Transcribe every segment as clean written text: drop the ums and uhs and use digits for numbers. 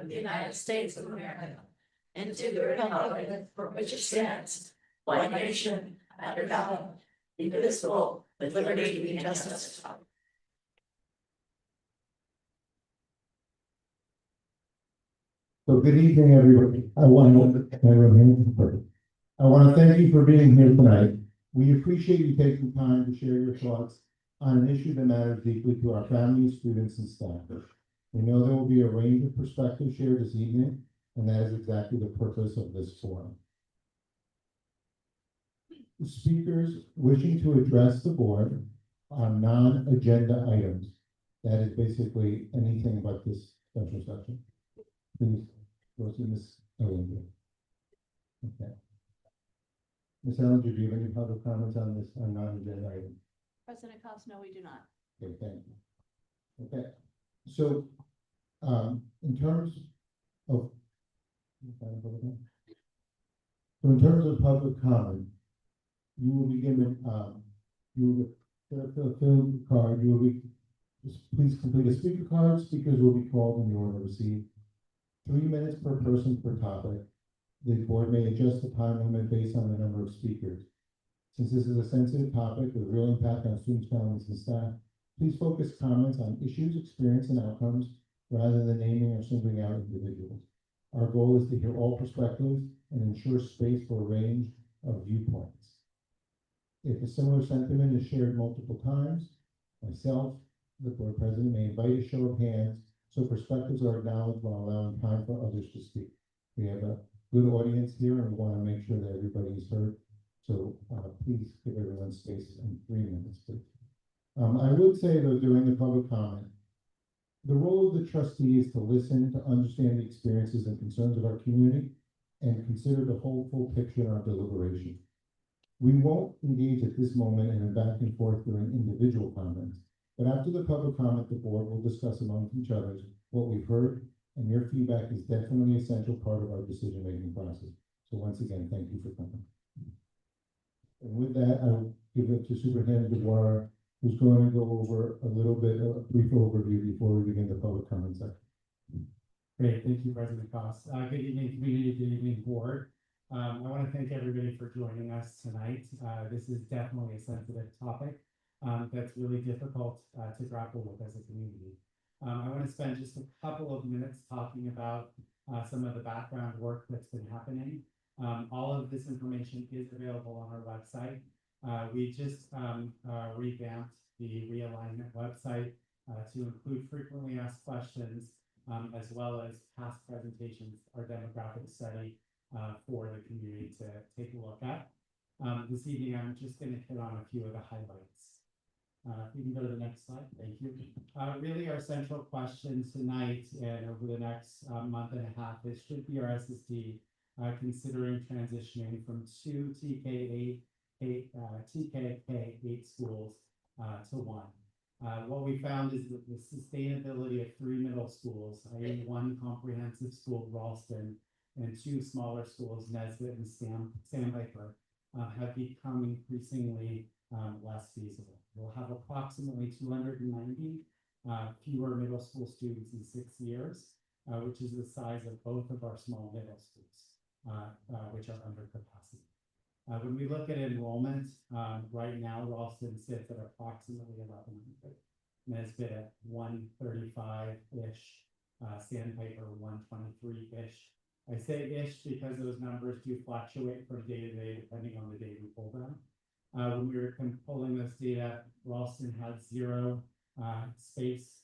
of the United States of America and to the republic for which it stands, one nation, under God, indivisible, with liberty and justice. So good evening, everybody. I want to thank you for being here tonight. We appreciate you taking time to share your thoughts on an issue that matters deeply to our families, students, and staff. We know there will be a range of perspectives shared this evening, and that is exactly the purpose of this forum. Speakers wishing to address the board on non-agenda items, that is basically anything but this special session. Please go to Ms. Ellinger. Okay. Ms. Ellinger, do you have any public comments on this on non-agenda item? President Cost, no, we do not. Okay, thank you. Okay, so in terms of public comment, you will be given you will fill the card. You will be please complete a speaker card. Speakers will be called in the order received. 3 minutes per person per topic. The board may adjust the time limit based on the number of speakers. Since this is a sensitive topic with real impact on students, families, and staff, please focus comments on issues, experience, and outcomes rather than naming or singling out individuals. Our goal is to hear all perspectives and ensure space for a range of viewpoints. If a similar sentiment is shared multiple times, myself, the board president, may invite a show of hands so perspectives are acknowledged while allowing time for others to speak. We have a good audience here and we want to make sure that everybody is heard. So please give everyone space in 3 minutes, please. I would say though, during the public comment, the role of the trustee is to listen, to understand the experiences and concerns of our community and consider the whole full picture in our deliberation. We won't engage at this moment in a back and forth during individual comments. But after the public comment, the board will discuss among each other what we've heard, and your feedback is definitely an essential part of our decision-making process. So once again, thank you for coming. And with that, I will give it to Superintendent DeWara, who's going to go over a little bit of a brief overview before we begin the public comment section. Great, thank you, President Cost. Good evening, community, good evening, board. I want to thank everybody for joining us tonight. This is definitely a sensitive topic. That's really difficult to grapple with as a community. I want to spend just a couple of minutes talking about some of the background work that's been happening. All of this information is available on our website. We just revamped the realignment website to include frequently asked questions as well as past presentations, our demographic study for the community to take a look at. This evening, I'm just going to hit on a few of the highlights. If you can go to the next slide, thank you. Really our central question tonight and over the next month and a half is, should BRSSD considering transitioning from 2 TKK 8 schools to 1? What we found is that the sustainability of 3 middle schools, i.e. 1 comprehensive school, Ralston, and 2 smaller schools, Nesbit and Sandpiper, have become increasingly less feasible. We'll have approximately 290 fewer middle school students in 6 years, which is the size of both of our small middle schools, which are under capacity. When we look at enrollment, right now, Ralston sits at approximately 1,100, Nesbit at 135-ish, Sandpiper 123-ish. I say ish because those numbers do fluctuate from day to day depending on the day we pull them. When we were pulling this data, Ralston had 0 space,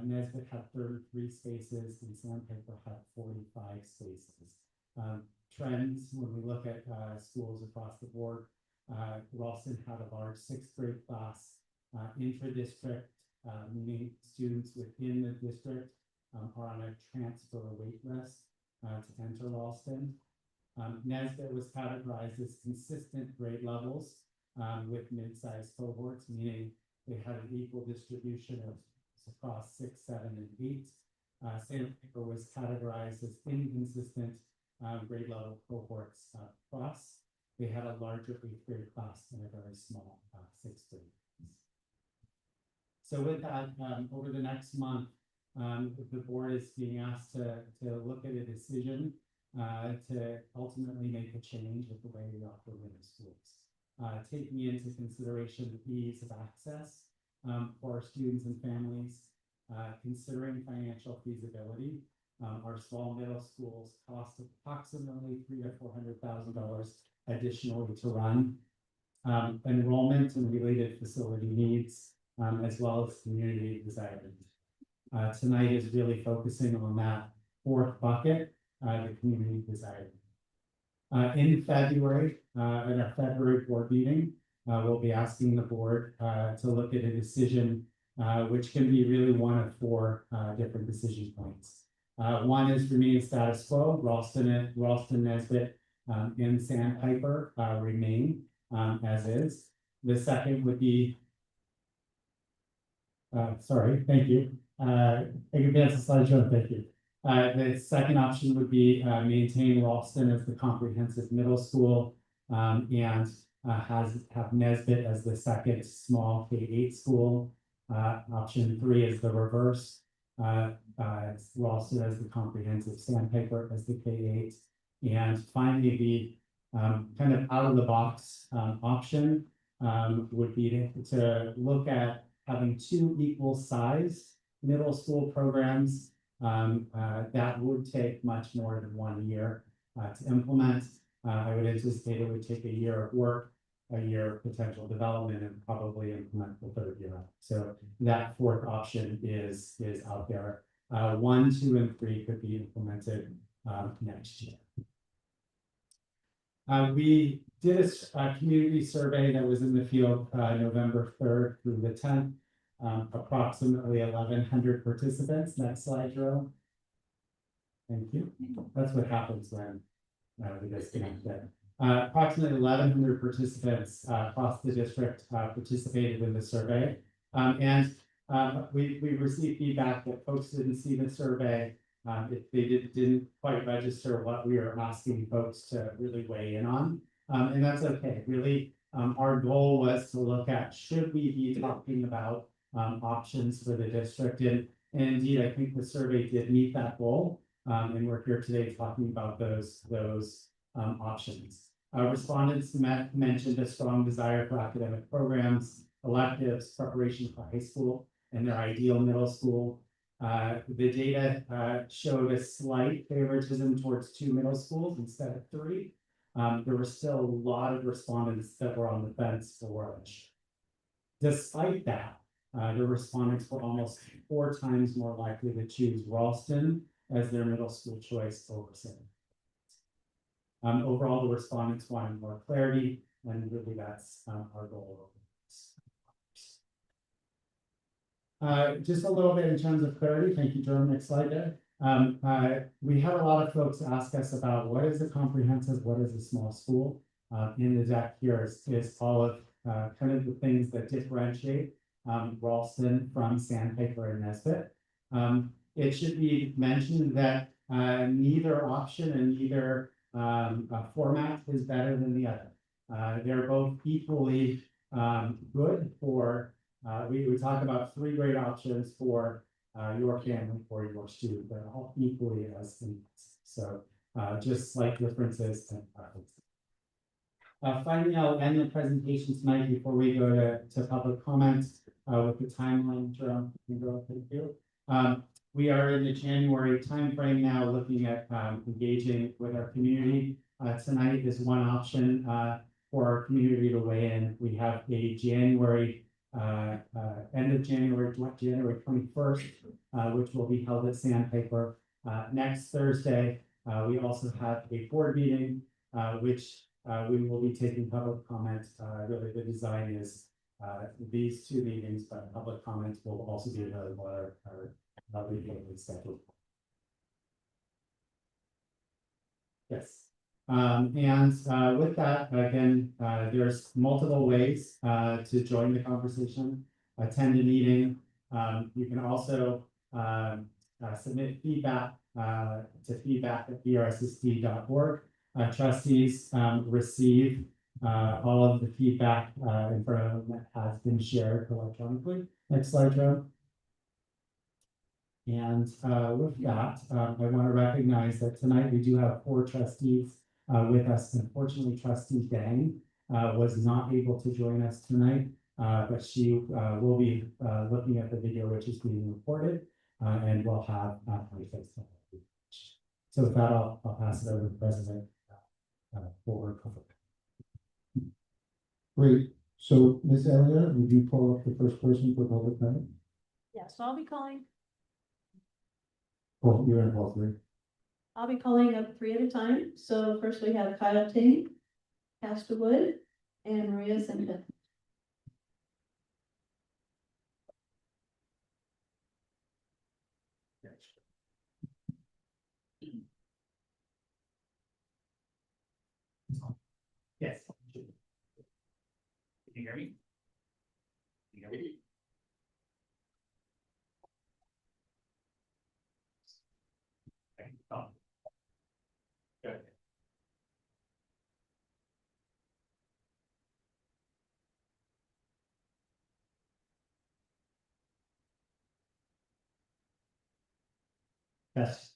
Nesbit had 33 spaces, and Sandpiper had 45 spaces. Trends, when we look at schools across the board, Ralston had a large 6th grade class, intra-district, meaning students within the district are on a transfer wait list to enter Ralston. Nesbit was categorized as consistent grade levels with mid-sized cohorts, meaning they had an equal distribution of across 6, 7, and 8. Sandpiper was categorized as inconsistent grade level cohorts across. They had a larger 8th grade class and a very small 6th grade. So with that, over the next month, the board is being asked to look at a decision to ultimately make a change with the way we operate middle schools. Taking into consideration the ease of access for our students and families, considering financial feasibility. Our small middle schools cost approximately $300,000 to $400,000 additionally to run. Enrollment and related facility needs, as well as community desire. Tonight is really focusing on that fourth bucket, the community desire. In February, in our February board meeting, we'll be asking the board to look at a decision which can be really one of four different decision points. One is remain status quo, Ralston, Nesbit, and Sandpiper remain as is. The second would be, sorry, thank you. I can advance the slideshow, thank you. The second option would be maintain Ralston as the comprehensive middle school and have Nesbit as the second small K-8 school. Option 3 is the reverse. It's Ralston as the comprehensive, Sandpiper as the K-8. And finally, the kind of out of the box option would be to look at having 2 equal size middle school programs. That would take much more than 1 year to implement. I would anticipate it would take a year of work, a year of potential development, and probably implement the 3rd year. So that fourth option is out there. 1, 2, and 3 could be implemented next year. We did a community survey that was in the field November 3rd through the 10th. Approximately 1,100 participants. Next slide, Jerome. Thank you. That's what happens when we disconnect it. Approximately 1,100 participants across the district participated in the survey. We received feedback that folks didn't see the survey. If they didn't quite register what we are asking folks to really weigh in on. And that's okay. Really, our goal was to look at, should we be talking about options for the district? And indeed, I think the survey did meet that goal. And we're here today talking about those options. Respondents mentioned a strong desire for academic programs, electives, preparation for high school, and their ideal middle school. The data showed a slight favoritism towards 2 middle schools instead of 3. There were still a lot of respondents that were on the fence for which. Despite that, the respondents were almost 4 times more likely to choose Ralston as their middle school choice over Sandpiper. Overall, the respondents wanted more clarity, and really that's our goal. Just a little bit in terms of clarity. Thank you, Jerome. Next slide there. We had a lot of folks ask us about what is a comprehensive, what is a small school. In the deck here is all of kind of the things that differentiate Ralston from Sandpiper and Nesbit. It should be mentioned that neither option and neither format is better than the other. They're both equally good for, we talk about 3 great options for your family or your student. They're all equally as important. So just slight differences and preferences. Finally, I'll end the presentation tonight before we go to public comments with the timeline. Jerome, thank you. We are in the January timeframe now, looking at engaging with our community. Tonight is one option for our community to weigh in. We have a January, end of January 21st, which will be held at Sandpiper. Next Thursday, we also have a board meeting, which we will be taking public comments. Really, the design is these 2 meetings, but public comments will also be available at our schedule. Yes. With that, again, there's multiple ways to join the conversation, attend a meeting. You can also submit feedback to feedback@brssd.org. Trustees receive all of the feedback in front of them that has been shared electronically. Next slide, Joe. And with that, I want to recognize that tonight we do have 4 trustees with us. Unfortunately, trustee Dang was not able to join us tonight, but she will be looking at the video which is being recorded, and we'll have so with that, I'll pass it over to the president for comfort. Great. So, Ms. Elliott, would you call up the first person for public comment? Yeah, so I'll be calling Oh, you're in all 3. up 3 at a time. So first we have Kyle Ting, Castor Wood, and Maria Simpson. Yes. Can you hear me? Can you hear me? Okay, good. Yes.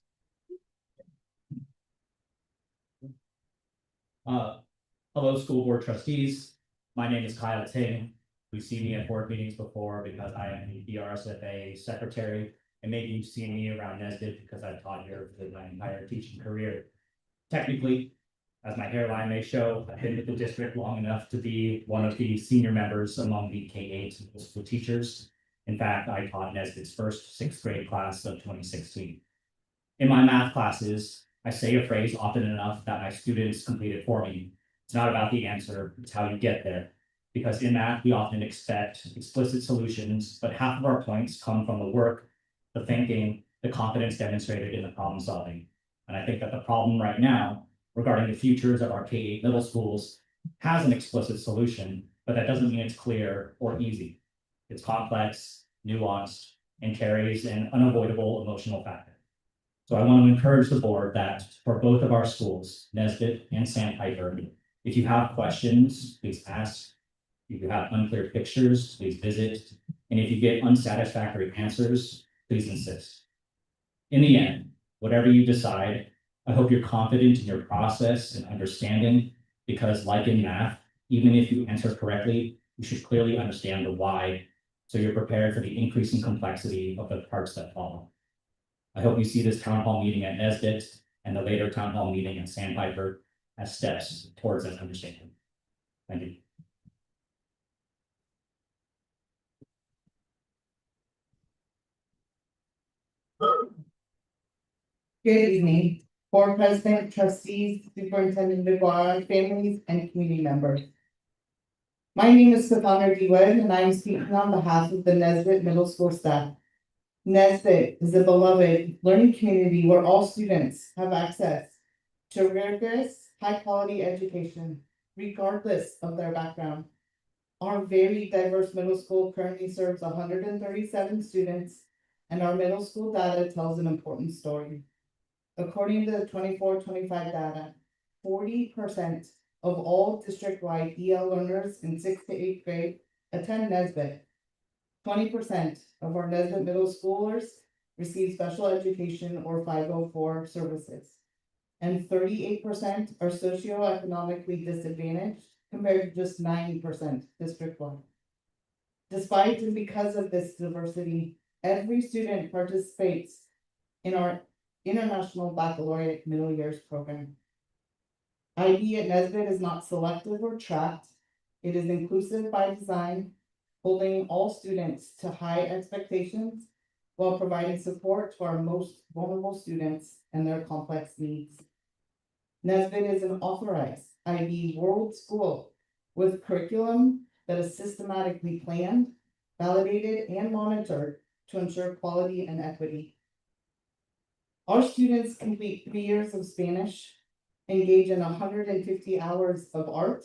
Hello, school board trustees. My name is Kyle Ting. You've seen me at board meetings before because I am the BRSFA secretary, and maybe you've seen me around Nesbit because I've taught here for my entire teaching career. Technically, as my hairline may show, I've been with the district long enough to be one of the senior members among the K-8 middle school teachers. In fact, I taught Nesbit's first 6th grade class of 2016. In my math classes, I say a phrase often enough that my students complete it for me. It's not about the answer, it's how you get there. Because in math, we often expect explicit solutions, but half of our points come from the work, the thinking, the confidence demonstrated in the problem solving. And I think that the problem right now regarding the futures of our K-8 middle schools has an explicit solution, but that doesn't mean it's clear or easy. It's complex, nuanced, and carries an unavoidable emotional factor. So I want to encourage the board that for both of our schools, Nesbit and Sandpiper, if you have questions, please ask. If you have unclear pictures, please visit. And if you get unsatisfactory answers, please insist. In the end, whatever you decide, I hope you're confident in your process and understanding, because like in math, even if you answer correctly, you should clearly understand the why, so you're prepared for the increasing complexity of the parts that follow. I hope you see this town hall meeting at Nesbit and the later town hall meeting at Sandpiper as steps towards that understanding. Thank you. Good evening, board president, trustees, superintendent Dubois, families, and community members. My name is Savannah D. Wood, and I am speaking on behalf of the Nesbit Middle School staff. Nesbit is a beloved learning community where all students have access to rigorous, high-quality education, regardless of their background. Our very diverse middle school currently serves 137 students, and our middle school data tells an important story. According to the 24-25 data, 40% of all district-wide EL learners in 6th to 8th grade attend Nesbit. 20% of our Nesbit middle schoolers receive special education or 504 services. And 38% are socioeconomically disadvantaged, compared to just 9% district-wide. Despite and because of this diversity, every student participates in our International Baccalaureate Middle Years program. IB at Nesbit is not selective or tracked. It is inclusive by design, holding all students to high expectations while providing support to our most vulnerable students and their complex needs. Nesbit is an authorized IB World School with curriculum that is systematically planned, validated, and monitored to ensure quality and equity. Our students complete 3 years of Spanish, engage in 150 hours of art,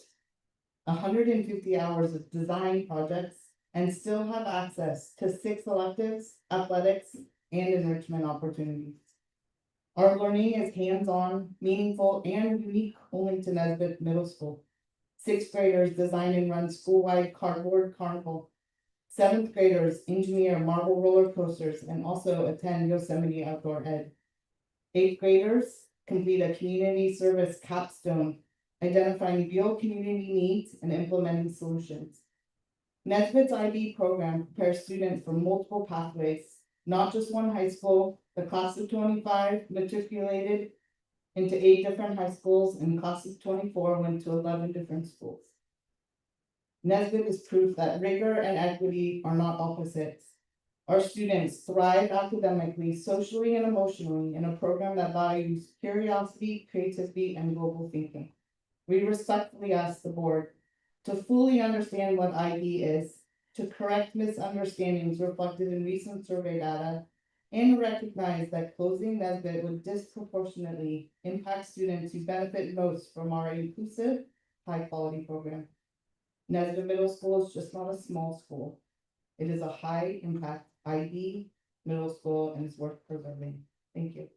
150 hours of design projects, and still have access to 6 electives, athletics, and enrichment opportunities. Our learning is hands-on, meaningful, and unique only to Nesbit Middle School. 6th graders design and run school-wide cardboard carnival. Seventh graders engineer marble roller coasters and also attend Yosemite Outdoor Ed. Eighth graders complete a community service capstone, identifying real community needs and implementing solutions. Nesbit's IB program prepares students for multiple pathways, not just one high school. The class of 25 matriculated into 8 different high schools, and class of 24 went to 11 different schools. Nesbit is proof that rigor and equity are not opposites. Our students thrive academically, socially, and emotionally in a program that values curiosity, creativity, and global thinking. We respectfully ask the board to fully understand what IB is, to correct misunderstandings reflected in recent survey data, and recognize that closing Nesbit would disproportionately impact students who benefit most from our inclusive, high-quality program. Nesbit Middle School is just not a small school. It is a high-impact IB middle school and is worth preserving. Thank you.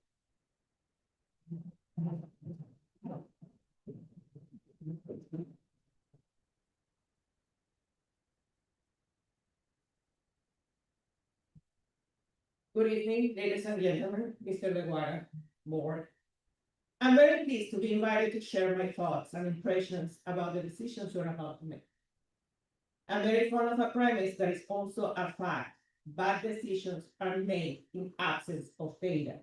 Good evening, ladies and gentlemen, Mr. Leguara, board. I'm very pleased to be invited to share my thoughts and impressions about the decisions we're about to make. I'm very fond of a premise that is also a fact. Bad decisions are made in absence of data.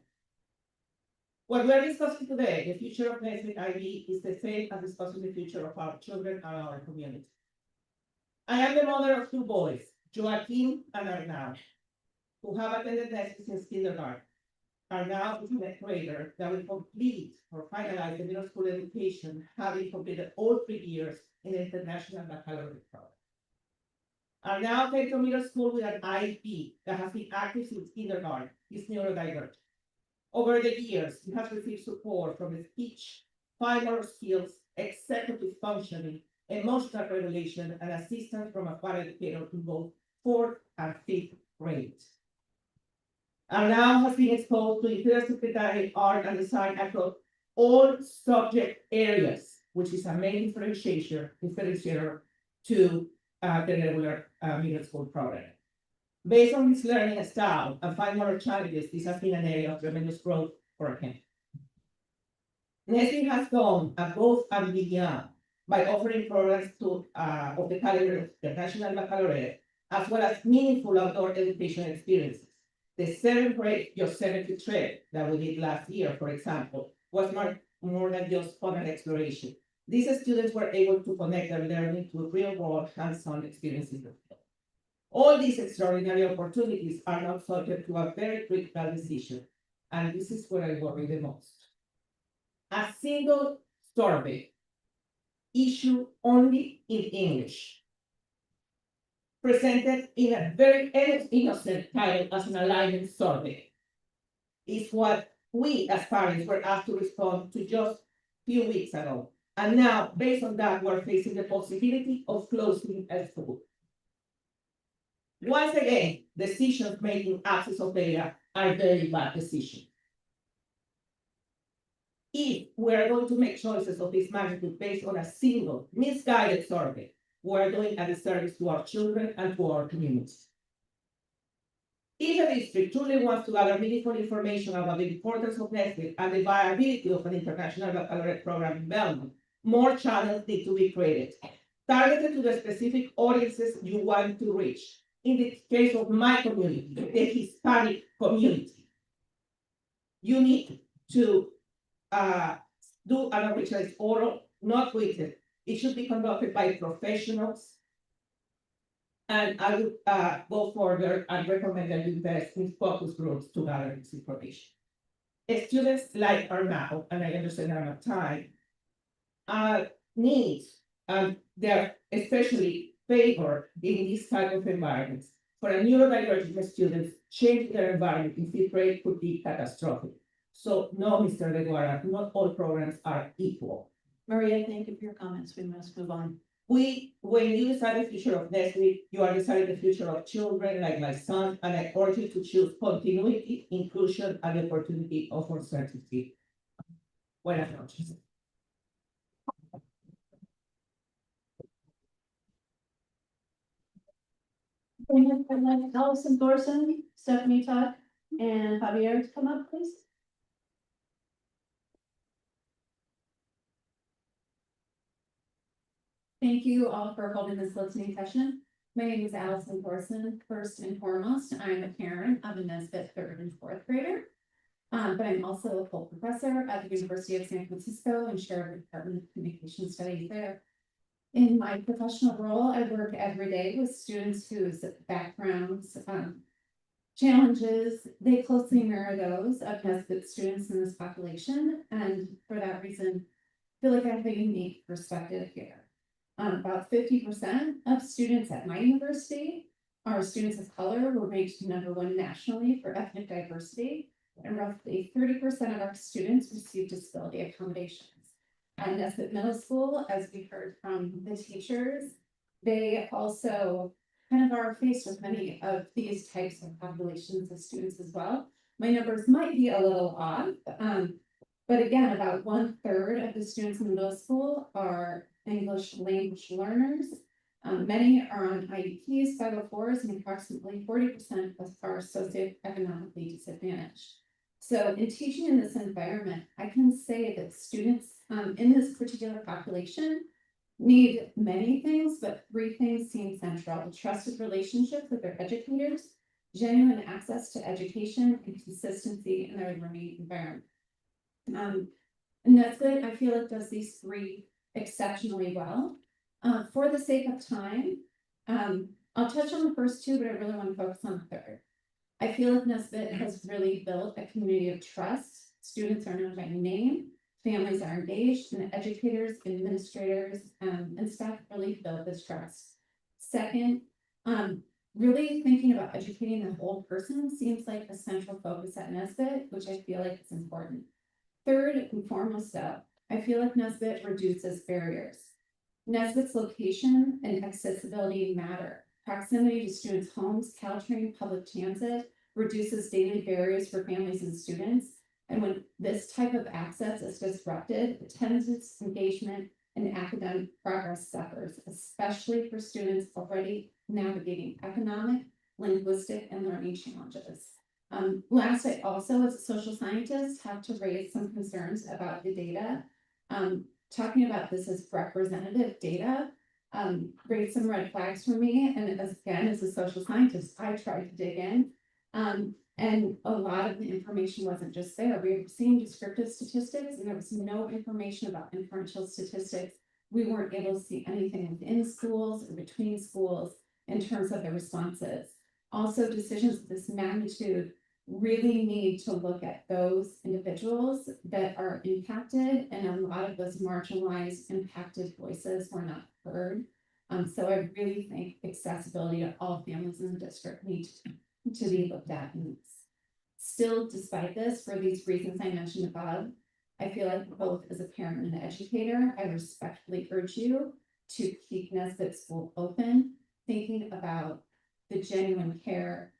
What we're discussing today, the future of Nesbit IB, is the same as discussing the future of our children and our community. I am the mother of 2 boys, Joaquin and Arnau, who have attended Nesbit since kindergarten. Arnau is an 8th grader that will complete or finalize the middle school education, having completed all 3 years in the International Baccalaureate program. Arnau came to middle school with an IEP that has been active since kindergarten. He's neurodivergent. Over the years, he has received support from speech, fine motor skills, executive functioning, emotional regulation, and assistance from a paraeducator in both 4th and 5th grade. Arnau has been exposed to interdisciplinary art and design across all subject areas, which is a main differentiator to the regular middle school program. Based on his learning style and fine motor challenges, this has been an area of tremendous growth for him. Nesbit has gone above and beyond by offering programs of the caliber of the National Baccalaureate, as well as meaningful outdoor education experiences. The 7th grade Yosemite trip that we did last year, for example, was more than just fun and exploration. These students were able to connect their learning to real-world hands-on experiences. All these extraordinary opportunities are now subject to a very critical decision, and this is where I worry the most. A single survey issued only in English, presented in a very innocent title as an alignment survey, is what we as parents were asked to respond to just a few weeks ago. And now, based on that, we're facing the possibility of closing a school. Once again, decisions made in absence of data are very bad decisions. If we're going to make choices of this magnitude based on a single misguided survey, we're doing a disservice to our children and to our communities. If a district truly wants to gather meaningful information about the importance of Nesbit and the viability of an international baccalaureate program in Belmont, more channels need to be created, targeted to the specific audiences you want to reach. In the case of my community, the Hispanic community, you need to do an outreach that is oral, not written. It should be conducted by professionals. And I would go further and recommend that you invest in focus groups to gather this information. Students like Arnau, and I understand I'm out of time, needs, and they're especially favored in these type of environments. For a neurodivergent students, changing their environment in 5th grade could be catastrophic. So no, Mr. Leguara, not all programs are equal. Maria, thank you for your comments. We must move on. When you decide the future of Nesbit, you are deciding the future of children like my son, and I urge you to choose continuity, inclusion, and the opportunity of uncertainty. Buenas noches. I'd like Allison Thorson, Stephanie Tuck, and Javier to come up, please. Thank you all for holding this listening session. My name is Allison Thorson. First and foremost, I'm a parent of a Nesbit third and fourth grader. But I'm also a full professor at the University of San Francisco and chair of the Department of Communication Studies there. In my professional role, I work every day with students whose backgrounds, challenges, they closely mirror those of Nesbit students in this population. And for that reason, I feel like I have a unique perspective here. About 50% of students at my university are students of color. We're ranked #1 nationally for ethnic diversity, and roughly 30% of our students receive disability accommodations. At Nesbit Middle School, as we heard from the teachers, they also kind of are faced with many of these types of populations of students as well. My numbers might be a little off, but again, about 1/3 of the students in middle school are English language learners. Many are on IEPs, 504s, and approximately 40% are socioeconomically disadvantaged. So in teaching in this environment, I can say that students in this particular population need many things, but 3 things seem central: trusted relationships with their educators, genuine access to education, and consistency in their learning environment. And that's good. I feel it does these 3 exceptionally well. For the sake of time, I'll touch on the first 2, but I really want to focus on the third. I feel like Nesbit has really built a community of trust. Students are known by name, families are engaged, and educators, administrators, and staff really build this trust. Second, really thinking about educating the whole person seems like a central focus at Nesbit, which I feel like is important. Third and foremost though, I feel like Nesbit reduces barriers. Nesbit's location and accessibility matter. Proximity to students' homes, Caltrain, public transit reduces daily barriers for families and students. And when this type of access is disrupted, attendance, engagement, and academic progress suffers, especially for students already navigating economic, linguistic, and learning challenges. Last, I also, as a social scientist, have to raise some concerns about the data. Talking about this as representative data raised some red flags for me. And as a social scientist, I tried to dig in. And a lot of the information wasn't just there. We were seeing descriptive statistics, and there was no information about inferential statistics. We weren't able to see anything within schools or between schools in terms of the responses. Also, decisions of this magnitude really need to look at those individuals that are impacted, and a lot of those marginalized, impacted voices were not heard. So I really think accessibility to all families in the district needs to be looked at. And still, despite this, for these reasons I mentioned above, I feel like both as a parent and an educator, I respectfully urge you to keep Nesbit School open, thinking about the genuine care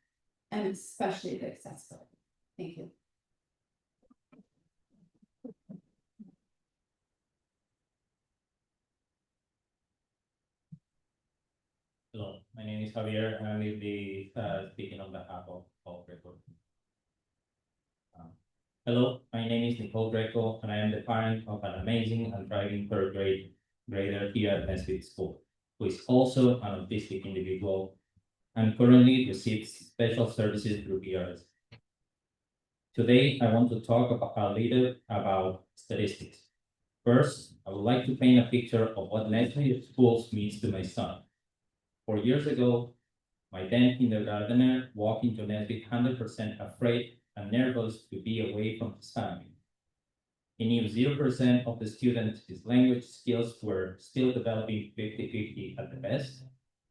and especially the accessibility. Thank you. Hello, my name is Javier, and I will be speaking on behalf of Redwood. Hello, my name is Nicole Greco, and I am the parent of an amazing and thriving third grader here at Nesbit School, who is also an autistic individual and currently receives special services through PRS. Today, I want to talk a little about statistics. First, I would like to paint a picture of what Nesbit Schools means to my son. 4 years ago, my then kindergartner walked into Nesbit 100% afraid and nervous to be away from his family. He knew 0% of the students, his language skills were still developing 50-50 at the best,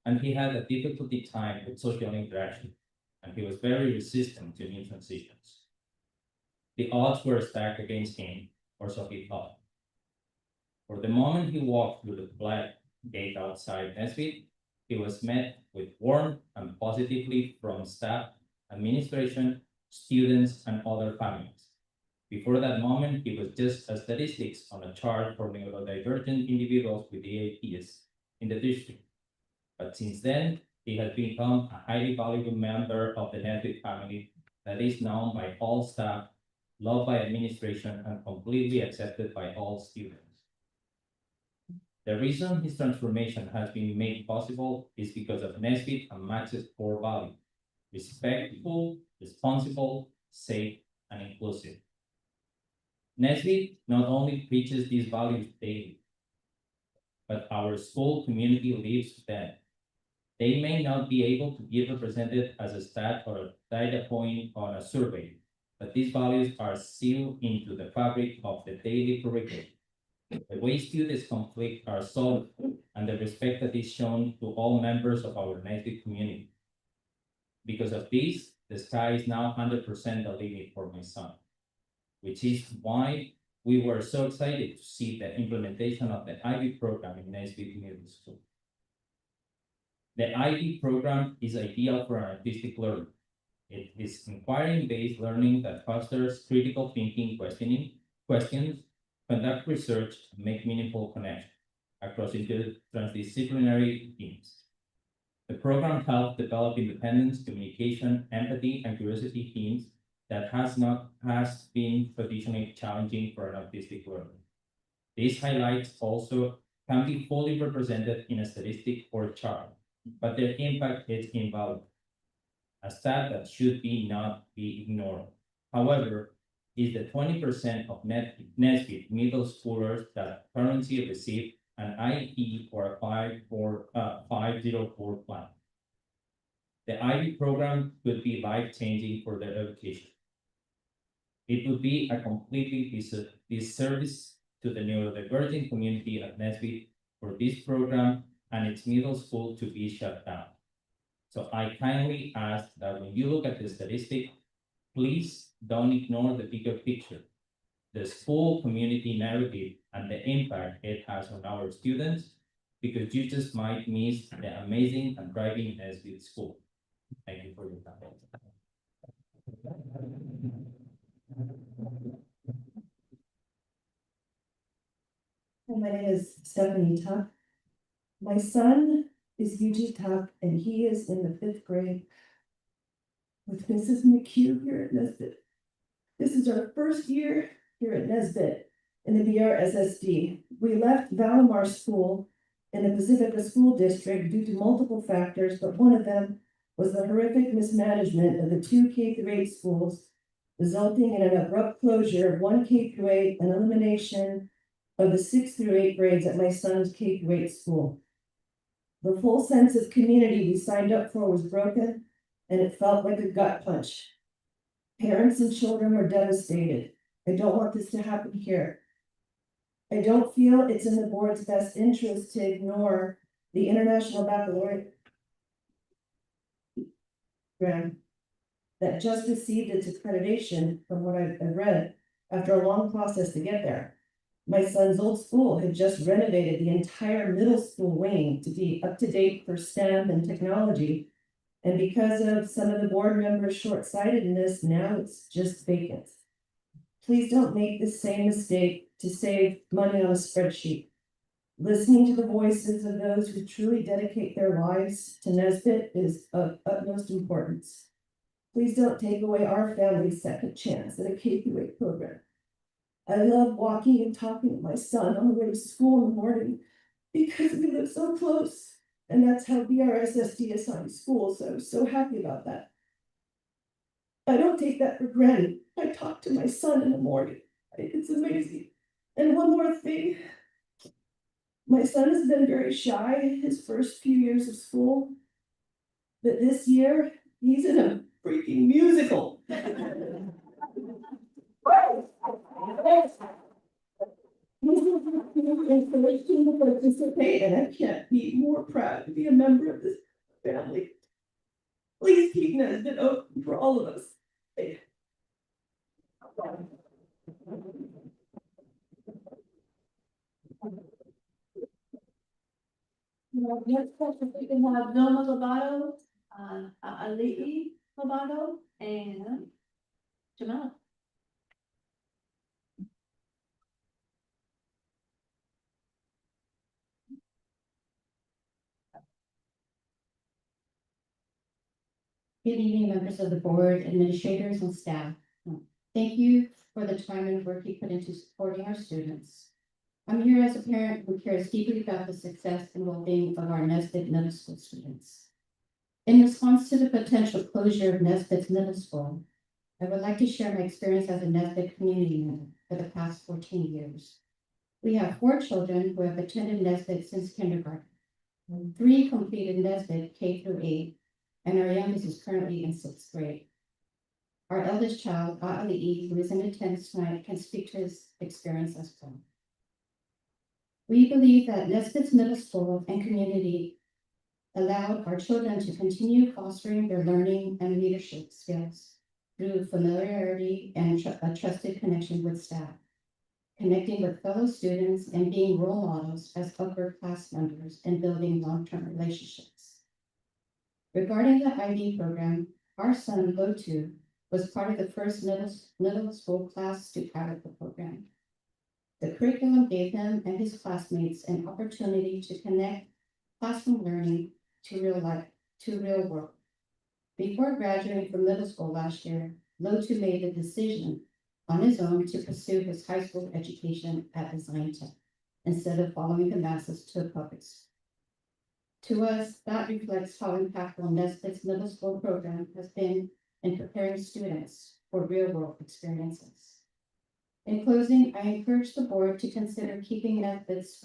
and he had a difficulty time with social interaction, and he was very resistant to new transitions. The odds were stacked against him, or so he thought. For the moment he walked through the black gate outside Nesbit, he was met with warmth and positively from staff, administration, students, and other families. Before that moment, he was just a statistics on a chart for neurodivergent individuals with EAPs in the district. But since then, he has become a highly valuable member of the Nesbit family that is known by all staff, loved by administration, and completely accepted by all students. The reason his transformation has been made possible is because of Nesbit and Max's core value: respectful, responsible, safe, and inclusive. Nesbit not only preaches these values daily, but our school community lives them. They may not be able to be represented as a stat or a data point on a survey, but these values are sealed into the fabric of the daily curriculum. The way students conflict are solved and the respect that is shown to all members of our native community. Because of this, the sky is now 100% the limit for my son, which is why we were so excited to see the implementation of the IB program in Nesbit Middle School. The IB program is ideal for an artistic learner. It is inquiring-based learning that fosters critical thinking, questions, conduct research, and make meaningful connections across transdisciplinary teams. The program helps develop independence, communication, empathy, and curiosity themes that has been traditionally challenging for an autistic learner. These highlights also can be fully represented in a statistic or chart, but their impact is invaluable, a stat that should not be ignored. However, is the 20% of Nesbit middle schoolers that currently receive an IEP or a 504 plan. The IB program could be life-changing for their education. It would be a completely disservice to the neurodivergent community at Nesbit for this program and its middle school to be shut down. So I kindly ask that when you look at the statistic, please don't ignore the bigger picture, the school community narrative and the impact it has on our students, because you just might miss the amazing and thriving Nesbit school. Thank you for your time. My name is Stephanie Tuck. My son is Yuji Tuck, and he is in the 5th grade with Mrs. McHugh here at Nesbit. This is our first year here at Nesbit in the BRSSD. We left Valimar School in the Pacifica School District due to multiple factors, but one of them was the horrific mismanagement of the 2 K-8 schools, resulting in an abrupt closure of 1 K-8 and elimination of the 6 through 8 grades at my son's K-8 school. The full sense of community we signed up for was broken, and it felt like a gut punch. Parents and children were devastated. I don't want this to happen here. I don't feel it's in the board's best interest to ignore the International Baccalaureate program that just received its accreditation, from what I've read, after a long process to get there. My son's old school had just renovated the entire middle school wing to be up to date for STEM and technology. And because of some of the board members' short-sightedness, now it's just vacant. Please don't make the same mistake to save money on a spreadsheet. Listening to the voices of those who truly dedicate their lives to Nesbit is of utmost importance. Please don't take away our family's second chance at a K-8 program. I love walking and talking to my son on the way to school in the morning because we live so close. And that's how BRSSD assigned schools, so I was so happy about that. I don't take that for granted. I talk to my son in the morning. It's amazing. And one more thing. My son has been very shy his first few years of school, but this year he's in a freaking musical. Inspiration to participate, and I can't be more proud to be a member of this family. Please keep Nesbit open for all of us. Next question, we can have Noma Lobato, Ali'i Lobato, and Jamel. Good evening, members of the board, administrators, and staff. Thank you for the time and work you put into supporting our students. I'm here as a parent who cares deeply about the success and well-being of our Nesbit Middle School students. In response to the potential closure of Nesbit's Middle School, I would like to share my experience as a Nesbit community member for the past 14 years. We have 4 children who have attended Nesbit since kindergarten. 3 completed Nesbit K through 8, and our youngest is currently in 6th grade. Our eldest child, Ali, who is in attendance tonight, can speak to his experience as well. We believe that Nesbit's Middle School and community allowed our children to continue fostering their learning and leadership skills through familiarity and a trusted connection with staff, connecting with fellow students and being role models as upper class members and building long-term relationships. Regarding the IB program, our son, Lotu, was part of the first middle school class to pilot the program. The curriculum gave him and his classmates an opportunity to connect classroom learning to real world. Before graduating from middle school last year, Lotu made the decision on his own to pursue his high school education at Design Tech instead of following the masses to a public school. To us, that reflects how impactful Nesbit's middle school program has been in preparing students for real-world experiences. In closing, I encourage the board to consider keeping Nesbit's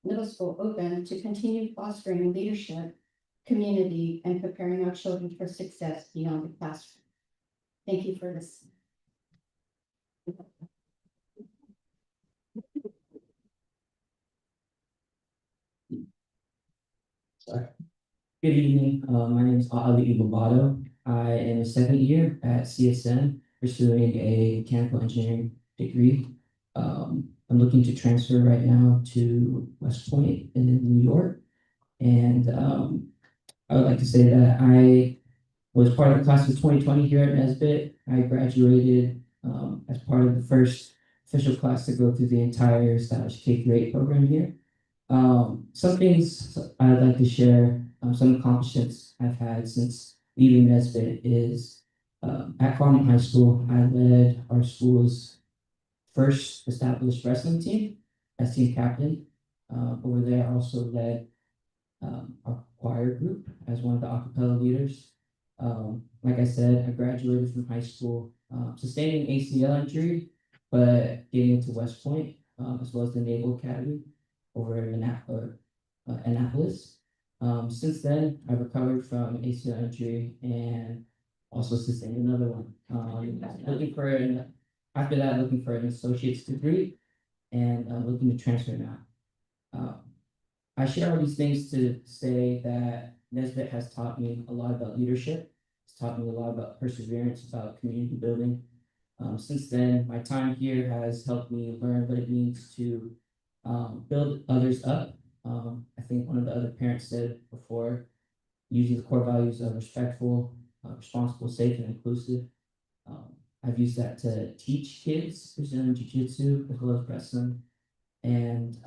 middle school open to continue fostering leadership, community, and preparing our children for success beyond the classroom. Thank you for listening. Good evening. My name is Ali Ibobado. I am a second year at CSN pursuing a mechanical engineering degree. I'm looking to transfer right now to West Point in New York. And I would like to say that I was part of the class of 2020 here at Nesbit. I graduated as part of the first official class to go through the entire established K-8 program here. Some things I'd like to share, some accomplishments I've had since leaving Nesbit is at Carmel High School, I led our school's first established wrestling team as team captain. Over there, I also led our choir group as one of the a cappella leaders. Like I said, I graduated from high school, sustaining ACL injury, but getting into West Point, as well as the Naval Academy over in Annapolis. Since then, I've recovered from ACL injury and also sustained another one. After that, looking for an associate's degree and looking to transfer now. I share all these things to say that Nesbit has taught me a lot about leadership. It's taught me a lot about perseverance, about community building. Since then, my time here has helped me learn what it means to build others up. I think one of the other parents said before, using the core values of respectful, responsible, safe, and inclusive. I've used that to teach kids Brazilian Jiu-Jitsu as well as wrestling. And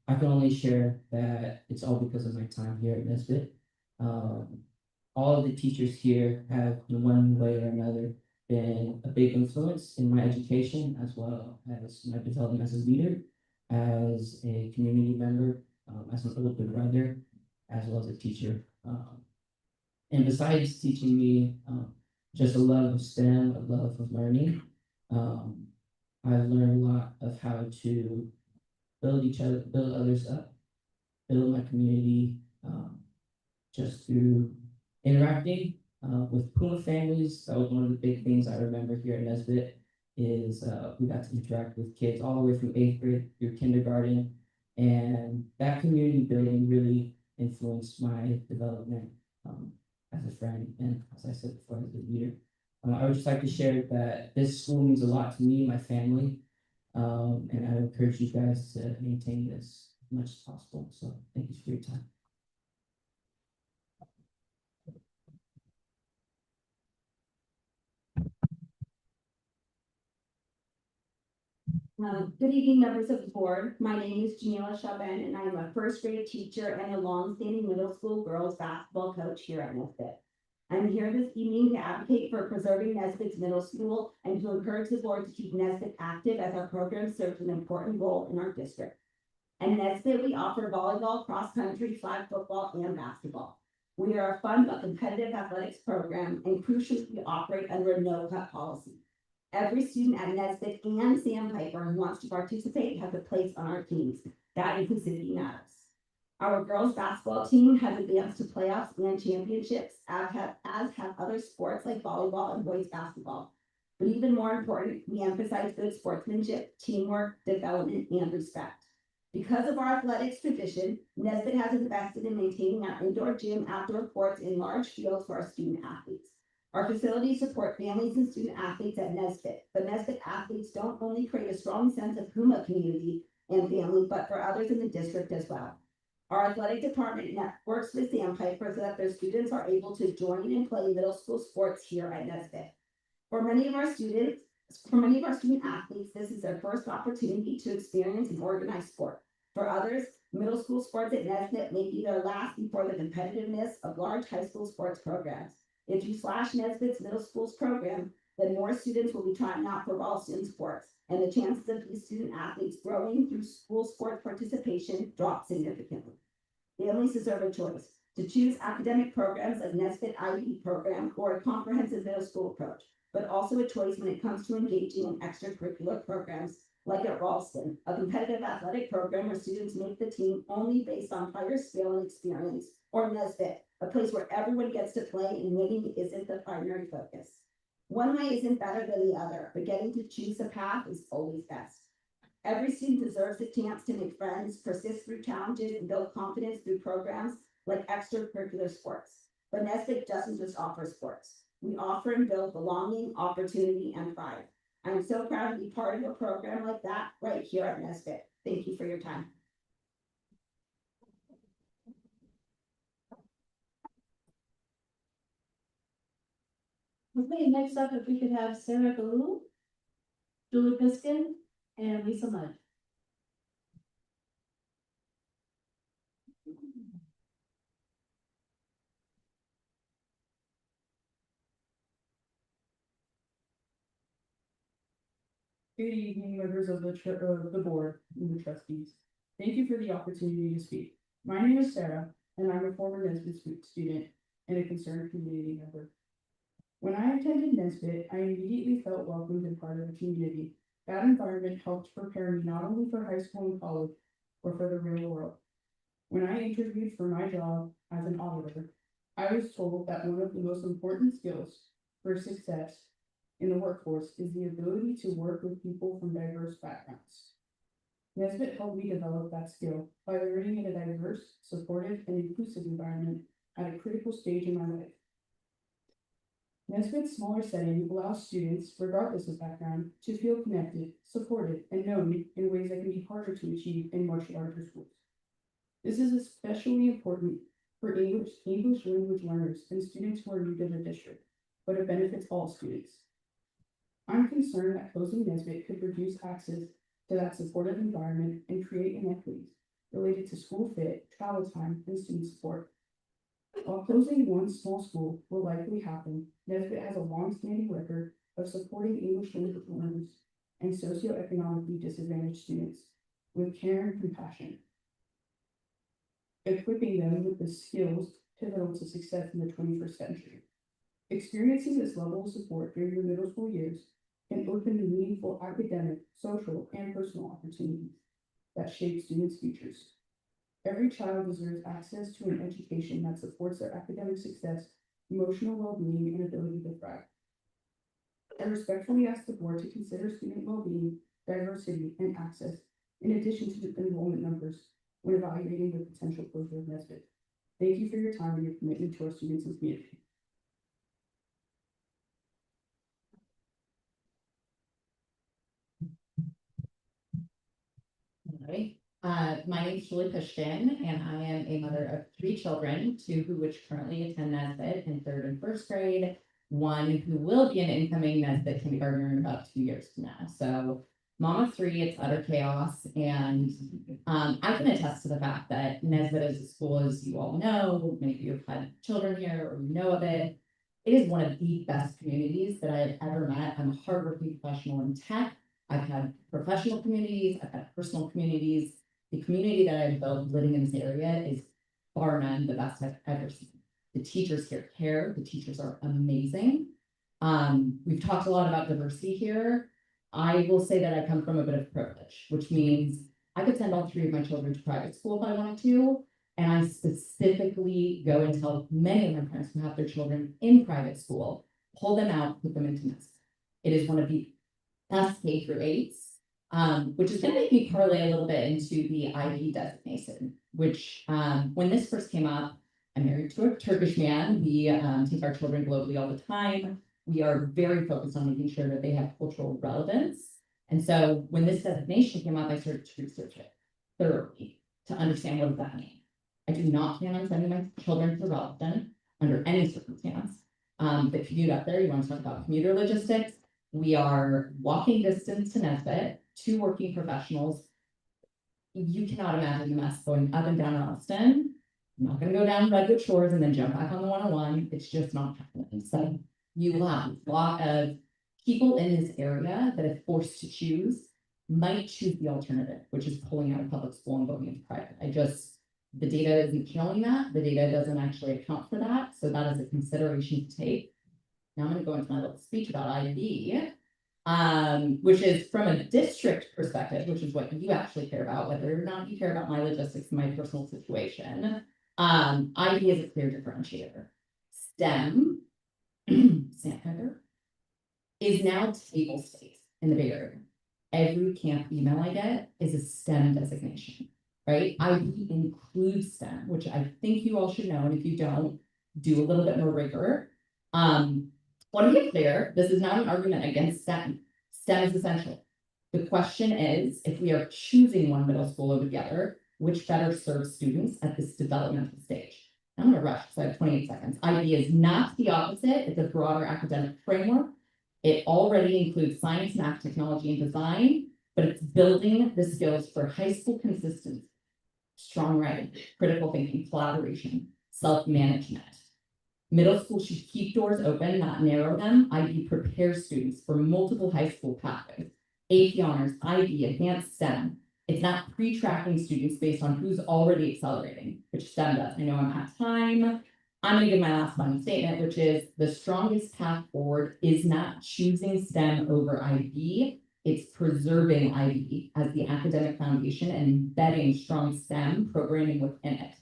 I can only share that it's all because of my time here at Nesbit. All of the teachers here have, in one way or another, been a big influence in my education as well as my development as a leader, as a community member, as an older brother, as well as a teacher. And besides teaching me just a love of STEM, a love of learning, I've learned a lot of how to build others up, build my community, just through interacting with Puma families. That was one of the big things I remember here at Nesbit is we got to interact with kids all the way from 8th grade through kindergarten. And that community building really influenced my development as a friend and, as I said before, as a leader. I would just like to share that this school means a lot to me and my family. And I encourage you guys to maintain this as much as possible. So thank you for your time. Good evening, members of the board. My name is Jamila Chauvin, and I am a first grade teacher and a longstanding middle school girls basketball coach here at Nesbit. I'm here this evening to advocate for preserving Nesbit's middle school and to encourage the board to keep Nesbit active as our program serves an important role in our district. At Nesbit, we offer volleyball, cross-country, flag football, and basketball. We are a fun but competitive athletics program, and crucially, we operate under a no-cut policy. Every student at Nesbit and Sandpiper who wants to participate has a place on our teams. That inclusivity matters. Our girls' basketball team has advanced to playoffs and championships, as have other sports like volleyball and boys' basketball. But even more important, we emphasize good sportsmanship, teamwork, development, and respect. Because of our athletics tradition, Nesbit has invested in maintaining our indoor gym, outdoor courts, and large fields for our student athletes. Our facilities support families and student athletes at Nesbit, but Nesbit athletes don't only create a strong sense of Puma community and family, but for others in the district as well. Our athletic department works with Sandpiper so that their students are able to join and play middle school sports here at Nesbit. For many of our student athletes, this is their first opportunity to experience an organized sport. For others, middle school sports at Nesbit may be their last before the competitiveness of large high school sports programs. If you slash Nesbit's middle school's program, then more students will be trying out for Ralston sports, and the chances of these student athletes growing through school sports participation drop significantly. Families deserve a choice to choose academic programs like Nesbit IB program or a comprehensive middle school approach, but also a choice when it comes to engaging in extracurricular programs like at Ralston, a competitive athletic program where students make the team only based on prior skill and experience, or Nesbit, a place where everyone gets to play and winning isn't the primary focus. One way isn't better than the other, but getting to choose a path is always best. Every student deserves a chance to make friends, persist through challenges, and build confidence through programs like extracurricular sports. But Nesbit doesn't just offer sports. We offer and build belonging, opportunity, and pride. I'm so proud to be part of a program like that right here at Nesbit. Thank you for your time. Okay, next up, if we could have Sarah Galoo, Julie Piskin, and Lisa Mudd. Good evening, members of the board and the trustees. Thank you for the opportunity to speak. My name is Sarah, and I'm a former Nesbit student and a concerned community member. When I attended Nesbit, I immediately felt welcomed and part of the community. That environment helped prepare me not only for high school and college, but for the real world. When I interviewed for my job as an auditor, I was told that one of the most important skills for success in the workforce is the ability to work with people from diverse backgrounds. Nesbit helped me develop that skill by learning in a diverse, supportive, and inclusive environment at a critical stage in my life. Nesbit's smaller setting allows students, regardless of background, to feel connected, supported, and known in ways that can be harder to achieve in much larger schools. This is especially important for English language learners and students who are new to the district, but it benefits all students. I'm concerned that closing Nesbit could reduce access to that supportive environment and create inequities related to school fit, travel time, and student support. While closing one small school will likely happen, Nesbit has a long-standing record of supporting English language learners and socioeconomically disadvantaged students with care and compassion, equipping them with the skills pivotal to success in the 21st century. Experiencing this level of support during the middle school years can open to meaningful academic, social, and personal opportunities that shape students' futures. Every child deserves access to an education that supports their academic success, emotional well-being, and ability to thrive. I respectfully ask the board to consider student well-being, diversity, and access, in addition to the enrollment numbers, when evaluating the potential closure of Nesbit. Thank you for your time and your commitment to our students and community. Right. My name is Julie Pushkin, and I am a mother of 3 children, 2 which currently attend Nesbit in 3rd and 1st grade, 1 who will be an incoming Nesbit kindergartner in about 2 years from now. So, mom of 3, it's utter chaos, and I can attest to the fact that Nesbit as a school, as you all know, many of you have had children here or you know of it. It is one of the best communities that I have ever met. I'm a hardworking professional in tech. I've had professional communities, I've had personal communities. The community that I've built living in this area is bar none the best I've ever seen. The teachers here care, the teachers are amazing. We've talked a lot about diversity here. I will say that I come from a bit of privilege, which means I could send all three of my children to private school if I wanted to. And I specifically go and tell many of my parents who have their children in private school, pull them out, put them into Nesbit. It is one of the best K through 8s, which is going to make me parlay a little bit into the IB designation, which when this first came up, I'm married to a Turkish man. We take our children globally all the time. We are very focused on making sure that they have cultural relevance. And so when this designation came up, I started to research it thoroughly to understand what does that mean. I do not plan on sending my children to Ralston under any circumstance. The commute up there, you want to talk about commuter logistics. We are walking distance to Nesbit, 2 working professionals. You cannot imagine the mess going up and down Ralston. I'm not going to go down Redwood Shores and then jump back on the 101. It's just not happening. So you will have a lot of people in this area that if forced to choose might choose the alternative, which is pulling out of public school and going into private. The data isn't showing that. The data doesn't actually account for that. So that is a consideration to take. Now I'm going to go into my little speech about IB, which is from a district perspective, which is what you actually care about, whether or not you care about my logistics and my personal situation. IB is a clear differentiator. STEM, Sandpaper, is now table stakes in the Bay Area. Every camp email I get is a STEM designation. Right? IB includes STEM, which I think you all should know. And if you don't, do a little bit more rigor. Want to be clear, this is not an argument against STEM. STEM is essential. The question is, if we are choosing one middle school over the other, which better serves students at this developmental stage? I'm going to rush because I have 28 seconds. IB is not the opposite. It's a broader academic framework. It already includes science, math, technology, and design, but it's building the skills for high school consistency, strong writing, critical thinking, collaboration, self-management. Middle school should keep doors open, not narrow them. IB prepares students for multiple high school pathways. AP honors, IB, advanced STEM. It's not pre-tracking students based on who's already accelerating, which STEM does. I know I'm at time. I'm going to give my last final statement, which is the strongest path forward is not choosing STEM over IB. It's preserving IB as the academic foundation and embedding strong STEM programming within it.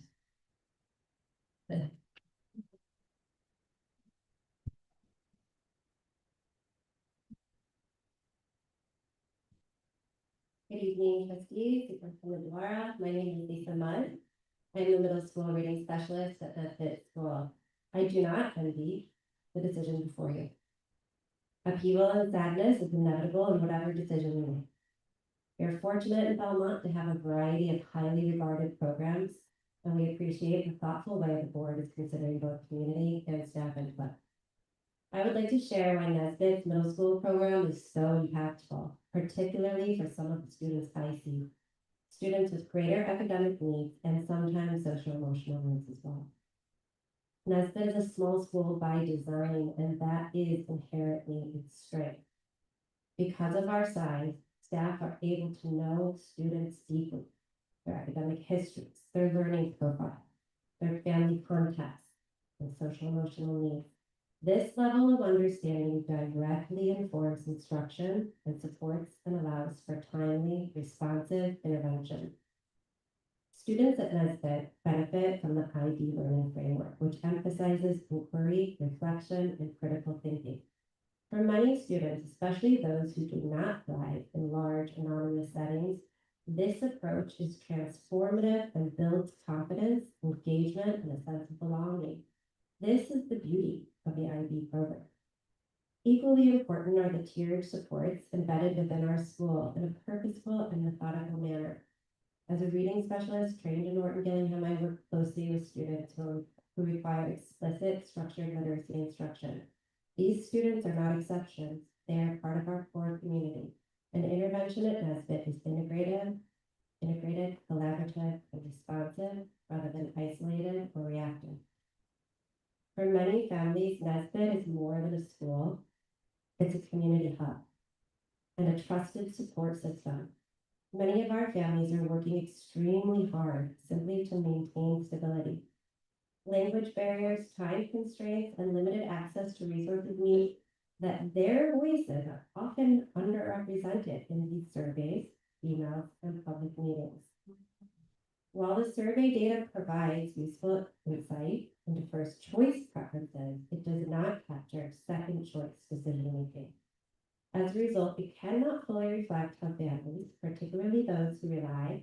Good evening, trustees, Superintendent Dwara. My name is Lisa Mudd. I'm the middle school reading specialist at Nesbit School. I do not envy the decision before you. Upheaval and sadness is inevitable in whatever decision you make. We are fortunate in Belmont to have a variety of highly regarded programs, and we appreciate the thoughtful way the board is considering both community and staff input. I would like to share why Nesbit's middle school program is so impactful, particularly for some of the students I see. Students with greater academic needs and sometimes social emotional needs as well. Nesbit is a small school by design, and that is inherently its strength. Because of our size, staff are able to know students deeply, their academic histories, their learning profile, their family context, and social emotional needs. This level of understanding directly informs instruction and supports and allows for timely, responsive intervention. Students at Nesbit benefit from the IB learning framework, which emphasizes inquiry, reflection, and critical thinking. For many students, especially those who do not thrive in large anonymous settings, this approach is transformative and builds confidence, engagement, and a sense of belonging. This is the beauty of the IB program. Equally important are the tiered supports embedded within our school in a purposeful and methodical manner. As a reading specialist trained in Norton Gillingham, I work closely with students who require explicit structured literacy instruction. These students are not exceptions. They are part of our core community. And intervention at Nesbit is integrated, collaborative, and responsive rather than isolated or reactive. For many families, Nesbit is more than a school. It's a community hub and a trusted support system. Many of our families are working extremely hard simply to maintain stability. Language barriers, time constraints, and limited access to resources mean that their voices are often underrepresented in these surveys, emails, and public meetings. While the survey data provides useful insight into first choice preferences, it does not capture second choice decision making. As a result, we cannot fully reflect how families, particularly those who rely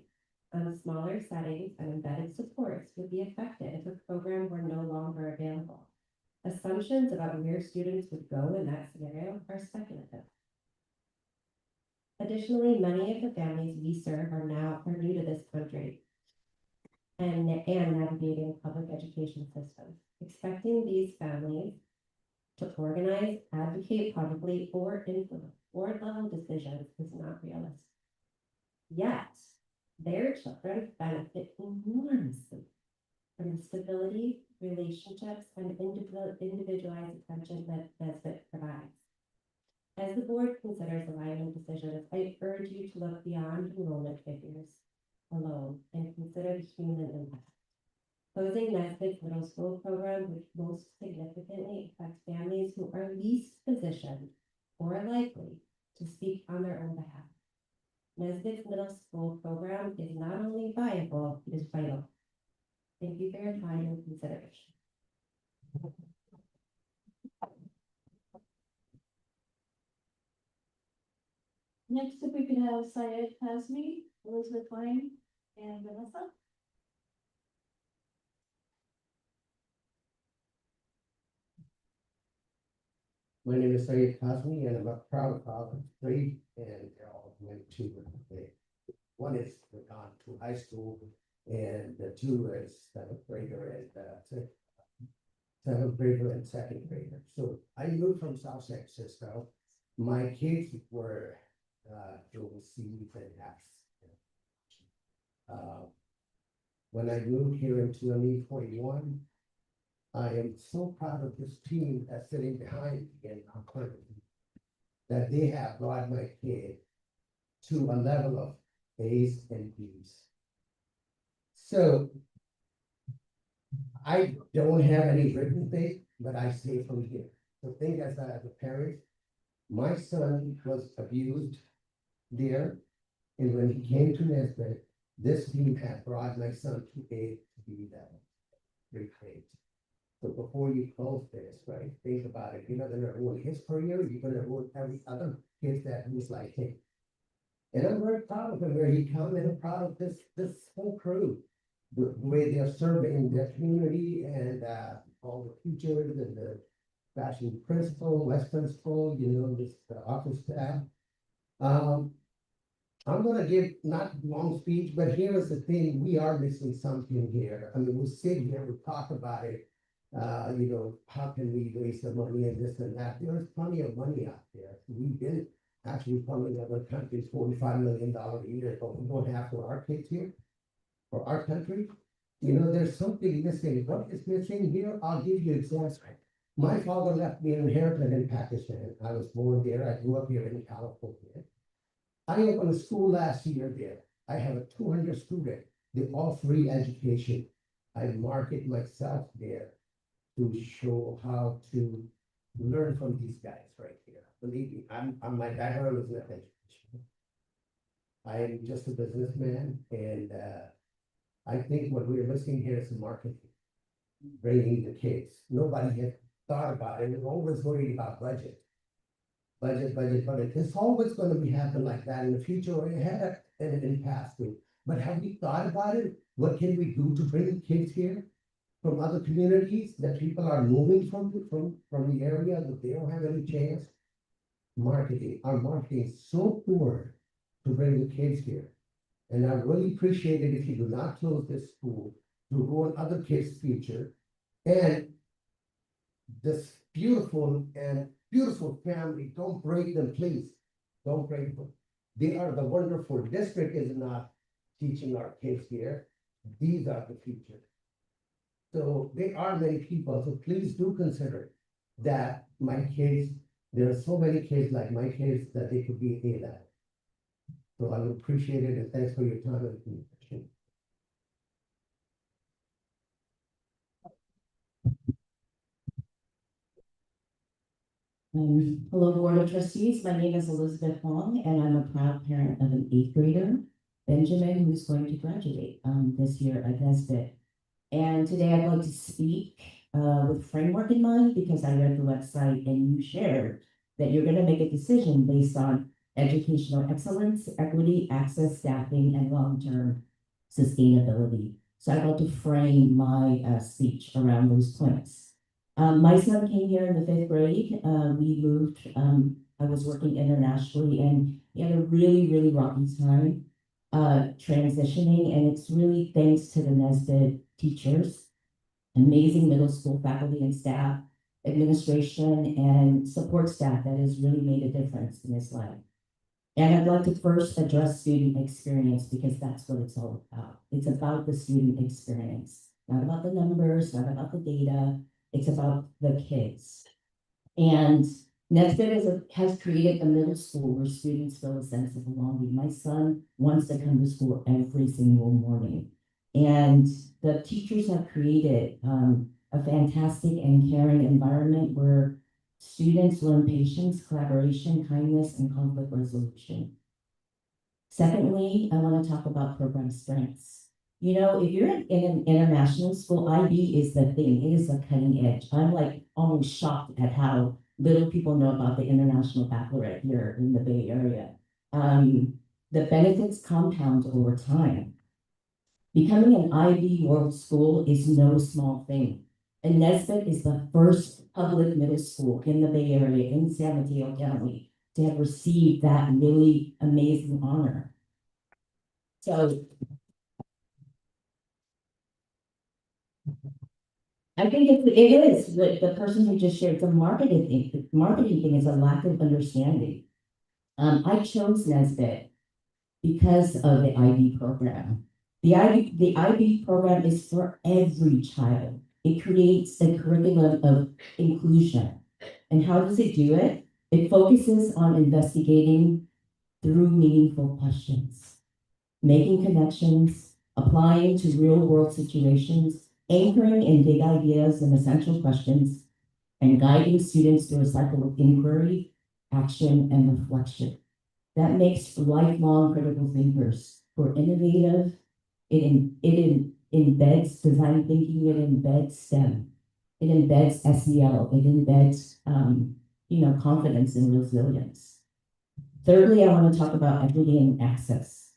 on smaller settings and embedded supports, would be affected if a program were no longer available. Assumptions about where students would go in that scenario are speculative. Additionally, many of the families we serve are new to this country and navigating public education systems. Expecting these families to organize, advocate publicly, or influence board-level decisions is not realistic. Yet, their children benefit enormously from the stability, relationships, and individualized attention that Nesbit provides. As the board considers alignment decisions, I urge you to look beyond enrollment figures alone and consider the human impact. Closing Nesbit's middle school program would most significantly affect families who are least positioned or likely to speak on their own behalf. Nesbit's middle school program is not only viable, it is vital. Thank you for your time and consideration. Next, if we could have Syed Kazmi, Elizabeth Lang, and Vanessa. My name is Syed Kazmi, and I'm a proud father of three, and they're all went to one is gone to high school, and the two is seventh grader and second grader. So I moved from South San Francisco. My kids were doing C's and F's. When I moved here in 2021, I am so proud of this team that's sitting behind me in our country, that they have brought my kid to a level of A's and B's. So I don't have any written thing, but I say from here. The thing as a parent, my son was abused there, and when he came to Nesbit, this team had brought my son to A to B level. Great grades. So before you close this, right, think about it. You're not gonna ruin his career, you're gonna ruin every other kid that was like him. And I'm very proud of him where he come, and I'm proud of this whole crew. The way they're serving their community and all the teachers and the fashion principal, West principal, this the office staff. I'm gonna give not long speech, but here is the thing, we are missing something here. I mean, we sit here, we talk about it. How can we raise the money and this and that? There's plenty of money out there. We've been actually funding other countries $45 million a year, but we don't have for our kids here, for our country. There's something missing. What is missing here? I'll give you examples. My father left me an inheritance in Pakistan. I was born there. I grew up here in California. I opened a school last year there. I have a 200 students. They all free education. I market myself there to show how to learn from these guys right here. Believe me, I'm my background is not education. I am just a businessman, and I think what we're missing here is marketing, bringing the kids. Nobody has thought about it. We're always worried about budget. It's always going to be happen like that in the future, or it had and in the past too. But have we thought about it? What can we do to bring kids here from other communities that people are moving from the area that they don't have any chance? Marketing, our marketing is so poor to bring the kids here. And I really appreciate it if you do not close this school to ruin other kids' future. And this beautiful family, don't break them, please. Don't break them. They are the wonderful district is not teaching our kids here. These are the future. So there are many people, so please do consider that my kids, there are so many kids like my kids that they could be A level. So I would appreciate it and thanks for your time and communication. Hello, Board of Trustees. My name is Elizabeth Wong, and I'm a proud parent of an 8th grader, Benjamin, who's going to graduate this year at Nesbit. And today I'd like to speak with framework in mind because I read the website and you shared that you're going to make a decision based on educational excellence, equity, access, staffing, and long-term sustainability. So I'd like to frame my speech around those points. My son came here in the 5th grade. We moved, I was working internationally and he had a really, really rocky time transitioning. And it's really thanks to the Nesbit teachers, amazing middle school faculty and staff, administration and support staff that has really made a difference in his life. And I'd like to first address student experience because that's what it's all about. It's about the student experience, not about the numbers, not about the data. It's about the kids. And Nesbit has created a middle school where students feel a sense of belonging. My son wants to come to school every single morning. And the teachers have created a fantastic and caring environment where students learn patience, collaboration, kindness, and conflict resolution. Secondly, I want to talk about program strengths. You know, if you're in an international school, IB is the thing. It is the cutting edge. I'm like almost shocked at how little people know about the International Baccalaureate here in the Bay Area. The benefits compound over time. Becoming an IB World School is no small thing. And Nesbit is the first public middle school in the Bay Area in San Mateo County to have received that really amazing honor. So I think it is what the person who just shared the marketing thing. The marketing thing is a lack of understanding. I chose Nesbit because of the IB program. The IB program is for every child. It creates a curriculum of inclusion. And how does it do it? It focuses on investigating through meaningful questions, making connections, applying to real world situations, anchoring in big ideas and essential questions, and guiding students through a cycle of inquiry, action, and reflection. That makes lifelong critical thinkers who are innovative. It embeds design thinking, it embeds STEM, it embeds SEL, it embeds confidence and resilience. Thirdly, I want to talk about equity and access.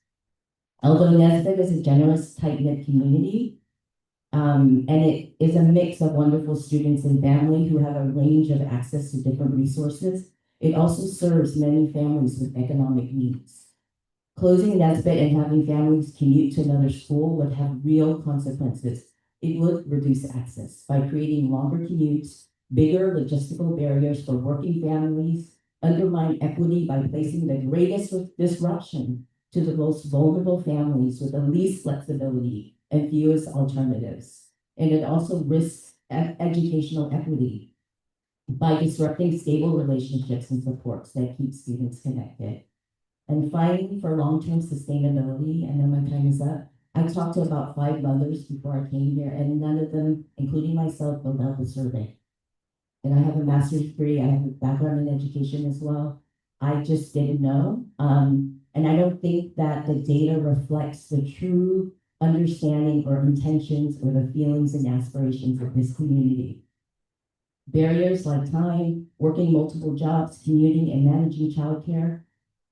Although Nesbit is a generous, tight-knit community, and it is a mix of wonderful students and family who have a range of access to different resources, it also serves many families with economic needs. Closing Nesbit and having families commute to another school would have real consequences. It would reduce access by creating longer commutes, bigger logistical barriers for working families, undermine equity by placing the greatest disruption to the most vulnerable families with the least flexibility and fewest alternatives. And it also risks educational equity by disrupting stable relationships and supports that keep students connected. And finally, for long-term sustainability, I know my time is up. I talked to about 5 mothers before I came here, and none of them, including myself, filled out the survey. And I have a master's degree, I have a background in education as well. I just didn't know. And I don't think that the data reflects the true understanding or intentions or the feelings and aspirations of this community. Barriers like time, working multiple jobs, commuting, and managing childcare,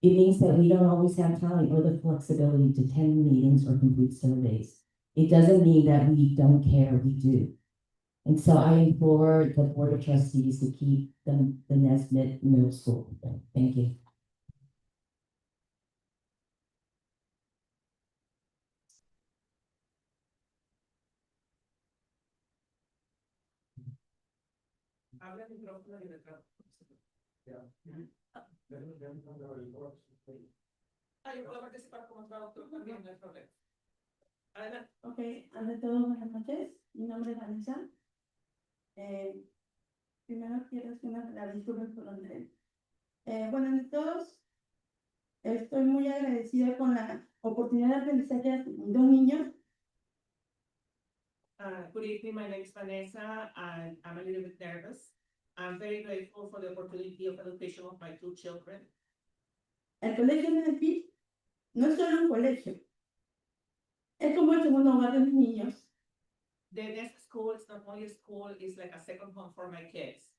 it means that we don't always have time or the flexibility to attend meetings or complete surveys. It doesn't mean that we don't care, we do. And so I implore the Board of Trustees to keep the Nesbit Middle School. Thank you. Adelante. Ok, ante todo, buenas noches. Mi nombre es Vanessa. Primero quiero hacer la disculpa por donde. Bueno, ante todos, estoy muy agradecida con la oportunidad de aprendizaje de dos niños. Good evening, my name is Vanessa, and I'm a little bit nervous. I'm very grateful for the opportunity of education of my two children. El colegio Nesbit no es solo un colegio, es como el segundo hogar de mis niños. The next school is not only a school, it's like a second home for my kids.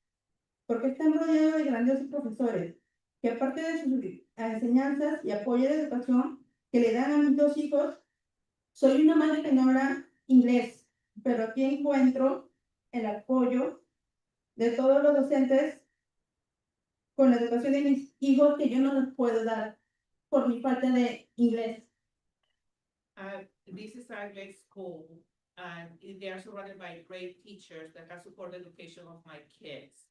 Porque están rodeados de grandiosos profesores, que aparte de sus enseñanzas y apoyo de educación que le dan a mis dos hijos, soy una madre que no habla inglés, pero aquí encuentro el apoyo de todos los docentes con la educación de mis hijos que yo no les puedo dar por mi falta de inglés. This is a great school, and they are surrounded by great teachers that can support the education of my kids.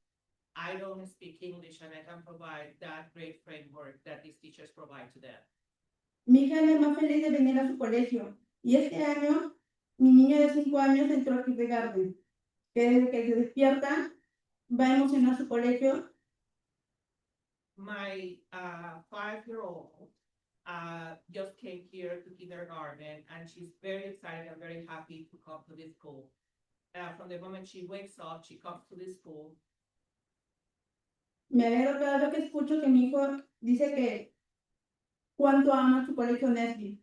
I don't speak English, and I can provide that great framework that these teachers provide to them. Mi hija es más feliz de venir a su colegio, y este año mi niña de 5 años entró a kindergarten, que desde que se despierta va a emocionar a su colegio. My 5-year-old just came here to kindergarten, and she's very excited and very happy to come to this school. From the moment she wakes up, she comes to this school. Me alegro cada vez que escucho que mi hijo dice que cuánto ama su colegio Nesbit.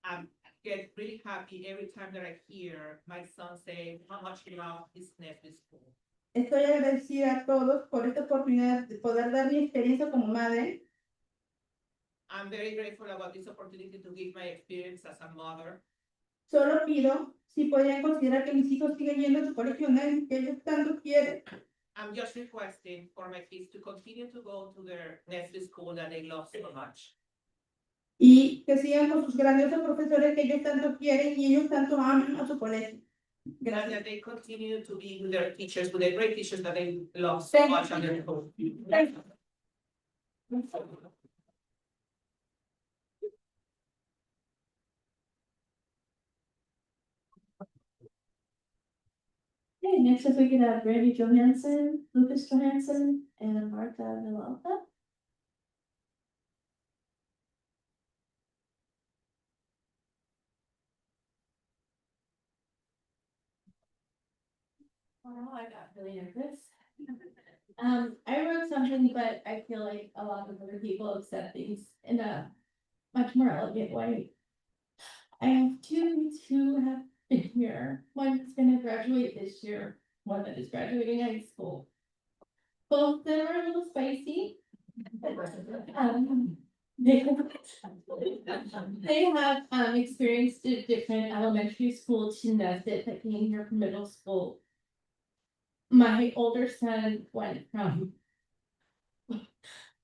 I get really happy every time that I hear my son say how much he loves his Nesbit school. Estoy agradecida a todos por esta oportunidad de poder dar mi experiencia como madre. I'm very grateful about this opportunity to give my experience as a mother. Solo pido si podrían considerar que mis hijos siguen yendo a su colegio Nesbit, que ellos tanto quieren. I'm just requesting for my kids to continue to go to their Nesbit school that they love so much. Y que sigan con sus grandiosos profesores que ellos tanto quieren y ellos tanto aman a su colegio. And that they continue to be with their teachers, with their great teachers that they love so much on their school. Thank you. Okay, next up we can have Brandy Johansson, Lucas Johansson, and Martha Villalta. Wow, I got really nervous. I wrote something, but I feel like a lot of other people have said things in a much more elegant way. I have two kids who have been here. One's gonna graduate this year, one that is graduating high school. Both of them are a little spicy. They have experienced a different elementary school to Nesbit that came here from middle school. My older son went from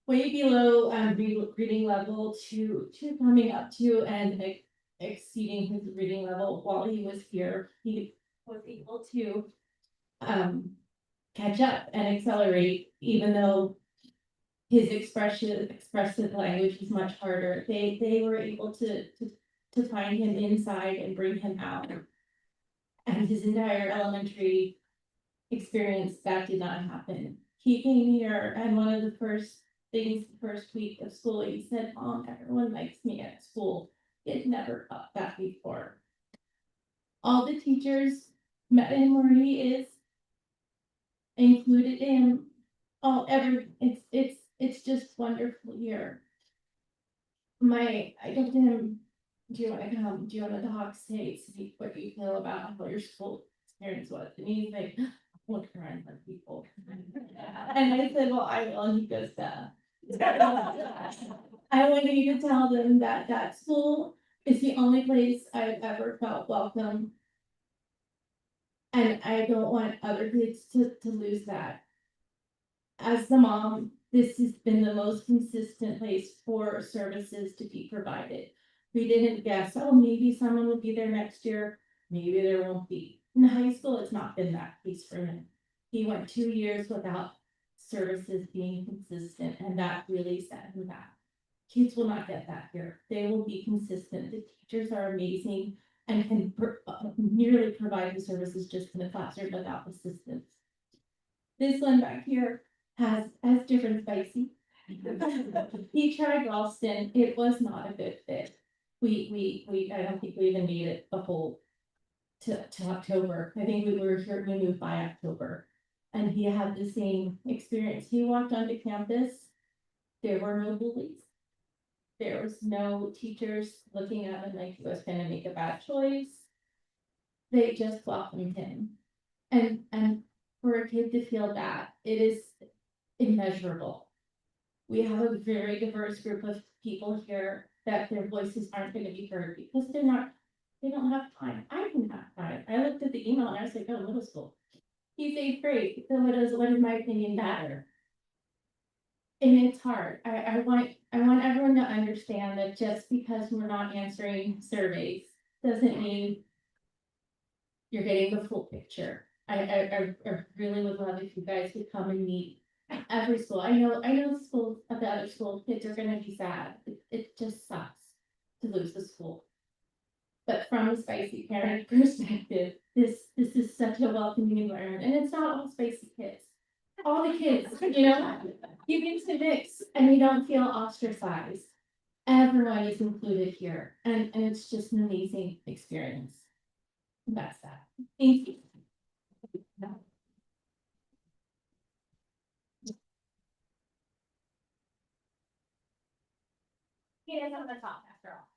way below reading level to coming up to and exceeding his reading level while he was here. He was able to catch up and accelerate, even though his expressive language is much harder. They were able to find him inside and bring him out. And his entire elementary experience, that did not happen. He came here, and one of the first things, the first week of school, he said, "Mom, everyone likes me at school." He had never thought that before. All the teachers met him where he is, included him. It's just wonderful here. I talked to him, do you want to come? Do you want to talk? Speak what you feel about how your school experience was. And he's like, look around for people. And I said, well, I will. And he goes, I want you to tell them that that school is the only place I've ever felt welcome. And I don't want other kids to lose that. As the mom, this has been the most consistent place for services to be provided. We didn't guess, oh, maybe someone will be there next year. Maybe there won't be. In high school, it's not been that case for him. He went 2 years without services being consistent, and that really set him back. Kids will not get that here. They will be consistent. The teachers are amazing. and can merely provide the services just in the classroom without assistance. This one back here has different spicy. He tried Ralston, it was not a good fit. I don't think we even made it the whole to October. I think we moved by October. And he had the same experience. He walked onto campus, there were no bullies. There was no teachers looking at him like he was gonna make a bad choice. They just welcomed him. And for a kid to feel that, it is immeasurable. We have a very diverse group of people here that their voices aren't gonna be heard because they don't have time. I didn't have time. I looked at the email and I was like, oh, middle school. He's 8th grade, so what is my opinion matter? And it's hard. I want everyone to understand that just because we're not answering surveys doesn't mean you're getting the full picture. I really would love if you guys could come and meet every school. I know the schools at the other school kids are gonna be sad. It just sucks to lose the school. But from a spicy parent perspective, this is such a welcoming environment, and it's not all spicy kids. All the kids, you get to mix and you don't feel ostracized. Everyone is included here, and it's just an amazing experience. That's that. Thank you. He is on the top after all.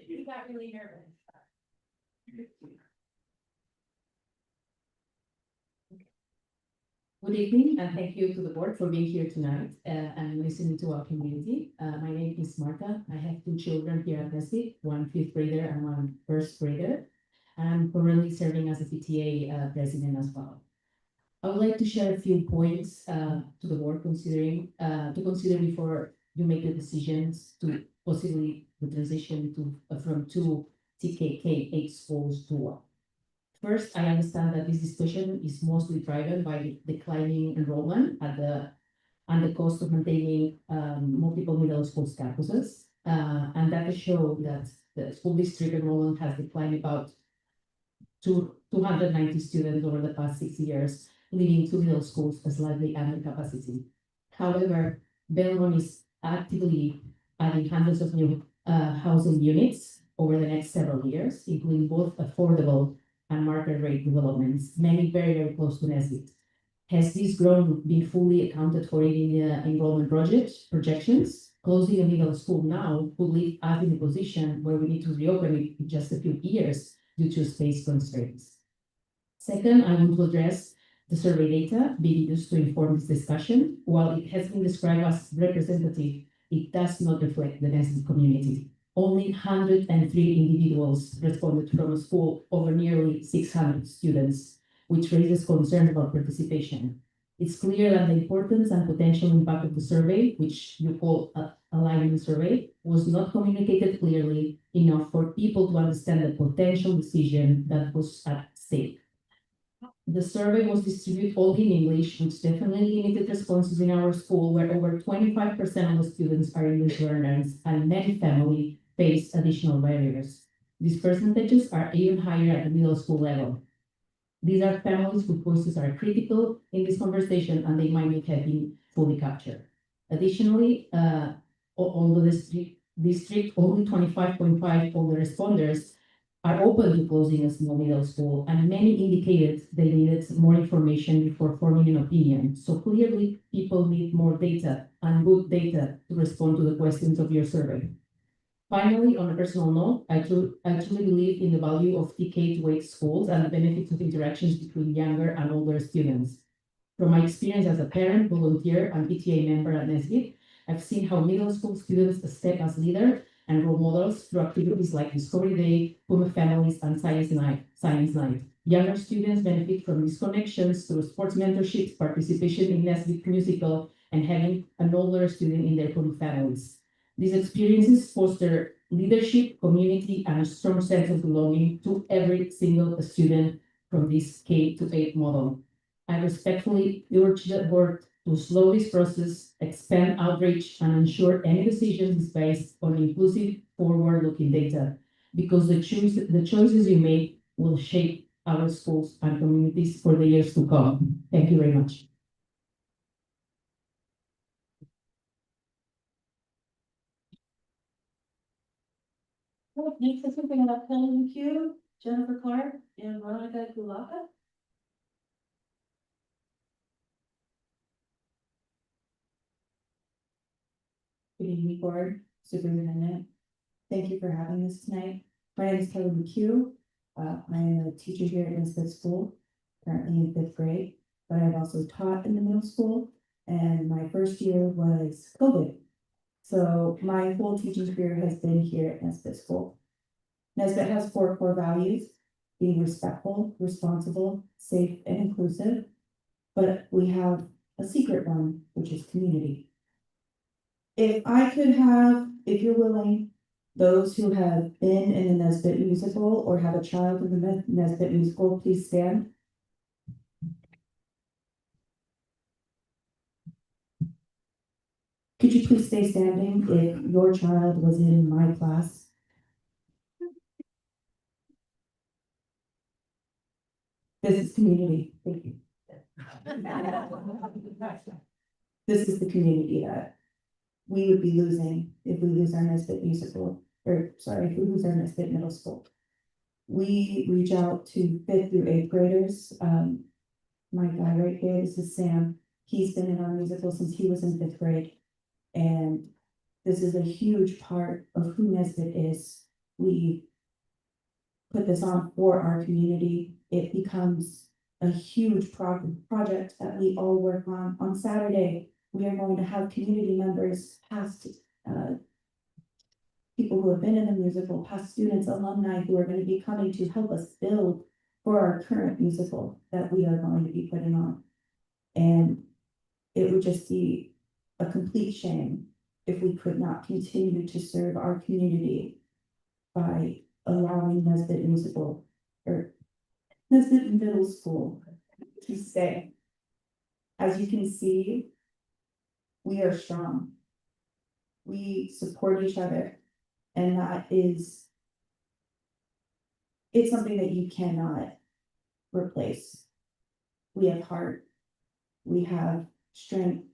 He got really nervous. Good evening, and thank you to the board for being here tonight and listening to our community. My name is Marta. I have 2 children here at Nesbit, one 5th grader and one 1st grader. I'm currently serving as a PTA president as well. I would like to share a few points to the board to consider before you make the decisions to possibly the transition from 2 TKK8 schools to 1. First, I understand that this discussion is mostly driven by declining enrollment and the cost of maintaining multiple middle school campuses. And that show that the school district enrollment has declined about 290 students over the past 6 years, leaving 2 middle schools slightly under capacity. However, Belmont is actively adding hundreds of new housing units over the next several years, including both affordable and market rate developments, many very, very close to Nesbit. Has this growth been fully accounted for in the enrollment projections? Closing a middle school now would leave us in a position where we need to reopen it in just a few years due to space constraints. Second, I want to address the survey data being used to inform this discussion. While it has been described as representative, it does not reflect the Nesbit community. Only 103 individuals responded from a school over nearly 600 students, which raises concerns about participation. It's clear that the importance and potential impact of the survey, which you call a alignment survey, was not communicated clearly enough for people to understand the potential decision that was at stake. The survey was distributed all in English, which definitely limited responses in our school, where over 25% of the students are English learners and many families face additional barriers. These percentages are even higher at the middle school level. These are families whose voices are critical in this conversation and they might not have been fully captured. Additionally, although the district only 25.5% of the responders are open to closing a small middle school, and many indicated they needed more information before forming an opinion. So clearly, people need more data and good data to respond to the questions of your survey. Finally, on a personal note, I truly believe in the value of TK-8 schools and the benefits of interactions between younger and older students. From my experience as a parent, volunteer, and PTA member at Nesbit, I've seen how middle school students step as leaders and role models through activities like Discovery Day, Puma Families, and Science Night. Younger students benefit from these connections through sports mentorships, participation in Nesbit musical, and having an older student in their Puma families. These experiences foster leadership, community, and a strong sense of belonging to every single student from this K-8 model. I respectfully urge the board to slow this process, expand outreach, and ensure any decision is based on inclusive, forward-looking data, because the choices you make will shape our schools and communities for the years to come. Thank you very much. Next, I think we have Helen McHugh, Jennifer Clark, and Veronica Kulaka. Good evening, board, superintendent. Thank you for having us tonight. My name is Kelly McHugh. I am a teacher here at Nesbit School, currently in 5th grade, but I've also taught in the middle school, and my first year was COVID. So my whole teaching career has been here at Nesbit School. Nesbit has 4 core values: being respectful, responsible, safe, and inclusive. But we have a secret one, which is community. If I could have, if you're willing, those who have been in the Nesbit musical or have a child in the Nesbit musical, please stand. Could you please stay standing if your child was in my class? This is community. Thank you. This is the community that we would be losing if we lose our Nesbit musical, or sorry, if we lose our Nesbit middle school. We reach out to 5th through 8th graders. My guy right here, this is Sam. He's been in our musical since he was in 5th grade. And this is a huge part of who Nesbit is. We put this on for our community. It becomes a huge project that we all work on. On Saturday, we are going to have community members, past people who have been in the musical, past students, alumni who are going to be coming to help us build for our current musical that we are going to be putting on. And it would just be a complete shame if we could not continue to serve our community by allowing Nesbit musical or Nesbit middle school to stay. As you can see, we are strong. We support each other, and that is, it's something that you cannot replace. We have heart, we have strength,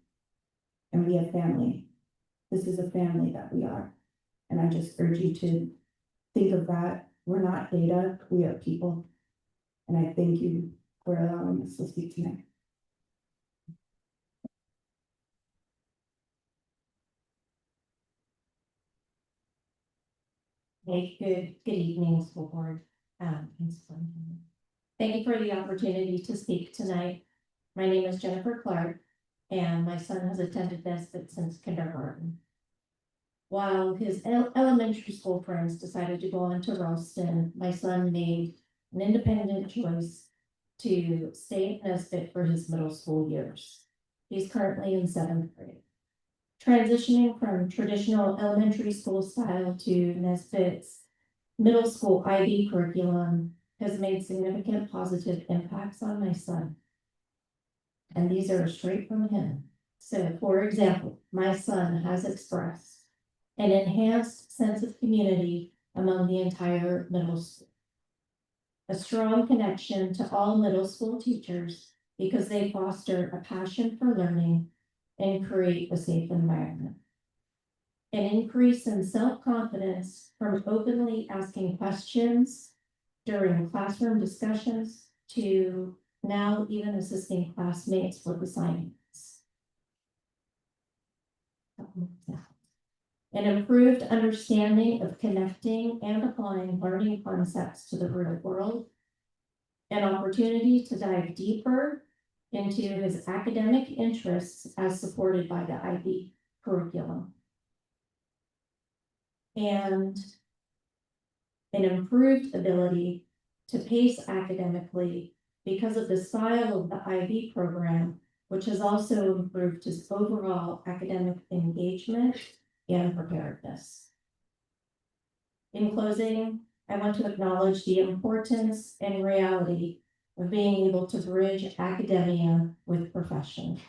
and we have family. This is a family that we are. And I just urge you to think of that. We're not data, we are people. And I thank you for allowing us to speak tonight. Hey, good evening, school board. Thank you for the opportunity to speak tonight. My name is Jennifer Clark, and my son has attended Nesbit since kindergarten. While his elementary school friends decided to go on to Ralston, my son made an independent choice to stay at Nesbit for his middle school years. He's currently in 7th grade. Transitioning from traditional elementary school style to Nesbit's middle school IB curriculum has made significant positive impacts on my son. And these are straight from him. So, for example, my son has expressed an enhanced sense of community among the entire middle school. A strong connection to all middle school teachers because they foster a passion for learning and create a safe environment. An increase in self-confidence from openly asking questions during classroom discussions to now even assisting classmates with assignments. An improved understanding of connecting and applying learning concepts to the real world. An opportunity to dive deeper into his academic interests as supported by the IB curriculum. And an improved ability to pace academically because of the style of the IB program, which has also improved his overall academic engagement and preparedness. In closing, I want to acknowledge the importance and reality of being able to bridge academia with profession.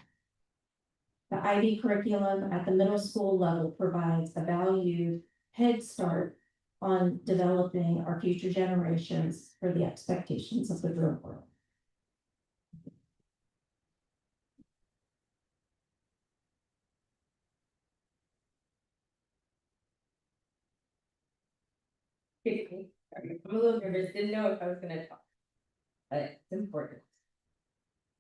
The IB curriculum at the middle school level provides a valued head start on developing our future generations for the expectations of the real world. I'm a little nervous, didn't know if I was gonna talk, but it's important.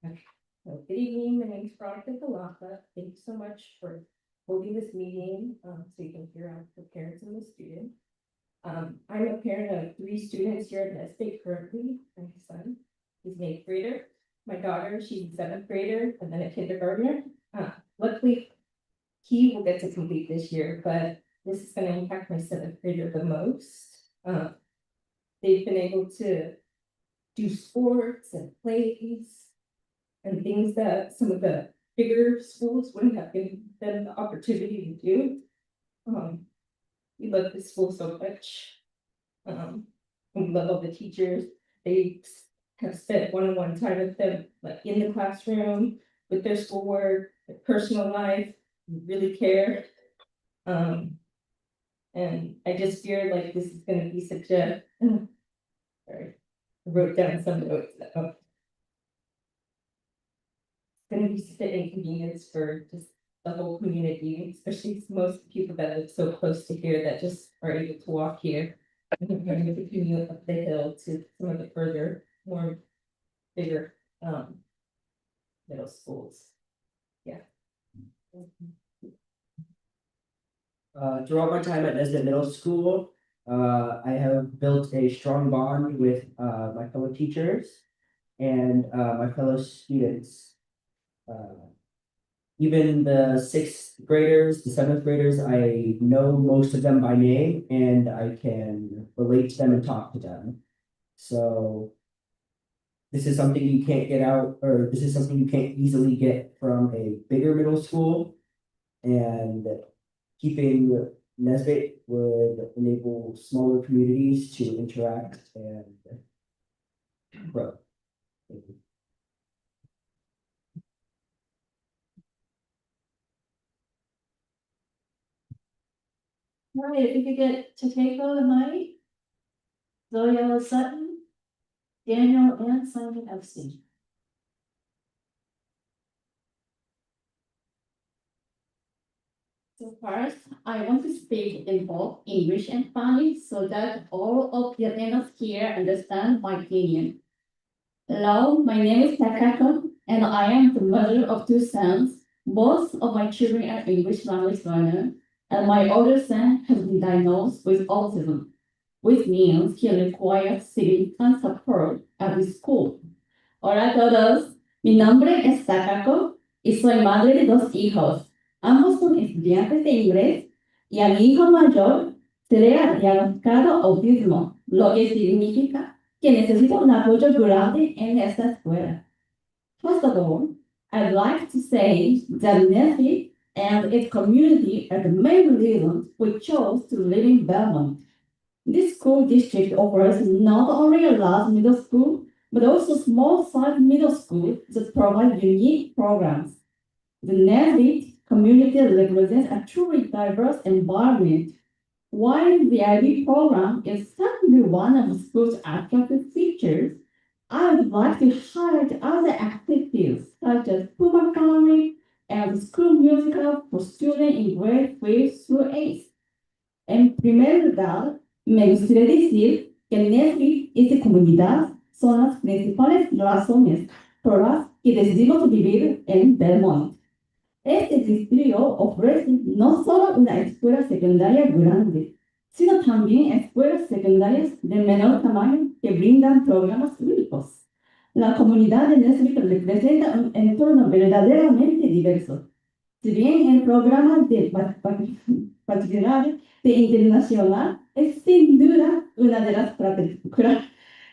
Okay, so good evening, my name is Veronica Galapa. Thank you so much for holding this meeting, so you can hear out the parents and the students. I'm a parent of 3 students here at Nesbit currently. My son, he's an 8th grader. My daughter, she's a 7th grader, and then a kindergartner. Luckily, he will get to complete this year, but this is gonna impact my 7th grader the most. They've been able to do sports and plays and things that some of the bigger schools wouldn't have given them the opportunity to do. We love this school so much. We love all the teachers. They have spent one-on-one time with them, like in the classroom, with their schoolwork, their personal life, really care. And I just fear like this is gonna be such a, sorry, I wrote down some notes. It's gonna be such an inconvenience for just the whole community, especially most people that live so close to here that just are able to walk here. And comparing with the commute up the hill to some of the further, more bigger, middle schools. Yeah. Throughout my time at Nesbit Middle School, I have built a strong bond with my fellow teachers and my fellow students. Even the 6th graders, the 7th graders, I know most of them by name and I can relate to them and talk to them. So this is something you can't get out, or this is something you can't easily get from a bigger middle school. And keeping Nesbit would enable smaller communities to interact and grow. Thank you. All right, if you could get Tateko the mic, Zoya Sutton, Daniel and Simon Epstein. So first, I want to speak in both English and Spanish so that all of the attendees here understand my opinion. Hello, my name is Takako, and I am the mother of 2 sons. Both of my children are English language learners, and my older son has been diagnosed with autism, which means he requires significant support at the school. Hola a todos, mi nombre es Takako y soy madre de 2 hijos. Ambos son estudiantes de inglés y a mi hijo mayor se le ha diagnosticado autismo, lo que significa que necesita un apoyo grande en esta escuela. First of all, I'd like to say that Nesbit and its community are the main reasons we chose to live in Belmont. This school district offers not only a large middle school, but also small-sized middle schools that provide unique programs. The Nesbit community represents a truly diverse environment. While the IB program is certainly one of the school's attractive features, I would like to highlight other activities such as Puma Gallery and the school musical for students in grade 3 through 8. En primer lugar, me gustaría decir que Nesbit y su comunidad son las principales razones por las que decidimos vivir en Belmont. Este distrito ofrece no solo una escuela secundaria grande, sino también escuelas secundarias de menor tamaño que brindan programas únicos. La comunidad de Nesbit representa un entorno verdaderamente diverso. Si bien el programa de bachillerato de internacional es sin duda una de las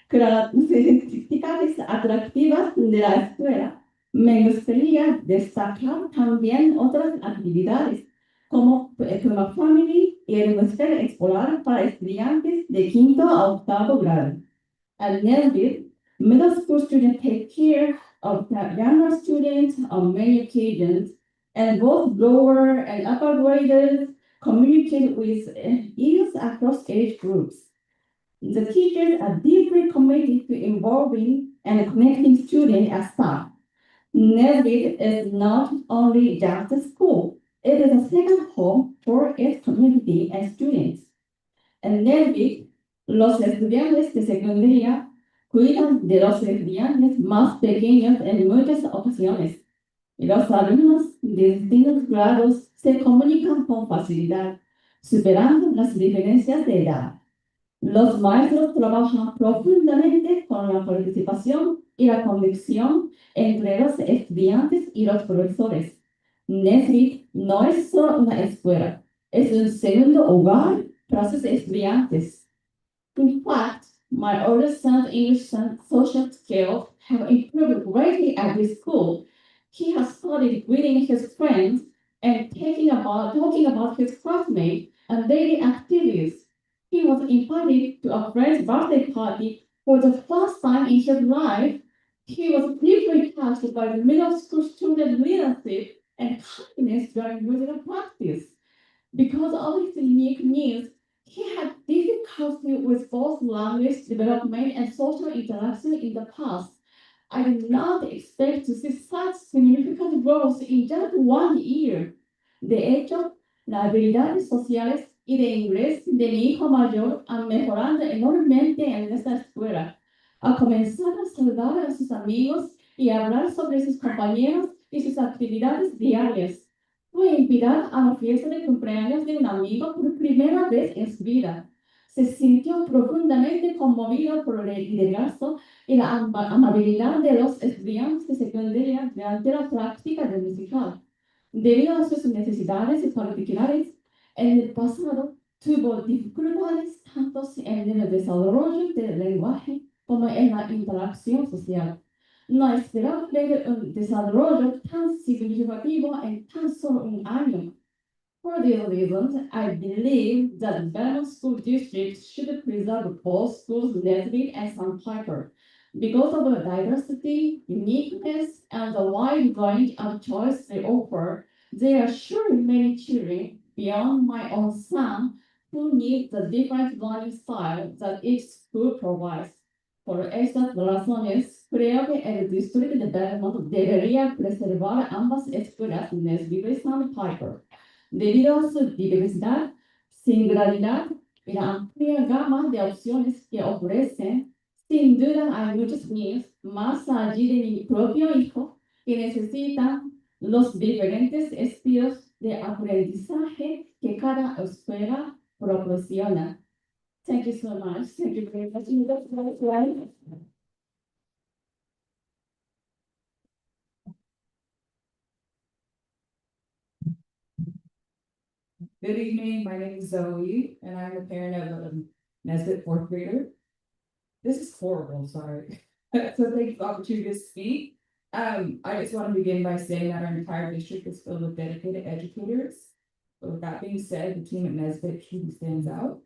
características atractivas de la escuela, me gustaría destacar también otras actividades como Puma Family y el Muster Escolar para estudiantes de 5º a 8º grado. Al Nesbit Middle school students take care of the younger students on many occasions, and both lower and upper graders communicate with youth across age groups. The teachers are deeply committed to involving and connecting students and staff. Nesbit is not only just a school, it is a second home for its community and students. En Nesbit, los estudiantes de secundaria cuidan de los estudiantes más pequeños en muchas ocasiones. Los alumnos de distintos grados se comunican con facilidad, superando las diferencias de edad. Los maestros trabajan profundamente con la participación y la convicción entre los estudiantes y los profesores. Nesbit no es solo una escuela, es un segundo hogar para sus estudiantes. In fact, my oldest son's English and social skills have improved greatly at this school. He has started greeting his friends and talking about his classmates and daily activities. He was invited to a friend's birthday party for the first time in his life. He was deeply touched by the middle school student leadership and kindness during musical practice. Because of his unique needs, he had difficulty with both language development and social interaction in the past. I did not expect to see such significant growth in just 1 year. De hecho, las habilidades sociales y de inglés de mi hijo mayor han mejorado enormemente en esta escuela. Ha comenzado a saludar a sus amigos y a hablar sobre sus compañeros y sus actividades diarias. Fue invitada a la fiesta de cumpleaños de un amigo por primera vez en su vida. Se sintió profundamente conmovido por el liderazgo y la amabilidad de los estudiantes de secundaria durante la práctica del musical. Debido a sus necesidades particulares, en el pasado tuvo dificultades tanto en el desarrollo del lenguaje como en la interacción social. No esperaba ver un desarrollo tan significativo en tan solo un año. For these reasons, I believe that the Belmont School District should preserve both schools, Nesbit and Sandpiper. Because of the diversity, uniqueness, and the wide range of choice they offer, there are surely many children beyond my own son who need the different learning style that each school provides. Por estas razones, creo que el distrito de Belmont debería preservar ambas escuelas, Nesbit y Sandpiper. Debido a su diversidad, singularidad y la amplia gama de opciones que ofrecen, sin duda hay muchos niños, más allá de mi propio hijo, que necesitan los diferentes estilos de aprendizaje que cada escuela proporciona. Thank you so much. Thank you very much. Good evening, my name is Zoe, and I'm a parent of a Nesbit fourth grader. This is horrible, sorry. So thank you for the opportunity to speak. I just want to begin by saying that our entire district is filled with dedicated educators. But with that being said, the team at Nesbit truly stands out.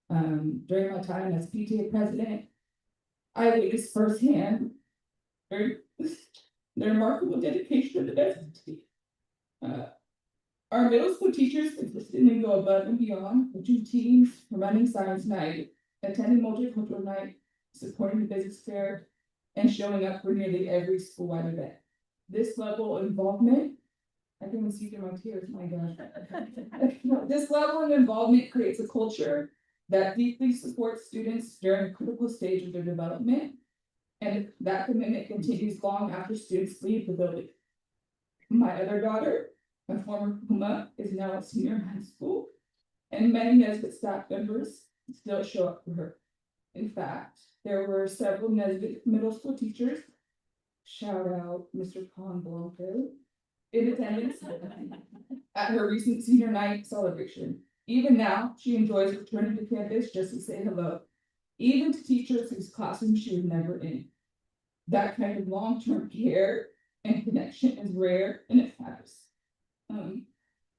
During my time as PTA president, I witnessed firsthand their remarkable dedication to the Nesbit team. Our middle school teachers consistently go above and beyond, coaching teams, running science night, attending multicultural night, supporting the business fair, and showing up for nearly every school-wide event. This level of involvement, I can see through my tears, my gosh. This level of involvement creates a culture that deeply supports students during a critical stage of their development, and that commitment continues long after students leave the building. My other daughter, my former Puma, is now a senior in high school, and many Nesbit staff members still show up for her. In fact, there were several Nesbit middle school teachers, shout out Mr. Con Blanco, in attendance at her recent senior night celebration. Even now, she enjoys returning to campus just to say hello, even to teachers whose classroom she was never in. That kind of long-term care and connection is rare and it matters.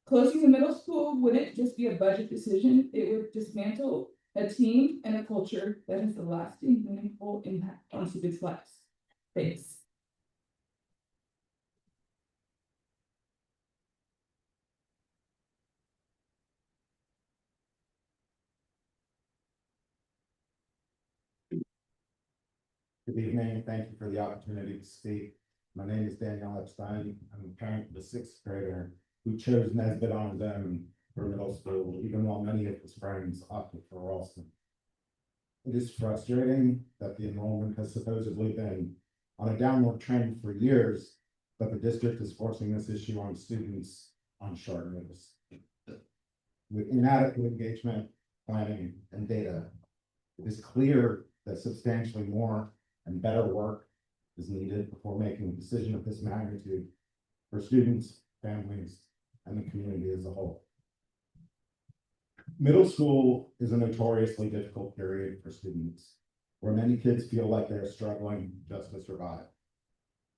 Closing the middle school wouldn't just be a budget decision, it would dismantle a team, and a culture that has a lasting, meaningful impact on students' lives. Thanks. Good evening, thank you for the opportunity to speak. My name is Daniel Epstein. I'm a parent of a sixth grader who chose Nesbit on his own for middle school, even while many of his friends opted for Ralston. It is frustrating that the enrollment has supposedly been on a downward trend for years, but the district is forcing this issue on students on short notice. With inadequate engagement, planning, and data, it is clear that substantially more and better work is needed before making a decision of this magnitude for students, families, and the community as a whole. Middle school is a notoriously difficult period for students, where many kids feel like they're struggling just to survive.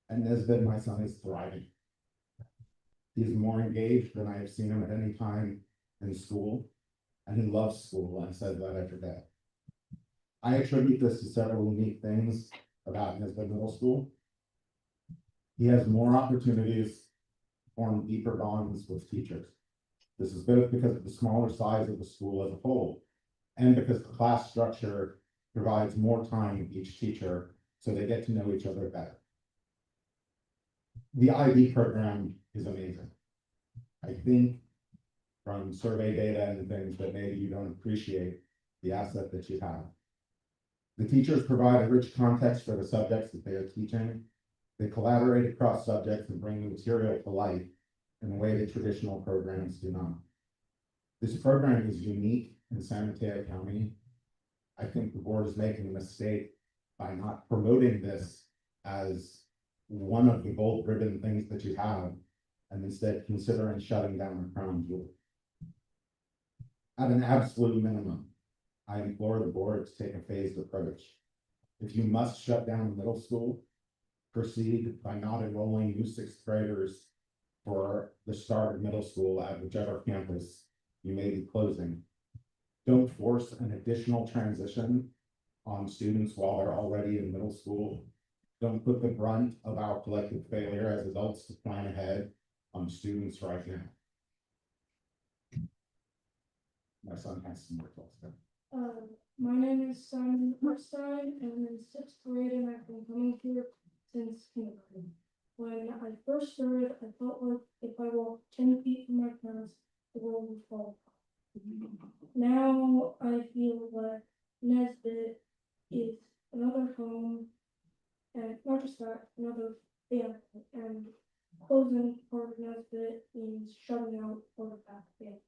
And Nesbit, my son, is thriving. He's more engaged than I have seen him at any time in school, and he loves school, and says that every day. I attribute this to several unique things about Nesbit Middle School. He has more opportunities to form deeper bonds with teachers. This is both because of the smaller size of the school as a whole, and because the class structure provides more time with each teacher, so they get to know each other better. The IB program is amazing. I think from survey data and things that maybe you don't appreciate the asset that you have. The teachers provide a rich context for the subjects that they are teaching. They collaborate across subjects and bring the material to life in a way that traditional programs do not. This program is unique in San Mateo County. I think the board is making a mistake by not promoting this as one of the gold ribbon things that you have, and instead considering shutting down the crown jewel. At an absolute minimum, I implore the board to take a phased approach. If you must shut down middle school, proceed by not enrolling new sixth graders for the start of middle school at whichever campus you may be closing. Don't force an additional transition on students while they're already in middle school. Don't put the brunt of our collective failure as adults to plan ahead on students right now. My son has some more thoughts. My name is Simon Epstein, and I'm in sixth grade, and I've been coming here since kindergarten. When I first started, I felt like if I walked 10 feet from my parents, the world would fall apart. Now I feel like Nesbit is another home, and not just that, another family. And closing part of Nesbit means shutting out part of that family.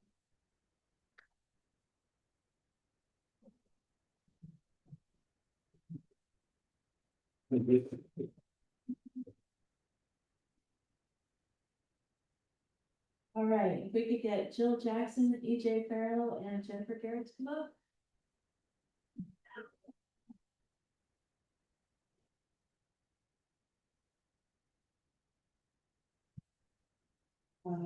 All right, if we could get Jill Jackson, EJ Farrell, and Jennifer Garrett to come up.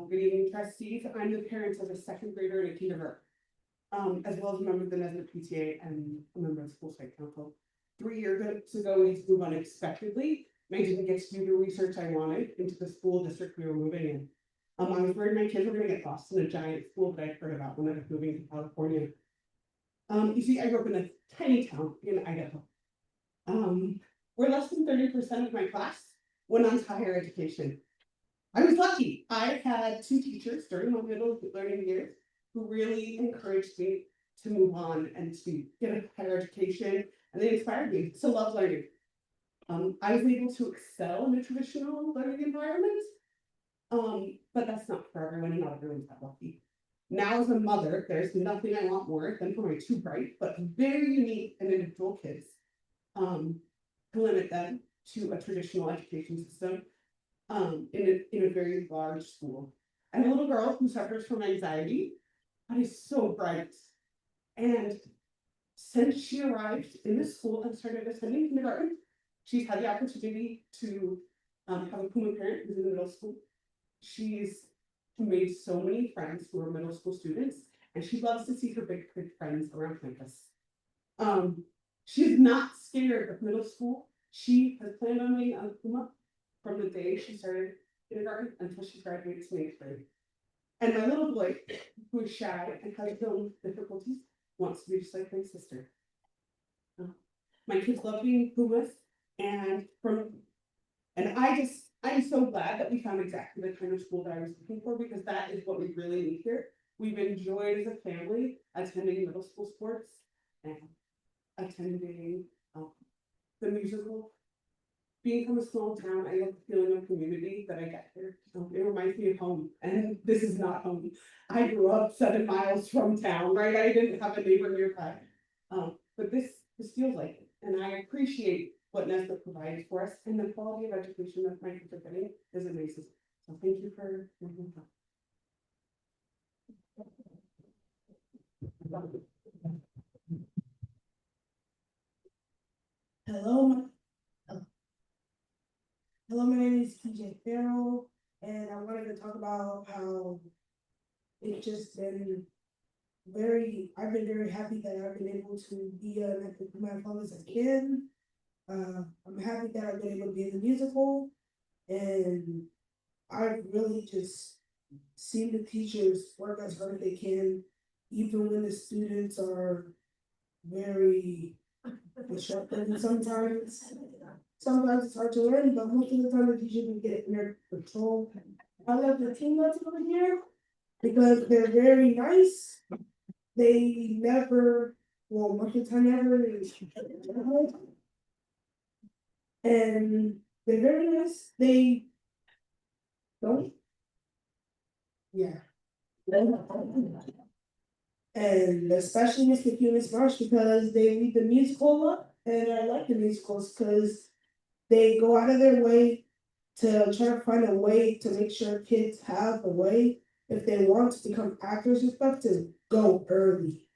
Good evening, trustees. I'm the parent of a second grader in a kindergarten, as well as a member of the Nesbit PTA and a member of the school site council. 3 years ago, we had to move unexpectedly, and I didn't get to do the research I wanted into the school district we were moving in. I was worried my kids were going to get lost in a giant school that I'd heard about when I was moving to California. You see, I grew up in a tiny town in Idaho, where less than 30% of my class went on to higher education. I was lucky. I had 2 teachers during my middle learning years who really encouraged me to move on and to get a higher education, and they inspired me to love learning. I was able to excel in a traditional learning environment, but that's not for everyone, and not everyone's that lucky. Now, as a mother, there's nothing I want more than for my 2 bright but very unique and individual kids to limit them to a traditional education system in a very large school. I have a little girl who suffers from anxiety, but is so bright. And since she arrived in this school and started attending kindergarten, she's had the opportunity to have a Puma parent who's in the middle school. She's made so many friends who are middle school students, and she loves to see her big friends around campus. She's not scared of middle school. She has planned on being a Puma from the day she started kindergarten until she graduates in 8th grade. And my little boy, who is shy and has his own difficulties, wants to be just like my sister. My kids love being Pumas, and I'm so glad that we found exactly the kind of school that I was looking for, because that is what we really need here. We've enjoyed as a family attending middle school sports and attending the musical. Being from a small town, I love the feeling of community that I get here. It reminds me of home, and this is not home. I grew up 7 miles from town, right? I didn't have a neighbor nearby. But this feels like it, and I appreciate what Nesbit provides for us, and the quality of education that my kids are getting is amazing. So thank you for your time. Hello, hello, my name is PJ Farrell, and I wanted to talk about how it's just been I've been very happy that I've been able to be my father's as a kid. I'm happy that I've been able to be in the musical, and I've really just seen the teachers work as hard as they can, even when the students are very disruptive sometimes. Sometimes it's hard to learn, but most of the time the teachers can get it under control. I love the team that's over here because they're very nice. They never, well, most of the time never, and they're very nice. They don't, yeah. And especially Miss McHugh and Miss Marsh, because they lead the musical up, and I like the musicals because they go out of their way to try to find a way to make sure kids have a way, if they want to become actors and stuff, to go early.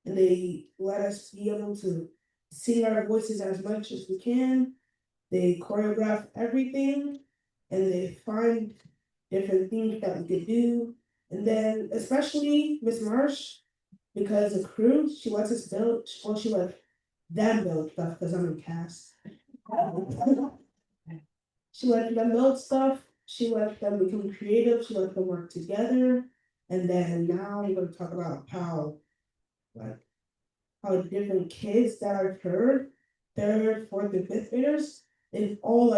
And they let us be able to sing our voices as much as we can. They choreograph everything, and they find different things that we could do. And then especially Miss Marsh, because the crew, she lets us build, well, she let them build stuff because I'm in cast. She let them build stuff, she let them become creative, she let them work together. And then now we're gonna talk about how different kids that I've heard, 3rd, 4th, and 5th graders, they've all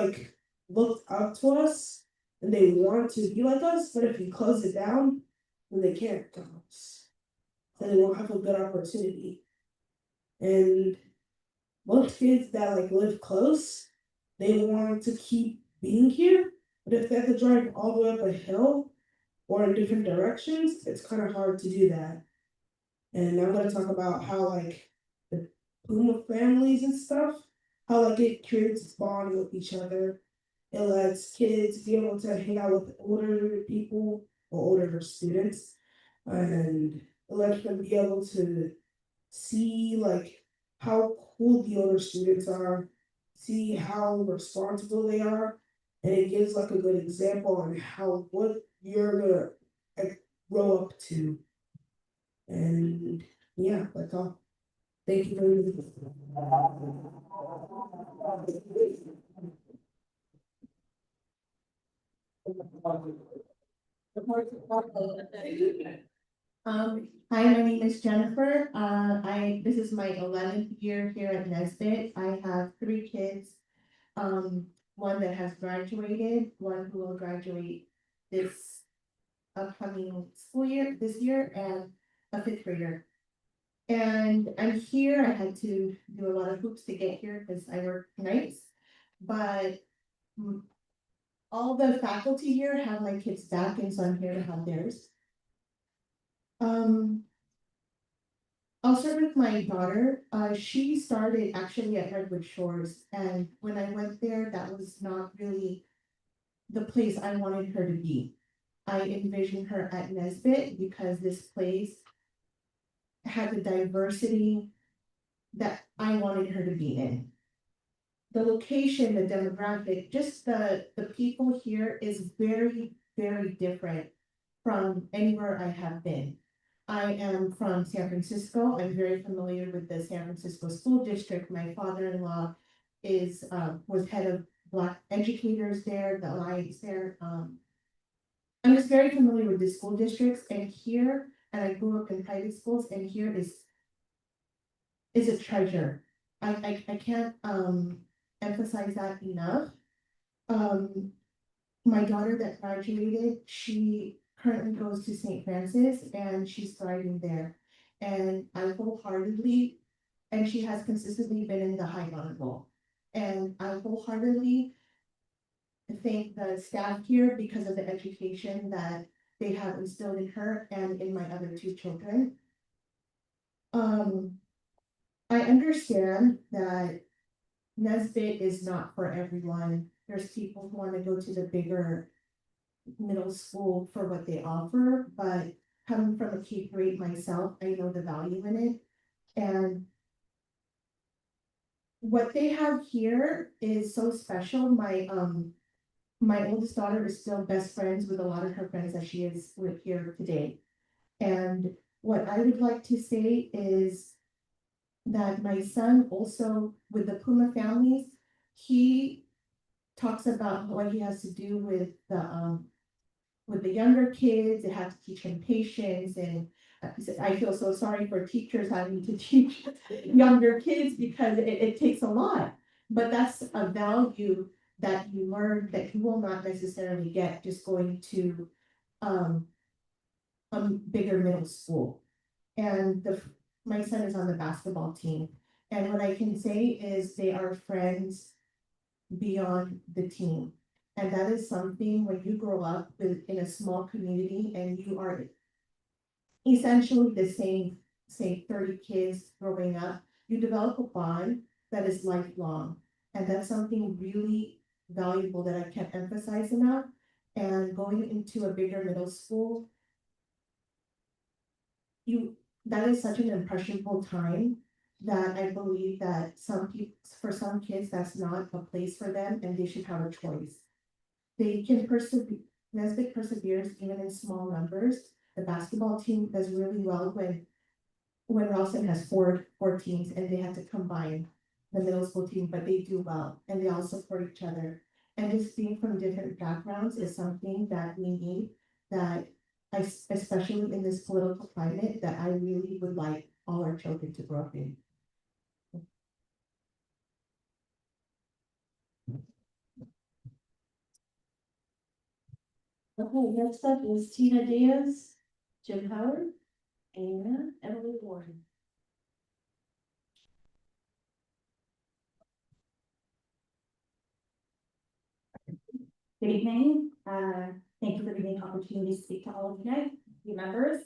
looked up to us and they want to be like us, but if you close it down, then they can't come us. So they won't have a good opportunity. And most kids that live close, they want to keep being here, but if they have to drive all the way up a hill or in different directions, it's kind of hard to do that. And I'm gonna talk about how the Puma families and stuff, how it creates bond with each other. It lets kids be able to hang out with older people or older students, and it lets them be able to see how cool the older students are, see how responsible they are, and it gives a good example on what you're gonna grow up to. And yeah, that's all. Thank you very Hi, my name is Jennifer. This is my 11th year here at Nesbit. I have 3 kids. One that has graduated, one who will graduate this upcoming school year, this year, and a 5th grader. And I'm here, I had to do a lot of hoops to get here because I work nights, but all the faculty here have my kids back, and so I'm here to have theirs. I'll start with my daughter. She started actually at Redwood Shores, and when I went there, that was not really the place I wanted her to be. I envisioned her at Nesbit because this place had the diversity that I wanted her to be in. The location, the demographic, just the people here is very, very different from anywhere I have been. I am from San Francisco. I'm very familiar with the San Francisco School District. My father-in-law was head of Black educators there, the alliance there. I'm just very familiar with the school districts and here, and I grew up in private schools, and here is a treasure. I can't emphasize that enough. My daughter that graduated, she currently goes to St. Francis and she's thriving there. And I wholeheartedly, and she has consistently been in the high honor roll. And I wholeheartedly thank the staff here because of the education that they have instilled in her and in my other two children. I understand that Nesbit is not for everyone. There's people who want to go to the bigger middle school for what they offer, but coming from a K-8 myself, I know the value in it. And what they have here is so special. My oldest daughter is still best friends with a lot of her friends that she is with here today. And what I would like to say is that my son also, with the Puma families, he talks about what he has to do with the younger kids. They have to teach him patience, and he said, I feel so sorry for teachers having to teach younger kids because it takes a lot. But that's a value that you learn that you will not necessarily get just going to a bigger middle school. And my son is on the basketball team. And what I can say is they are friends beyond the team. And that is something when you grow up in a small community and you are essentially the same, say 30 kids growing up, you develop a bond that is lifelong. And that's something really valuable that I can't emphasize enough. And going into a bigger middle school, that is such an impressionable time that I believe that for some kids, that's not a place for them and they should have a choice. They can persevere, Nesbit perseveres even in small numbers. The basketball team does really well when Ralston has four teams and they have to combine the middle school team, but they do well and they all support each other. And just being from different backgrounds is something that we need, that especially in this political climate, that I really would like all our children to grow up in. Okay, next up is Tina Diaz, Jim Howard, and Emily Warren. Good evening. Thank you for giving me the opportunity to speak to all of you tonight, you members.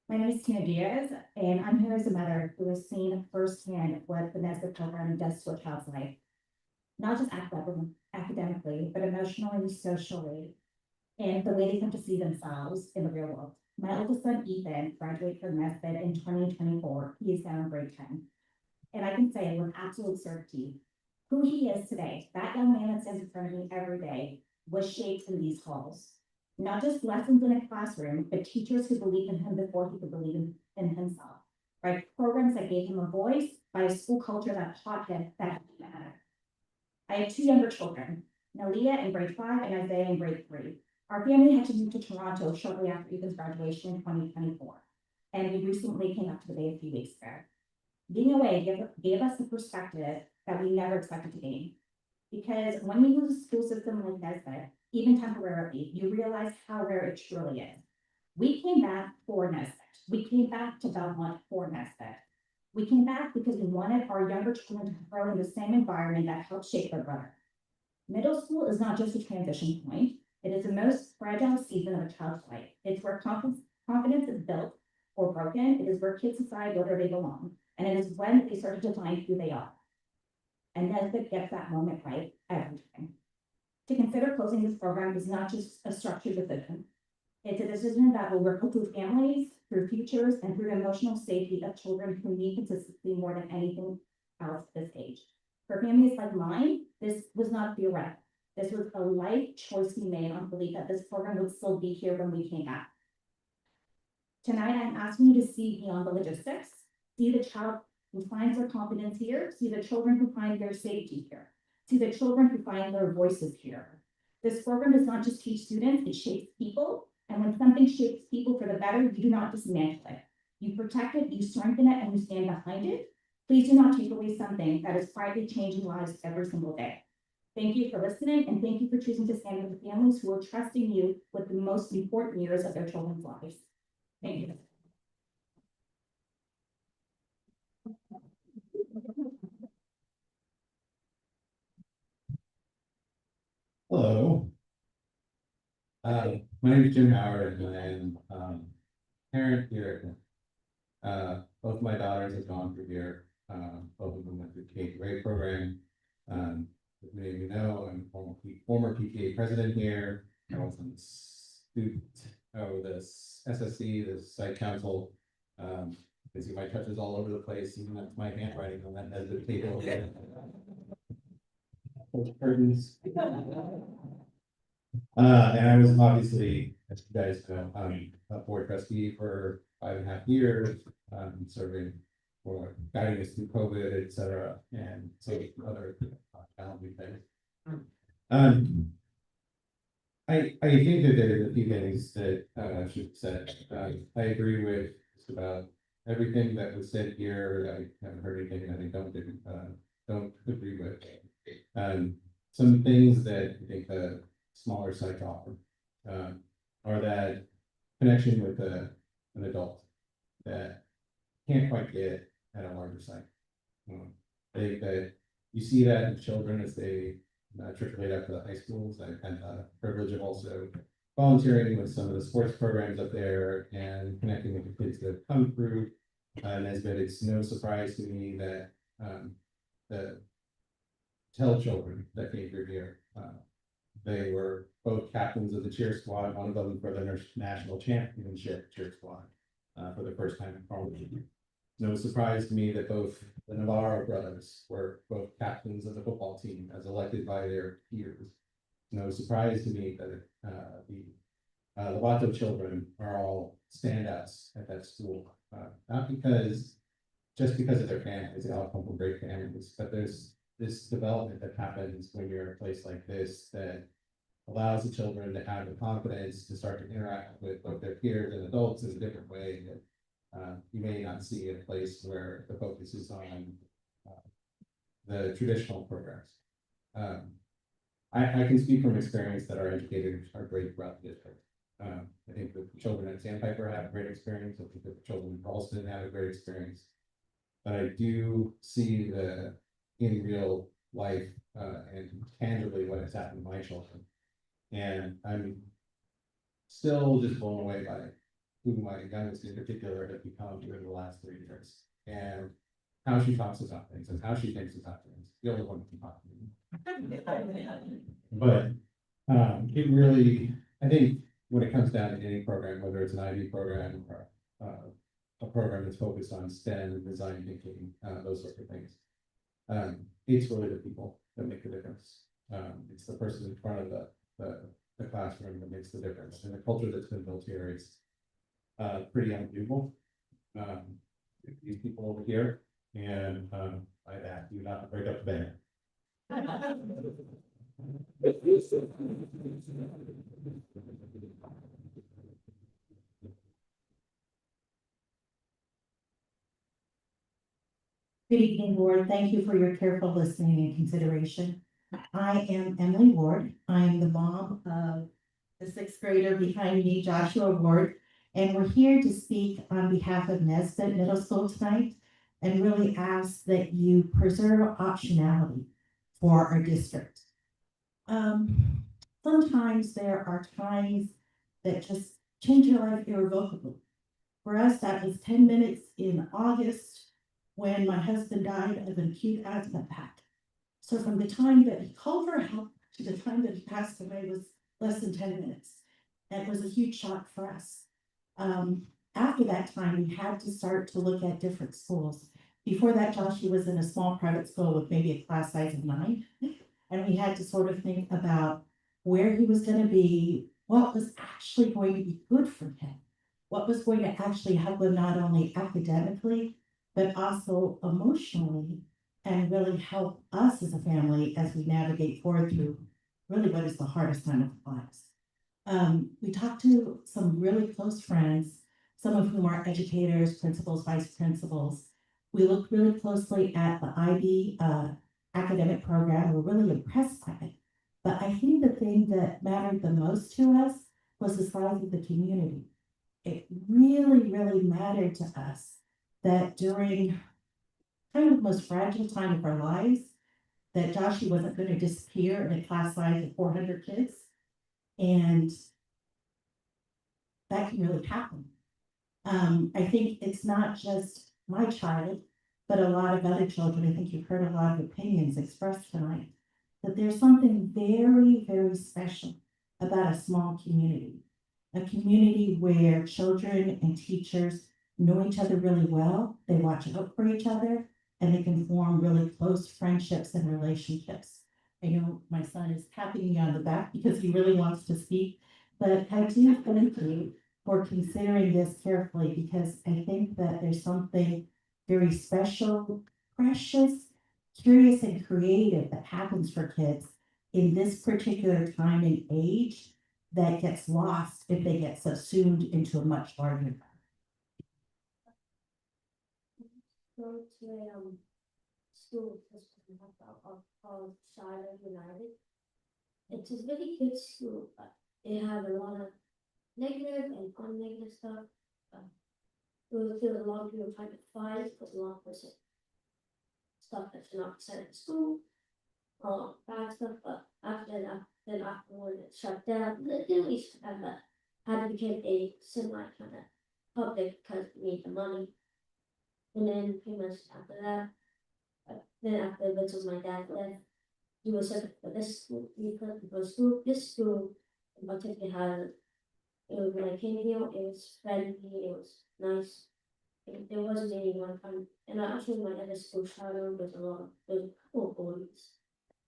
My name is Tina Diaz, and I'm here as a mother who has seen firsthand what the Nesbit program does to a child's life. Not just academically, but emotionally, socially, and the way they come to see themselves in the real world. My oldest son, Ethan, graduated from Nesbit in 2024. He is now in grade 10. And I can say with absolute certainty, who he is today, that young man that stands in front of me every day, was shaped in these halls. Not just lessons in a classroom, but teachers who believed in him before he could believe in himself. Right? Programs that gave him a voice, by a school culture that taught him that he mattered. I have two younger children, Nalia in grade 5 and Isaiah in grade 3. Our family had to move to Toronto shortly after Ethan's graduation in 2024. And we recently came up to the Bay a few weeks ago. Being away gave us the perspective that we never expected to gain. Because when you lose a school system like Nesbit, even temporarily, you realize how rare it truly is. We came back for Nesbit. We came back to Belmont for Nesbit. We came back because we wanted our younger children to grow in the same environment that helped shape their brother. Middle school is not just a transition point. It is the most fragile season of a child's life. It's where confidence is built or broken. It is where kids decide whether they belong. And it is when they start to define who they are. And Nesbit gets that moment right every time. To consider closing this program is not just a structured decision. It's a decision that will ripple through families, through futures, and through the emotional safety of children who need consistency more than anything else at this age. For families like mine, this was not theoretical. This was a life choice we made on belief that this program would still be here when we came back. Tonight, I'm asking you to see beyond the logistics, see the child who finds their confidence here, see the children who find their safety here, see the children who find their voices here. This program does not just teach students, it shapes people. And when something shapes people for the better, you do not dismantle it. You protect it, you strengthen it, and you stand behind it. Please do not take away something that is quietly changing lives every single day. Thank you for listening, and thank you for choosing to stand with the families who are trusting you with the most important years of their children's lives. Thank you. Hello. My name is Jim Howard, and I am parent here. Both my daughters have gone through here. Both of them went through the K-8 program. As many of you know, I'm former PTA president here. I was on the student, the SSC, the site council. You see my touches all over the place, even that's my handwriting on that Nesbit table. Those curtains. And I was obviously, as you guys know, a board trustee for 5.5 years, serving for guiding us through COVID, et cetera, and so other challenging things. I think that there's a few things that should be said. I agree with just about everything that was said here. I haven't heard anything that I don't agree with. Some things that I think the smaller sites offer are that connection with an adult that can't quite get at a larger site. I think that you see that in children as they matriculate up to the high schools. I've had the privilege of also volunteering with some of the sports programs up there and connecting with the kids that have come through. Nesbit, it's no surprise to me that the tell children that came through here, they were both captains of the cheer squad, one of them for the national championship cheer squad for the first time in college. No surprise to me that both the Navarro brothers were both captains of the football team as elected by their peers. No surprise to me that the Lovato children are all standouts at that school, not just because of their families, they all come from great families, but there's this development that happens when you're in a place like this that allows the children to have the confidence to start to interact with both their peers and adults in a different way that you may not see in a place where the focus is on the traditional programs. I can speak from experience that our educators are great throughout the district. I think the children at Sandpiper have a great experience. I think that the children in Ralston have a great experience. But I do see in real life and tangibly what has happened to my children. And I'm still just blown away by who my youngest in particular has become during the last 3 years and how she talks about things and how she thinks about things. The only one who can talk to me. But it really, I think when it comes down to any program, whether it's an IB program or a program that's focused on STEM, design thinking, those sorts of things, it's really the people that make the difference. It's the person in front of the classroom that makes the difference. And the culture that's been built here is pretty unbelievable. These people over here, and I ask you not to break up the band. Good evening, Board. Thank you for your careful listening and consideration. I am Emily Ward. I am the mom of the 6th grader behind me, Joshua Ward, and we're here to speak on behalf of Nesbit Middle School tonight and really ask that you preserve optionality for our district. Sometimes there are times that just change your life irrevocably. For us, that was 10 minutes in August when my husband died of an acute asthma attack. So from the time that he called for help to the time that he passed away was less than 10 minutes. And it was a huge shock for us. After that time, we had to start to look at different schools. Before that, Joshua was in a small private school with maybe a class size of 9. And we had to sort of think about where he was going to be, what was actually going to be good for him. what was going to actually help them not only academically, but also emotionally, and really help us as a family as we navigate forward through really what is the hardest time of our lives. We talked to some really close friends, some of whom are educators, principals, vice principals. We looked really closely at the IB academic program. We're really impressed by it. But I think the thing that mattered the most to us was the size of the community. It really, really mattered to us that during kind of the most fragile time of our lives, that Joshua wasn't going to disappear in a class size of 400 kids. And that can really happen. I think it's not just my child, but a lot of other children. I think you've heard a lot of opinions expressed tonight, that there's something very, very special about a small community. A community where children and teachers know each other really well, they watch out for each other, and they can form really close friendships and relationships. I know my son is tapping me on the back because he really wants to speak, but I do thank you for considering this carefully, because I think that there's something very special, precious, curious, and creative that happens for kids in this particular time and age that gets lost if they get subsumed into a much larger. Go to a school called Shiloh United. It's a really good school, but it had a lot of negative and non-negative stuff. There was a lot of people trying to fight, but a lot of stuff that's not said at school, bad stuff. But then afterward it shut down. Then we had to become a semi kind of public because we need the money. And then pretty much after that, then after this was my dad left, he was said for this school, this school in particular had, it was when I came here, it was friendly, it was nice. There wasn't anyone and I actually my other school shadow, there's a couple of bullies.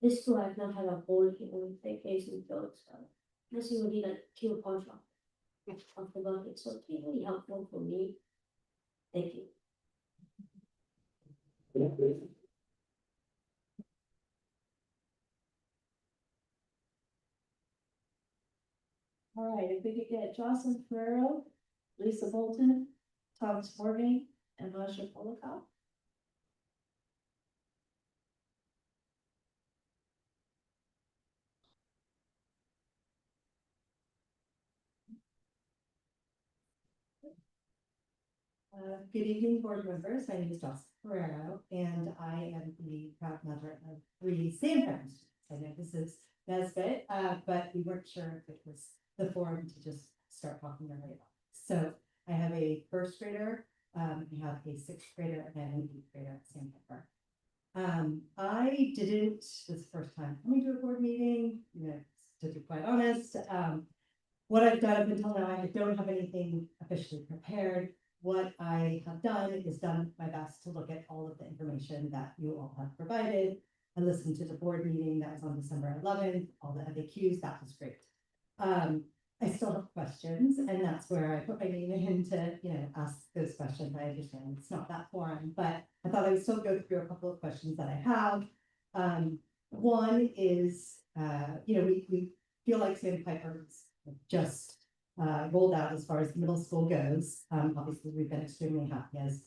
This school I've not had a bully when they basically jokes, but this would be like kill punch off the bucket, so it's been really helpful for me. Thank you. All right, if we could get Jocelyn Ferrero, Lisa Bolton, Thomas Morgan, and Masha Polikoff. Good evening, board members. My name is Jocelyn Ferrero, and I am the proud mother of 3 sandbags. I know this is Nesbit, but we weren't sure if it was the forum to just start talking early on. So I have a first grader, I have a 6th grader, and an 8th grader at Sandpiper. I didn't, this is the first time coming to a board meeting, to be quite honest. What I've done up until now, I don't have anything officially prepared. What I have done is done my best to look at all of the information that you all have provided. I listened to the board meeting that was on December 11th, all the FAQs, that was great. I still have questions, and that's where I put my name in to, ask those questions. I understand it's not that forum, but I thought I would still go through a couple of questions that I have. One is, we feel like Sandpiper is just rolled out as far as middle school goes. Obviously, we've been extremely happy, as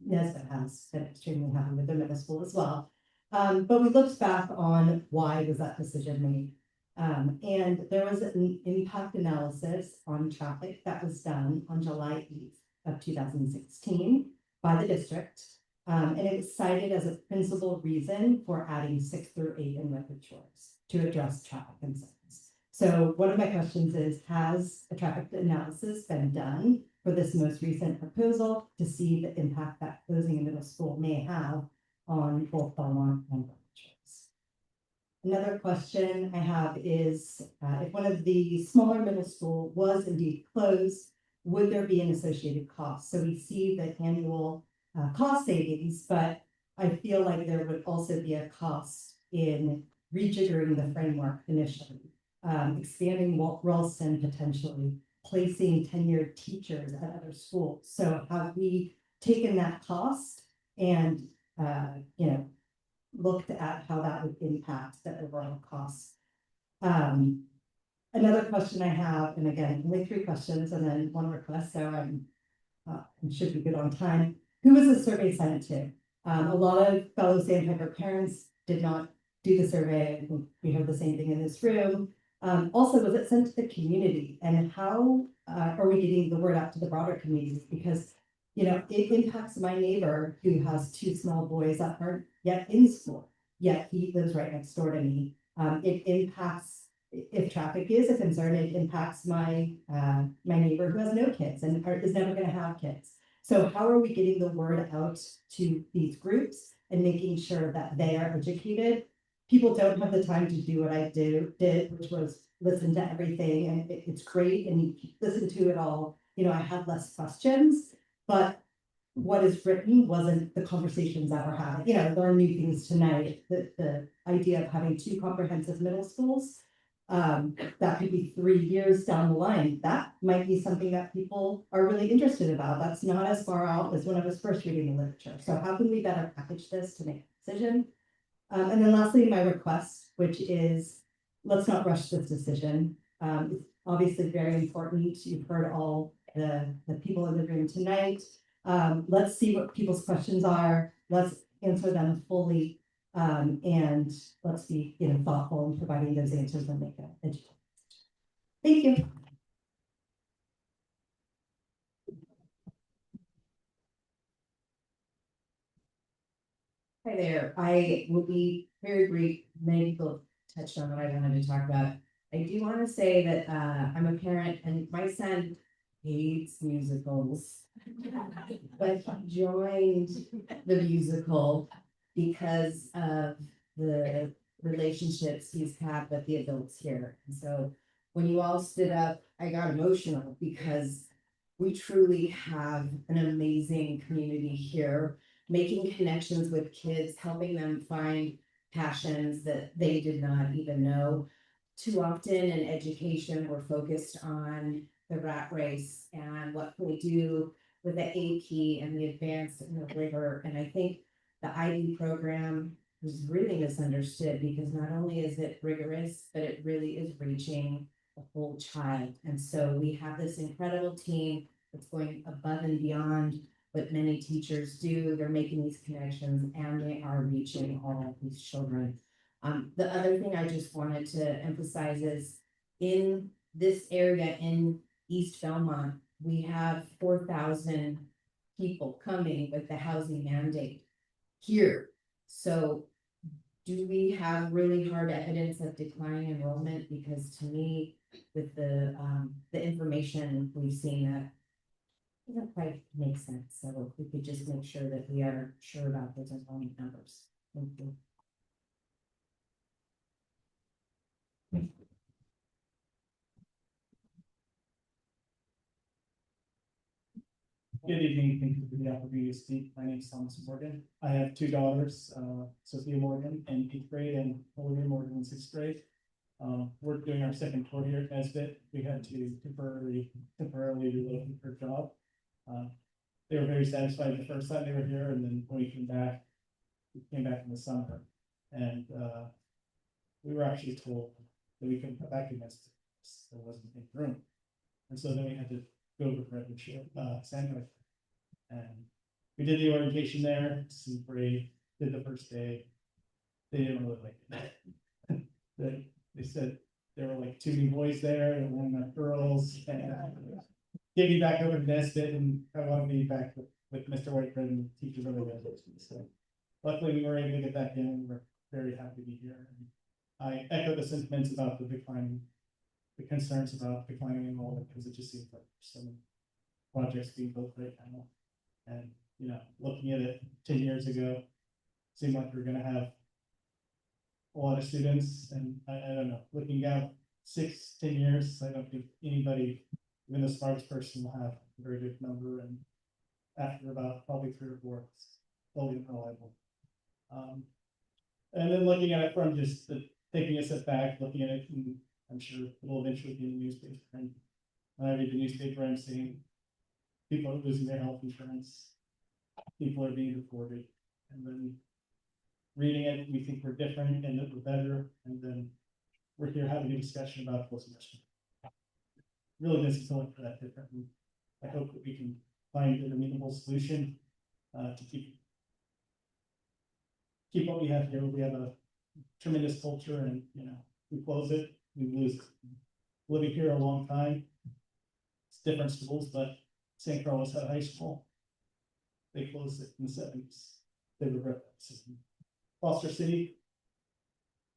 Nesbit has been extremely happy with their middle school as well. But we looked back on why was that decision made. And there was an impact analysis on traffic that was done on July 8th of 2016 by the district. And it was cited as a principal reason for adding 6 through 8 in Redwood Shores to address traffic concerns. So one of my questions is, has a traffic analysis been done for this most recent proposal to see the impact that closing a middle school may have on both Belmont and Redwood Shores? Another question I have is, if one of the smaller middle school was indeed closed, would there be an associated cost? So we see the annual cost savings, but I feel like there would also be a cost in rejiggering the framework initially. Expanding Ralston potentially, replacing tenured teachers at other schools. So have we taken that cost and, you know, looked at how that would impact the overall costs? Another question I have, and again, only 3 questions and then 1 request, so I should be good on time. Who was the survey sent to? A lot of fellow Sandpiper parents did not do the survey. I think we heard the same thing in this room. Also, was it sent to the community, and how are we getting the word out to the broader community? Because, you know, it impacts my neighbor who has 2 small boys that aren't yet in school, yet he lives right next door to me. It impacts, if traffic is a concern, it impacts my my neighbor who has no kids and is never going to have kids. So how are we getting the word out to these groups and making sure that they are educated? People don't have the time to do what I did, which was listen to everything, and it's great, and you listen to it all. You know, I had less questions, but what is written wasn't the conversations that we're having. You know, there are new things tonight. The idea of having 2 comprehensive middle schools, that could be 3 years down the line. That might be something that people are really interested about. That's not as far out as when I was first reading the literature. So how can we better package this to make a decision? And then lastly, my request, which is, let's not rush this decision. It's obviously very important. You've heard all the people in the room tonight. Let's see what people's questions are. Let's answer them fully. And let's be, you know, thoughtful in providing those answers and make an educated decision. Thank you. Hi there, I will be very brief. Many people touched on what I wanted to talk about. I do want to say that I'm a parent and my son hates musicals. But he joined the musical because of the relationships he's had with the adults here. And so when you all stood up, I got emotional because we truly have an amazing community here, making connections with kids, helping them find passions that they did not even know. Too often in education, we're focused on the rat race and what can we do with the AP and the advanced and the rigor. And I think the IB program is really misunderstood because not only is it rigorous, but it really is reaching the whole child. And so we have this incredible team that's going above and beyond what many teachers do. They're making these connections and they are reaching all of these children. The other thing I just wanted to emphasize is in this area in East Belmont, we have 4,000 people coming with the housing mandate here. So do we have really hard evidence of declining enrollment? Because to me, with the information we've seen, that doesn't quite make sense. So if we could just make sure that we are sure about those enrollment numbers. Thank you. Good evening, thank you for the opportunity to speak. My name is Thomas Morgan. I have 2 daughters, Sophia Morgan in 8th grade and Olivia Morgan in 6th grade. We're doing our 2nd tour here at Nesbit. We had to temporarily relocate for a job. They were very satisfied the first time they were here, and then when we came back in the summer, and we were actually told that we couldn't come back to Nesbit. There wasn't any room, and so then we had to go to Redwood Sandpiper. And we did the orientation there, seemed great, did the first day. They didn't really like it. they said there were like 2 new boys there and 1 enough girls. And get me back over to Nesbit, and I want to be back with Mr. Whitebread and the teachers over there. So luckily we were able to get back in, and we're very happy to be here. And I echo the sentiments about the concerns about declining enrollment, because it just seems like there's so many projects being built right now. And, you know, looking at it 10 years ago, seemed like we're gonna have a lot of students, and I don't know, looking out 6-10 years, I don't think anybody, even the smartest person, will have a very good number, and after about probably 3 or 4, it's fully unreliable. And then looking at it from just taking a step back, looking at it, and I'm sure it will eventually be in the newspaper, and And I read the newspaper, I'm seeing people are losing their health insurance. People are being deported, and then reading it, we think we're different and that we're better, and then we're here having a discussion about post-semester. Really doesn't feel like that different. And I hope that we can find an amenable solution to keep what we have here. We have a tremendous culture, and we close it, we lose it. Living here a long time, it's different schools, but St. Carlos had a high school. They closed it in the 70s. They regret that decision. Foster City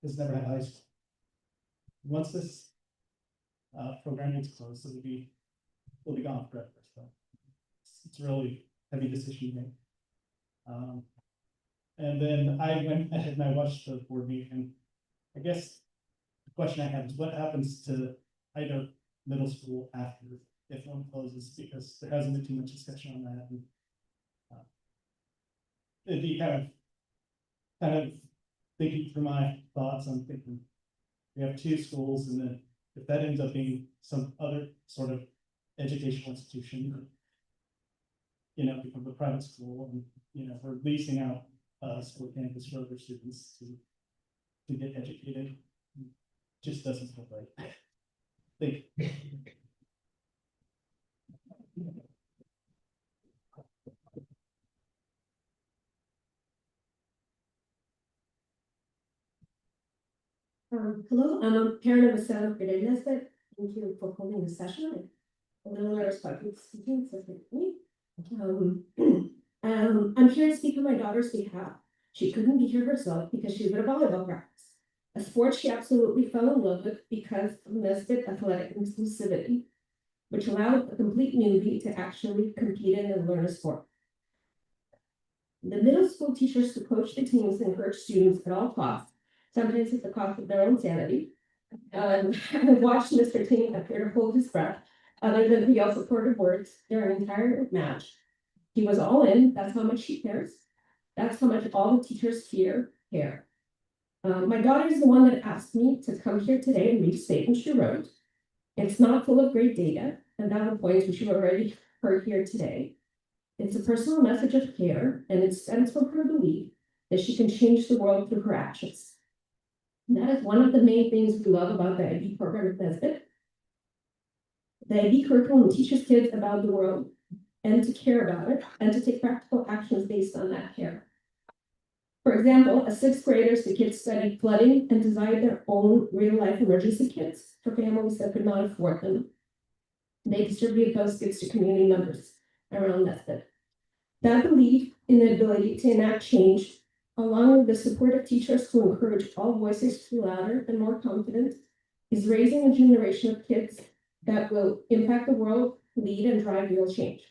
has never had a high school. Once this program gets closed, it'll be gone forever. So it's a really heavy decision to make. And then I went ahead and I watched the board meeting. And I guess the question I have is what happens to Ida Middle School after if one closes, because there hasn't been too much discussion on that. And, it'd be kind of thinking through my thoughts. I'm thinking we have two schools, and then if that ends up being some other sort of educational institution, become a private school, and we're leasing out school campus for other students to get educated. It just doesn't feel right. Thank you. Hello, I'm a parent of a 7th grade in Nesbit. Thank you for holding this session. I'm a little nervous about speaking, so thank you. I'm here to speak on my daughter's behalf. She couldn't be here herself because she was at a volleyball practice, a sport she absolutely fell in love with because of Nesbit athletic inclusivity, which allowed a complete newbie to actually compete in and learn a sport. The middle school teachers who coach the teams and encourage students at all costs, sometimes at the cost of their own sanity. I've watched Mr. Ting appear to hold his breath, other than the supportive words during an entire match. He was all in. That's how much he cares. That's how much all the teachers here care. My daughter is the one that asked me to come here today and read a statement she wrote. It's not full of great data and valid points, which you already heard here today. It's a personal message of care, and it stems from her belief that she can change the world through her actions. And that is one of the main things we love about the IB program at Nesbit. The IB curriculum teaches kids about the world and to care about it and to take practical actions based on that care. For example, as 6th graders, the kids studied flooding and designed their own real-life emergency kits for families that could not afford them. They distributed those kits to community members around Nesbit. That belief in the ability to enact change, along with the support of teachers who encourage all voices to be louder and more confident, is raising a generation of kids that will impact the world, lead, and drive real change.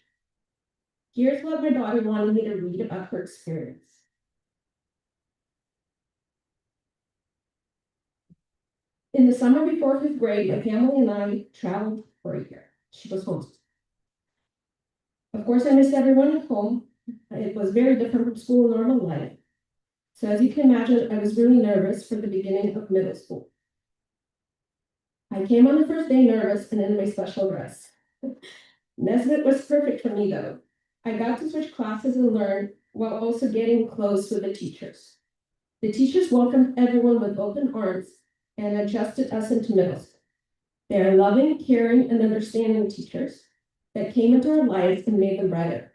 Here's what my daughter wanted me to read about her experience. In the summer before 5th grade, my family and I traveled for a year. She was homeschooled. Of course, I missed everyone at home. It was very different from school and normal life. So as you can imagine, I was really nervous for the beginning of middle school. I came on the first day nervous and in my special dress. Nesbit was perfect for me though. I got to switch classes and learn while also getting close with the teachers. The teachers welcomed everyone with open arms and adjusted us into middle school. They are loving, caring, and understanding teachers that came into our lives and made them brighter.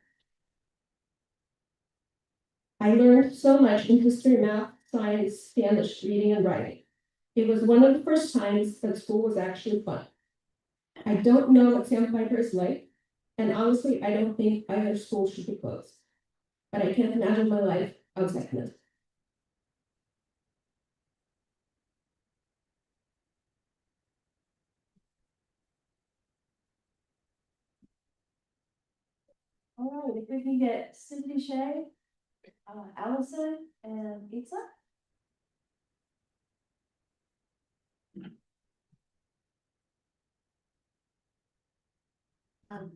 I learned so much in history, math, science, Spanish, reading, and writing. It was one of the first times that school was actually fun. I don't know what Sandpiper is like, and honestly, I don't think either school should be closed. But I can't imagine my life outside of it. All right, if we can get Cindy Shea, Allison, and Pizza.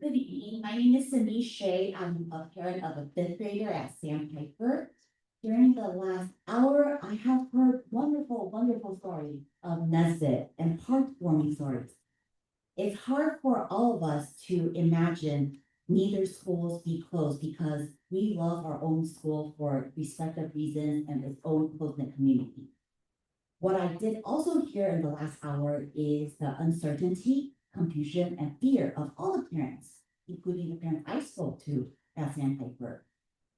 Good evening. My name is Cindy Shea. I'm a parent of a 5th grader at Sandpiper. During the last hour, I have heard wonderful, wonderful stories of Nesbit and heartwarming stories. it's hard for all of us to imagine neither schools be closed because we love our own school for respective reasons and its own close-knit community. What I did also hear in the last hour is the uncertainty, confusion, and fear of all the parents, including the parents I spoke to at Sandpiper.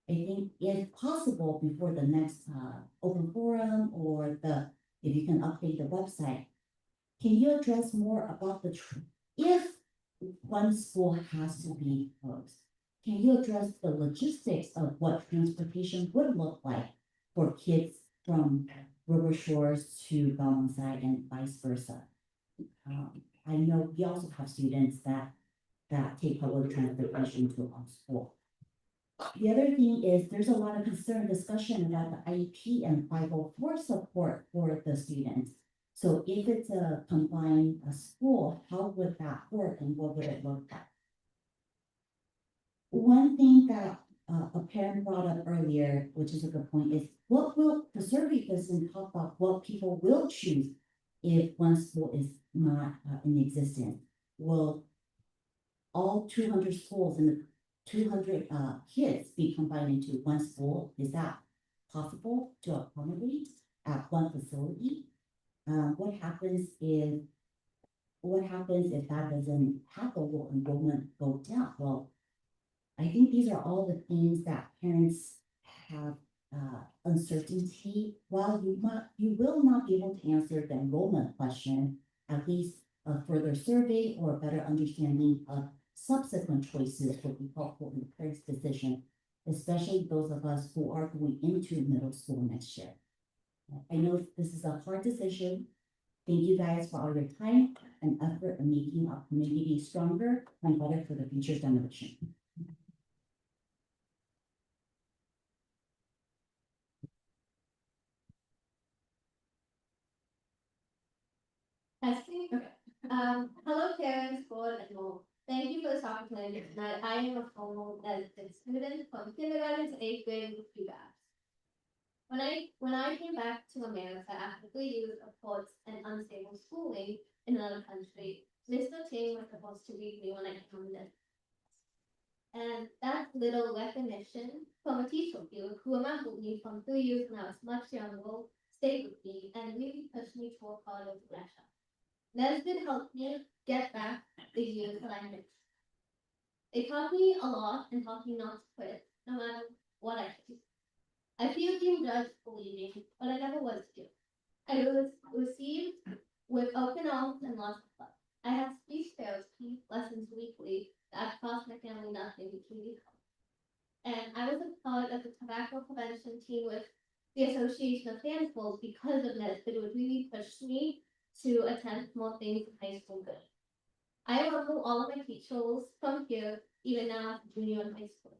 I think if possible, before the next open forum or if you can update the website, can you address more about if one school has to be closed? Can you address the logistics of what transportation would look like for kids from River Shores to Belmont-Side and vice versa? I know we also have students that take public transportation to our school. The other thing is there's a lot of concern discussion about the IEP and 504 support for the students. So if it's a combined school, how would that work and what would it look like? One thing that a parent brought up earlier, which is a good point, is the survey doesn't talk about what people will choose if one school is not in existence. Will all 200 schools and the 200 kids be combined into one school? Is that possible to accommodate at one facility? What happens if that doesn't happen? Will enrollment go down? Well, I think these are all the things that parents have uncertainty. While you will not be able to answer the enrollment question, at least a further survey or a better understanding of subsequent choices would be helpful in the parents' decision, especially those of us who are going into middle school next year. I know this is a hard decision. Thank you guys for all your time and effort in making our community stronger and better for the future generation. Testing? Okay. Hello parents, board, and more. Thank you for this opportunity tonight. I am a former Nesbit student from kindergarten to 8th grade with you guys. When I came back to America after 3 years of sports and unstable schooling in another country, Mr. Ting was supposed to read me when I came in. And that little recognition from a teacher who remembered me from 3 years when I was much younger stayed with me and really pushed me toward part of Russia. Nesbit helped me get back the years that I missed. It taught me a lot and taught me not to quit, no matter what I do. I feel being judged for leaving, but I never was due. I was received with open arms and lots of love. I had speech therapy lessons weekly that cost my family nothing to keep help. And I was a part of the tobacco prevention team with the Association of Fan Schools because of Nesbit, which really pushed me to attempt more things in high school good. I remember all of my teachers from here, even now as a junior in high school.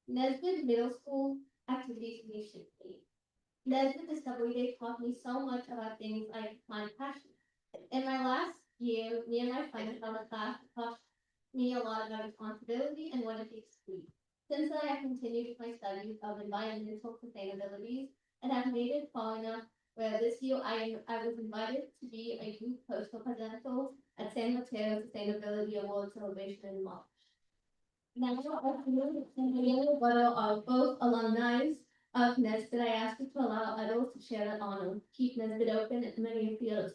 Nesbit Middle School activities we should be. Nesbit Discovery Day taught me so much about things I find passionate. In my last year, me and my friends found a class that taught me a lot about responsibility and what it takes to lead. Since then, I have continued my studies of environmental sustainability and have made it far enough where this year I was invited to be a youth postal presidential at San Mateo Sustainability Award celebration in March. Now, as a photo of both alumni of Nesbit, I ask you to allow others to share that honor. Keep Nesbit open and many of the others.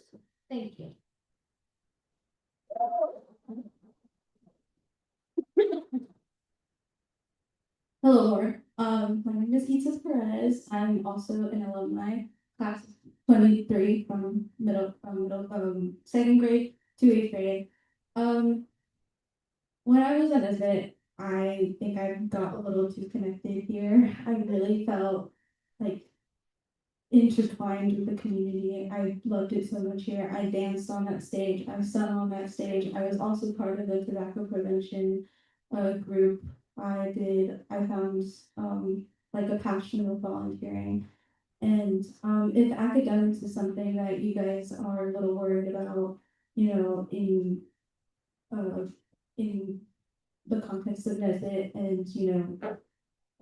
Thank you. Hello, Laura. My name is Isis Perez. I'm also an alumni, class 23 from second grade to 8th grade. When I was at Nesbit, I think I got a little too connected here. I really felt like intertwined with the community. I loved it so much here. I danced on that stage. I sung on that stage. I was also part of the tobacco prevention group. I found like a passion of volunteering. And if academics is something that you guys are a little worried about, you know, in the context of Nesbit and, you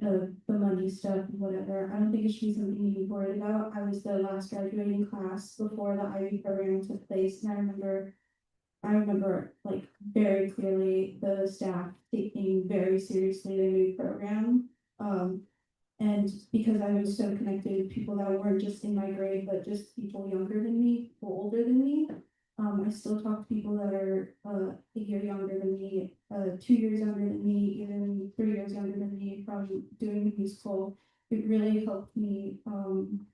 know, the money stuff and whatever, I don't think it should be something you be worried about. I was the last graduating class before the IB program took place, and I remember I remember like very clearly the staff taking very seriously the new program. And because I was so connected with people that weren't just in my grade, but just people younger than me, people older than me. I still talk to people that are a year younger than me, 2 years younger than me, even 3 years younger than me from doing the musical. It really helped me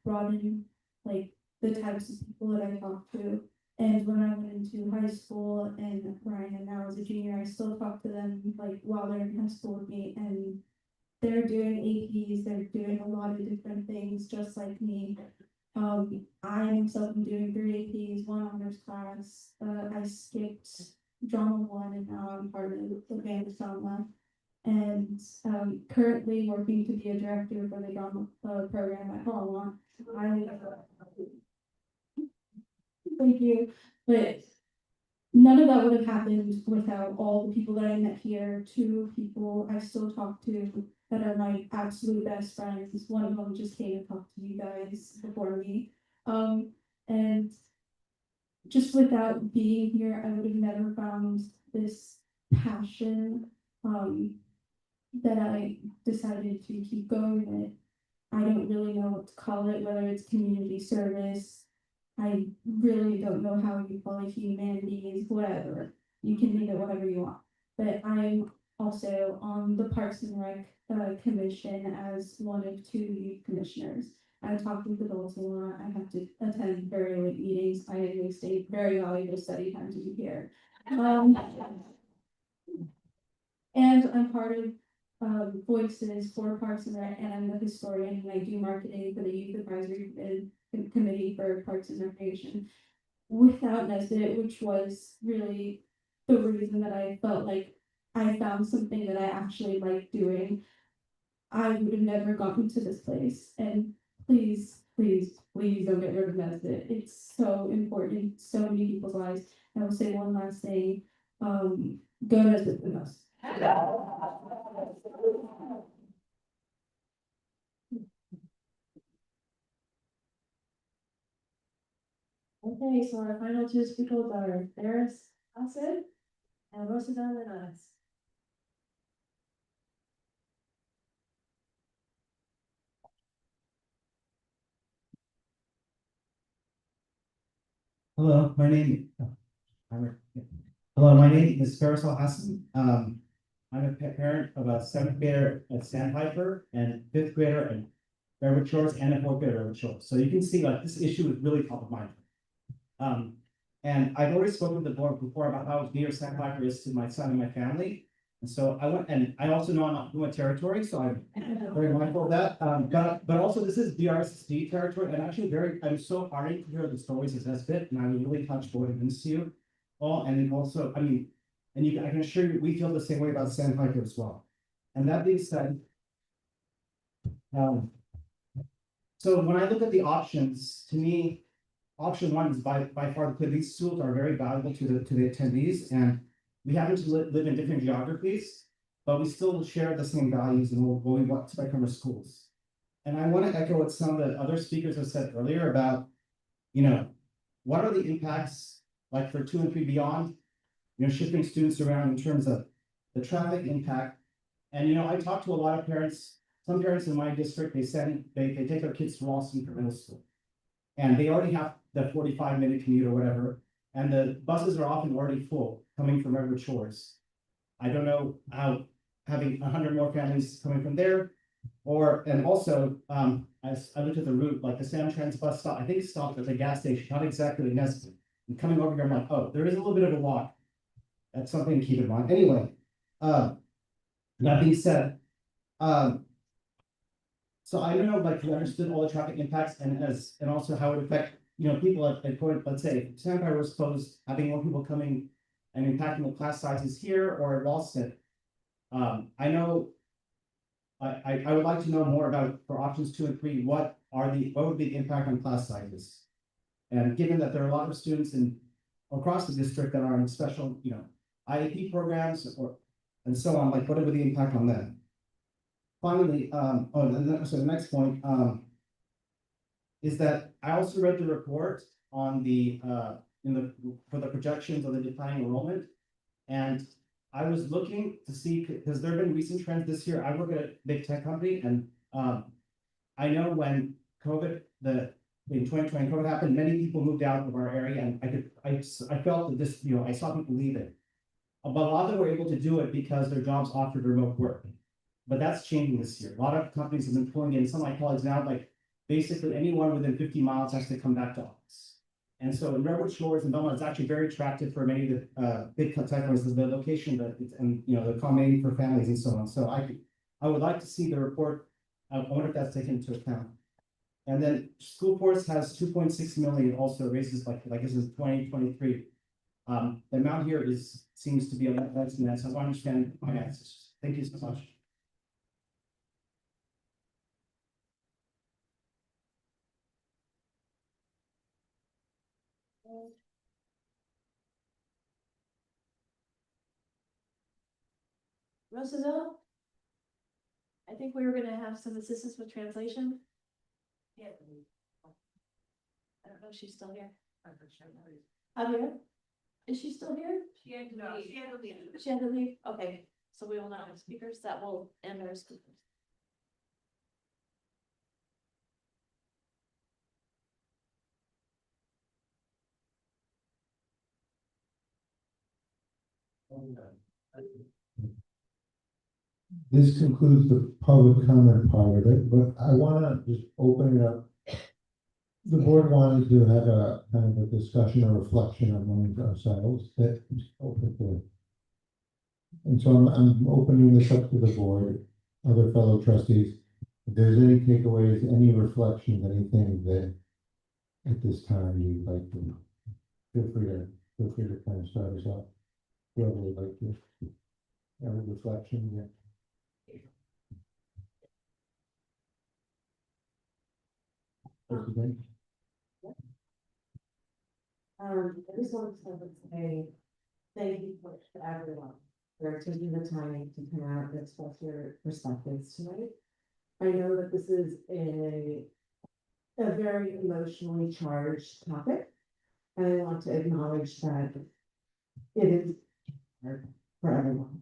broaden like the types of people that I talk to. And when I went into high school and where I am now as a junior, I still talk to them like while they're in high school with me, and they're doing APs, they're doing a lot of different things just like me. I myself am doing 3 APs, 1 honors class. I skipped drama 1 and now I'm part of the advanced drama. And currently working to be a director for the drama program at Belmont. Thank you, but none of that would have happened without all the people that I met here. 2 people I still talk to that are my absolute best friends. One of them just came and talked to you guys before me. And just without being here, I would have never found this passion that I decided to keep going with. I don't really know what to call it, whether it's community service. I really don't know how you call it, humanities, whatever. You can name it whatever you want. But I'm also on the Parks and Rec commission as one of 2 youth commissioners. I talk with adults a lot. I have to attend very late meetings. I wasted very valuable study time to be here. And I'm part of Voices for Parks and Rec, and I'm the historian, and I do marketing for the Youth Advisory Committee for Parks and Recreation. Without Nesbit, which was really the reason that I felt like I found something that I actually like doing, I would have never gotten to this place. And please, please, please don't get rid of Nesbit. It's so important in so many people's lives. And I will say one last thing. Go Nesbit with us. Okay, so our final 2 speakers are Ferris Hassett and Rosita Linares. Hello, my name. Hello, my name is Faisal Hassan. I'm a parent of a 7th grader at Sandpiper and 5th grader at Redwood Shores and a 4th grader at Redwood Shores. So you can see like this issue is really top of mind. And I've already spoken to the board before about how dear Sandpiper is to my son and my family. And so I went, and I also know I'm not Puma territory, so I'm very mindful of that. But also this is DRSSD territory, and actually I'm so heartened to hear the stories of Nesbit, and I was really touched what it means to you all. And then also, I mean, I can assure you, we feel the same way about Sandpiper as well. And that being said, so when I look at the options, to me, option 1 is by far the clear. These schools are very valuable to the attendees, and we happen to live in different geographies, but we still share the same values and what we want to expect from our schools. And I want to echo what some of the other speakers have said earlier about, what are the impacts like for 2 and 3 beyond, shifting students around in terms of the traffic impact. And, I talk to a lot of parents, some parents in my district, they take their kids to Ralston for middle school. And they already have the 45-minute commute or whatever, and the buses are often already full coming from Redwood Shores. I don't know how having 100 more families coming from there, and also, as I looked at the route, like the Samtrans bus stop, I think it stopped at the gas station, not exactly in Nesbit. And coming over here, I'm like, oh, there is a little bit of a walk. That's something to keep in mind. Anyway, that being said, so I don't know, like, you understood all the traffic impacts and also how it affect, people at let's say, Sandpiper was closed, having more people coming and impacting the class sizes here or at Ralston. I know, I would like to know more about, for options 2 and 3, what would be the impact on class sizes? And given that there are a lot of students across the district that are in special, IEP programs and so on, like what would be the impact on them? Finally, so the next point is that I also read the report on the for the projections of the declining enrollment. And I was looking to see, because there have been recent trends this year. I work at a big tech company, and I know when COVID, in 2020, COVID happened, many people moved out of our area, and I felt that this, I saw people leaving. But a lot of them were able to do it because their jobs offered remote work. But that's changing this year. A lot of companies have been pulling in. Some of my colleagues now, like basically anyone within 50 miles has to come back to office. And so in Redwood Shores and Belmont, it's actually very attractive for many of the big tech companies, the location, and the accommodating for families and so on. So I would like to see the report. I wonder if that's taken into account. And then school force has 2.6 million also raises like this is 2023. The amount here seems to be less than that. So I want to understand the finances. Thank you so much. Rosabelle? I think we were gonna have some assistance with translation. Yeah. I don't know if she's still here. Javier? Is she still here? She had to leave. She had to leave. She had to leave? Okay, so we will not have speakers. That will end our speakers. This concludes the public comment part of it, but I wanna just open it up. The board wanted to have a kind of a discussion or reflection among ourselves that is open to it. And so I'm opening this up to the board, other fellow trustees. If there's any takeaways, any reflections, anything that at this time you'd like to, feel free to kind of start us off. Whoever would like to. Any reflection, yeah. President? I just wanted to say thank you to everyone for taking the time to come out and express your perspectives tonight. I know that this is a very emotionally charged topic, and I want to acknowledge that it is hard for everyone.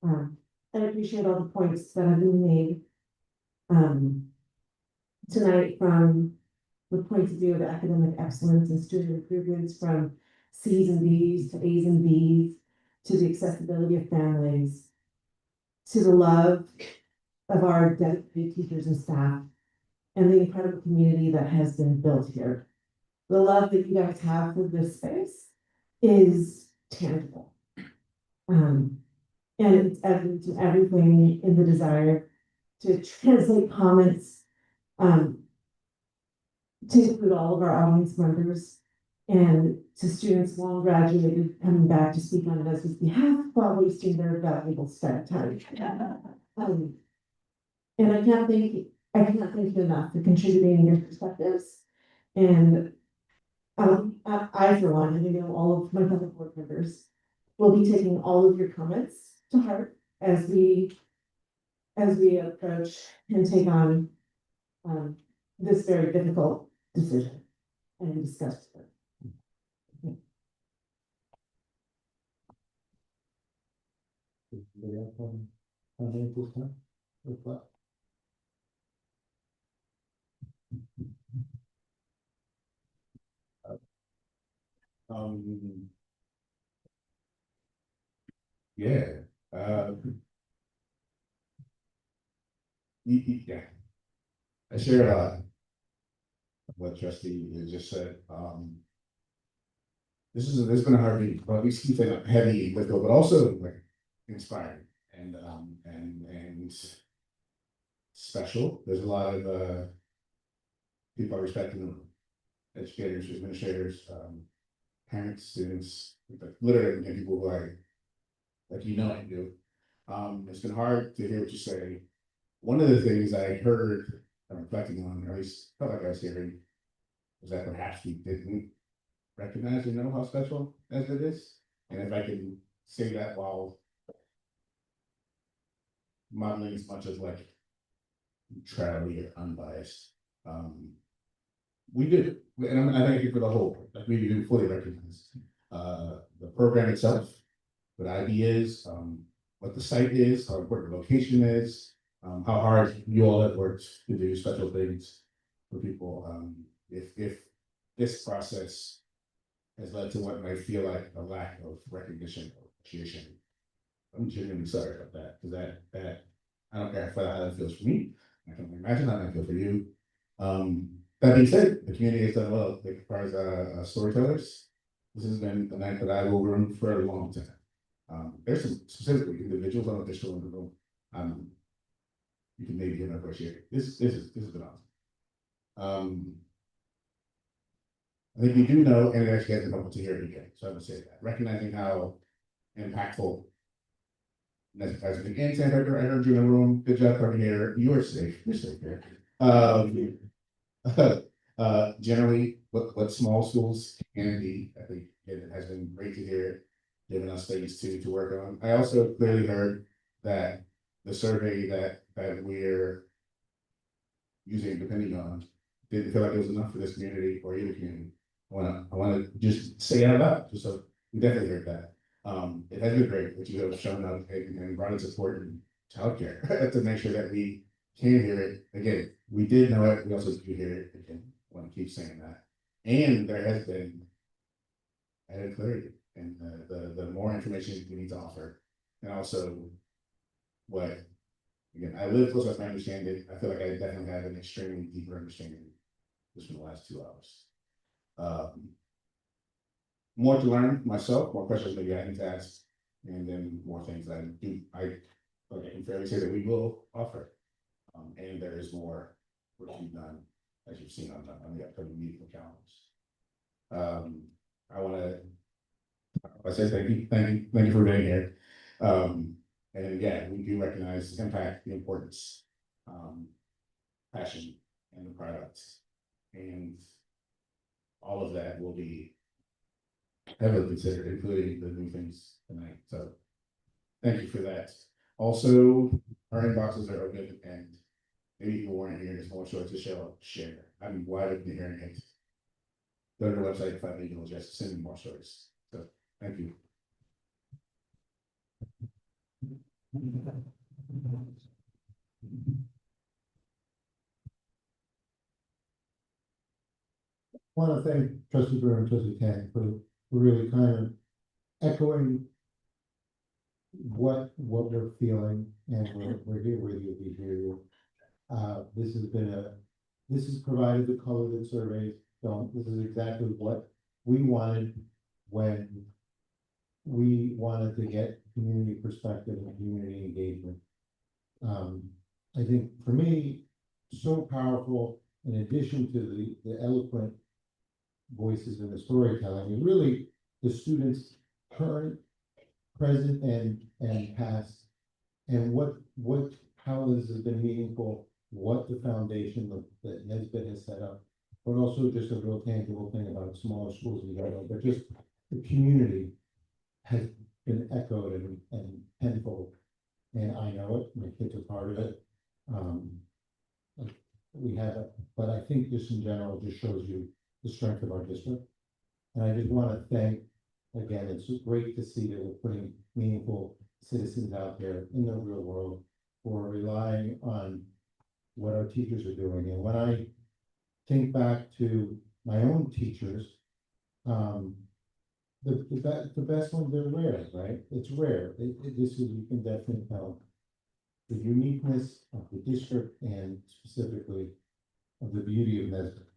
I appreciate all the points that have been made tonight from the point of view of academic excellence and student improvements, from C's and B's to A's and B's, to the accessibility of families, to the love of our dedicated teachers and staff, and the incredible community that has been built here. The love that you guys have for this space is tangible. And it's evident in everything in the desire to translate comments, to include all of our audience members, and to students long graduated coming back to speak on Nesbit's behalf while wasting their valuable study time. And I cannot thank you enough for contributing your perspectives. And I for one, and I know all of my fellow board members, will be taking all of your comments to heart as we approach and take on this very difficult decision and discuss it. Anybody else have anything to say? Reflect? Yeah. Yeah. I share a lot of what Trustee just said. This has been a hard meeting, but we keep it heavy, but also like inspiring and special. There's a lot of people I respect in the room. Educators, administrators, parents, students, literally people who I do. It's been hard to hear what you say. One of the things I heard, I'm reflecting on, or at least felt like I was hearing, was that perhaps we didn't recognize and know how special as it is. And if I can say that while modeling as much as like neutrality or unbiased, We do, and I thank you for the whole, like, we do fully recognize, the program itself, what IB is, what the site is, how important the location is, how hard you all have worked to do special things for people. If this process has led to what might feel like a lack of recognition or appreciation, I'm genuinely sorry about that, because that I don't care how that feels for me. I can only imagine how that feels for you. That being said, the community has done well. Like, as far as storytellers, this has been a night that I will remember for a long time. There's some specifically individuals on the district in the room. You can maybe hear my voice here. This has been awesome. I think you do know, and it actually hasn't helpful to hear it again. So I would say that, recognizing how impactful Nesbit has been. And Sandra, I heard you in the room. Good job coming here. You are safe. You're safe here. Generally, what small schools can be, I think it has been great to hear, giving us things to work on. I also clearly heard that the survey that we're using, depending on, didn't feel like it was enough for this community or either community. I wanna just say it out loud, just so we definitely heard that. It has been great that you have shown up and brought in support in childcare to make sure that we can hear it. Again, we did know it, we also do hear it again. I want to keep saying that. And there has been added clarity and the more information we need to offer. And also what, again, I live close enough to understand it. I feel like I definitely have an extremely deeper understanding just in the last 2 hours. More to learn myself, more questions maybe I need to ask, and then more things that I can fairly say that we will offer. And there is more work to be done, as you've seen on the upcoming meeting calendars. I say thank you for being here. And again, we do recognize the impact, the importance, passion, and the products, and all of that will be heavily considered, including the new things tonight. So thank you for that. Also, our inboxes are open, and maybe people weren't here, there's more stories to share. I'm wide open to hearing it. Go to the website, find the email address, send me more stories. So thank you. I want to thank Trustee Brewer and Trustee Tang for really kind of echoing what we're feeling, and we're here with you, we hear you. This has provided the color that surveys don't. This is exactly what we wanted when we wanted to get community perspective and community engagement. I think for me, so powerful, in addition to the eloquent voices and the storytelling, is really the students' current, present, and past, and how this has been meaningful, what the foundation that Nesbit has set up, but also just a real tangible thing about smaller schools in general, but just the community has been echoed and tenfold. And I know it, my kids are part of it. We have it, but I think just in general, just shows you the strength of our district. And I just want to thank, again, it's great to see that we're putting meaningful citizens out there in the real world who are relying on what our teachers are doing. And when I think back to my own teachers, the best ones are rare, right? It's rare. You can definitely tell the uniqueness of the district and specifically of the beauty of Nesbit.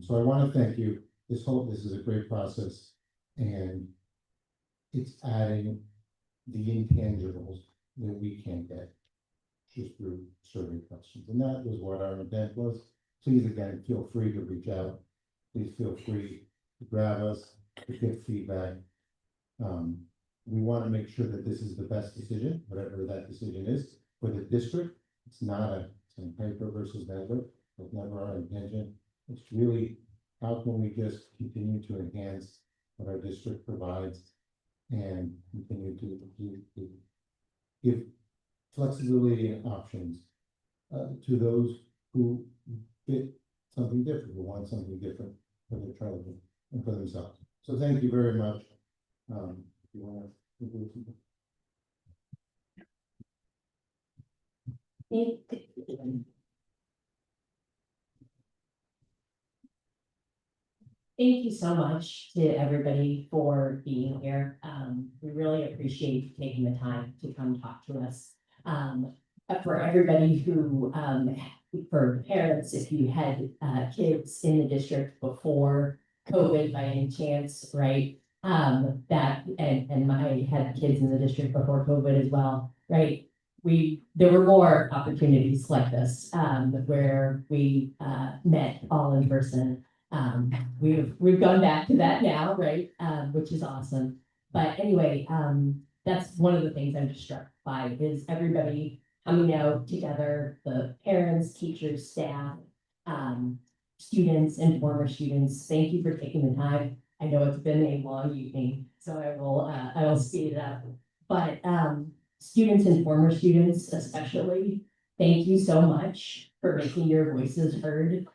So I want to thank you. This is a great process, and it's adding the intangibles that we can't get just through survey questions. And that was what our intent was. Please, again, feel free to reach out. Please feel free to grab us, to get feedback. We want to make sure that this is the best decision, whatever that decision is for the district. It's not a paper versus Nesbit. It's never our intention. It's really, how can we just continue to enhance what our district provides and continue to give flexibility and options to those who fit something different, who want something different for their children and for themselves. So thank you very much. You want to conclude something? Thank you so much to everybody for being here. We really appreciate you taking the time to come talk to us. For everybody who, for parents, if you had kids in the district before COVID by any chance, right? And I had kids in the district before COVID as well, right? There were more opportunities like this, where we met all in person. We've gone back to that now, right? Which is awesome. But anyway, that's one of the things I'm just struck by is everybody coming out together, the parents, teachers, staff, students and former students. Thank you for taking the time. I know it's been a long evening, so I will speed it up. But students and former students especially, thank you so much for making your voices heard.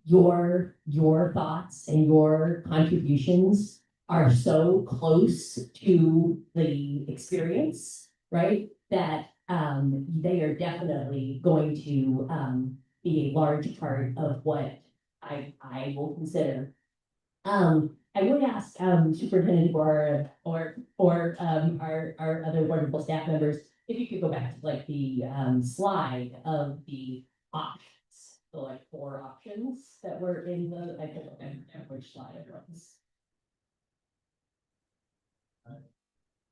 Your thoughts and your contributions are so close to the experience, right? That they are definitely going to be a large part of what I will consider. I would ask Superintendent Guerra or our other wonderful staff members if you could go back to like the slide of the options. So like 4 options that were in the, I don't remember which slide it was.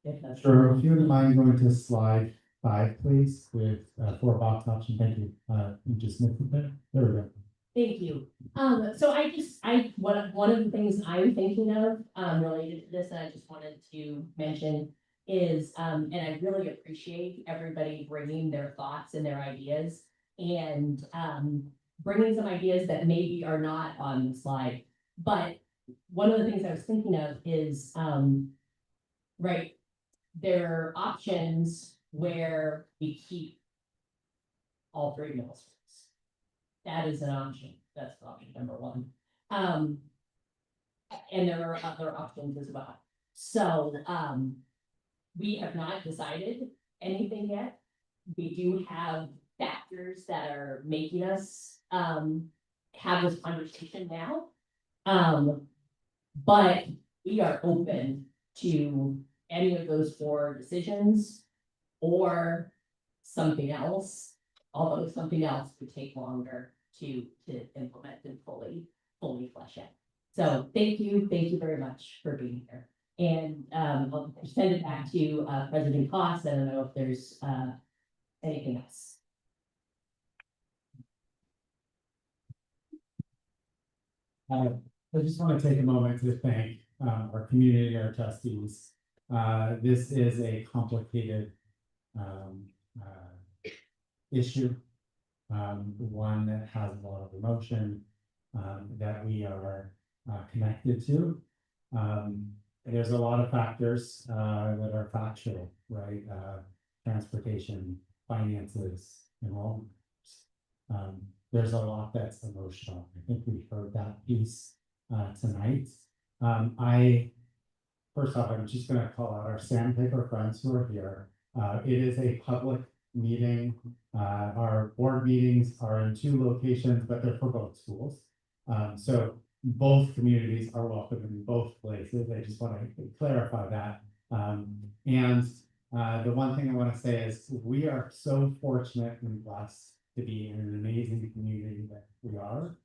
If that's Sure, if you wouldn't mind going to slide 5, please, with 4 box options. Thank you. You just moved it there. There we go. Thank you. So one of the things I'm thinking of, related to this, and I just wanted to mention is, and I really appreciate everybody bringing their thoughts and their ideas and, bringing some ideas that maybe are not on the slide. But one of the things I was thinking of is, right, there are options where we keep all 3 middle schools. That is an option. That's option number 1. And there are other options as well. So we have not decided anything yet. We do have factors that are making us have this conversation now. But we are open to any of those 4 decisions or something else, although something else could take longer to implement and fully flesh out. So thank you very much for being here. And I'll send it back to President Koss. I don't know if there's anything else. I just want to take a moment to thank our community, our trustees. This is a complicated issue, one that has a lot of emotion that we are connected to. There's a lot of factors that are factual, right? Transportation, finances, enrollment. There's a lot that's emotional. I think we've heard that piece tonight. First off, I'm just going to call out our sandpaper friends who are here. It is a public meeting. Our board meetings are in 2 locations, but they're for both schools. So both communities are welcome in both places. I just want to clarify that. And the one thing I want to say is we are so fortunate and blessed to be in an amazing community that we are,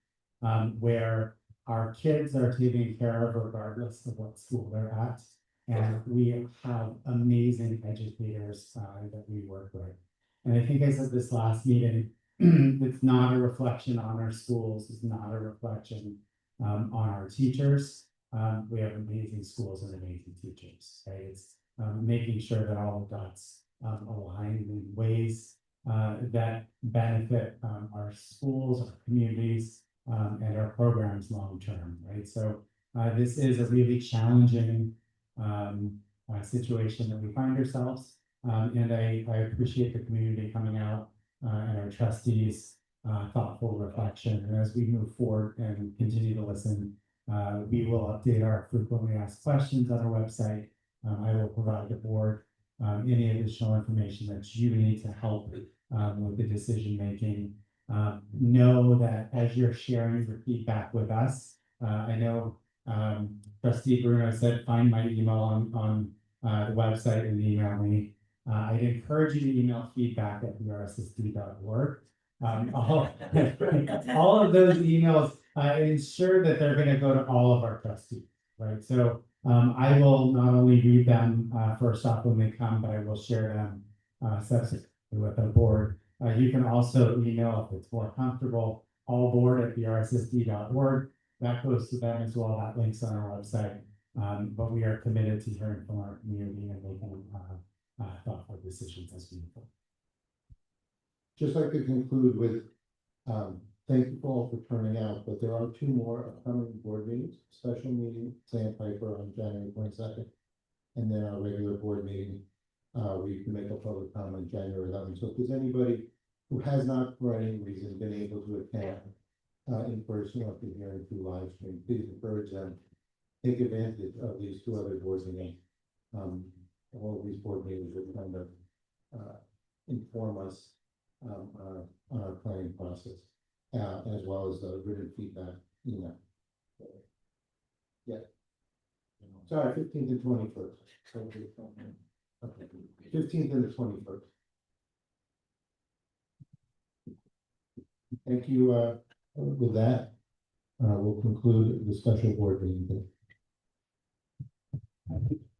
where our kids are taken care of regardless of what school they're at. And we have amazing educators that we work with. And I think I said this last meeting, it's not a reflection on our schools, it's not a reflection on our teachers. We have amazing schools and amazing teachers, right? It's making sure that all the dots align in ways that benefit our schools, our communities, and our programs long term, right? So this is a really challenging situation that we find ourselves, and I appreciate the community coming out and our trustees thoughtful reflection. And as we move forward and continue to listen, we will update our frequently asked questions on our website. I will provide the board any additional information that you need to help with the decision making. Know that as you're sharing your feedback with us, I know Trustee Bruno said, find my email on the website and email me. I'd encourage you to email feedback@brssd.org. All of those emails ensure that they're going to go to all of our trustees, right? So I will not only read them first off when they come, but I will share them subsequently with the board. You can also email if it's more comfortable, allboard@brssd.org. That goes to them as well. That links on our website. But we are committed to hearing from our community and making thoughtful decisions as we move forward. Just like to conclude with, thank you all for turning out, but there are 2 more upcoming board meetings, special meeting, Sandpiper on January 22nd, and then our regular board meeting, where you can make a public comment January 11th. So if there's anybody who has not, for any reason, been able to attend in person or through hearing through live stream, please encourage them, take advantage of these 2 other board meetings. All of these board meetings will kind of inform us on our planning process, as well as the written feedback, Yeah. Sorry, 15th and 21st. Okay, 15th and the 21st. Thank you. With that, we'll conclude the special board meeting.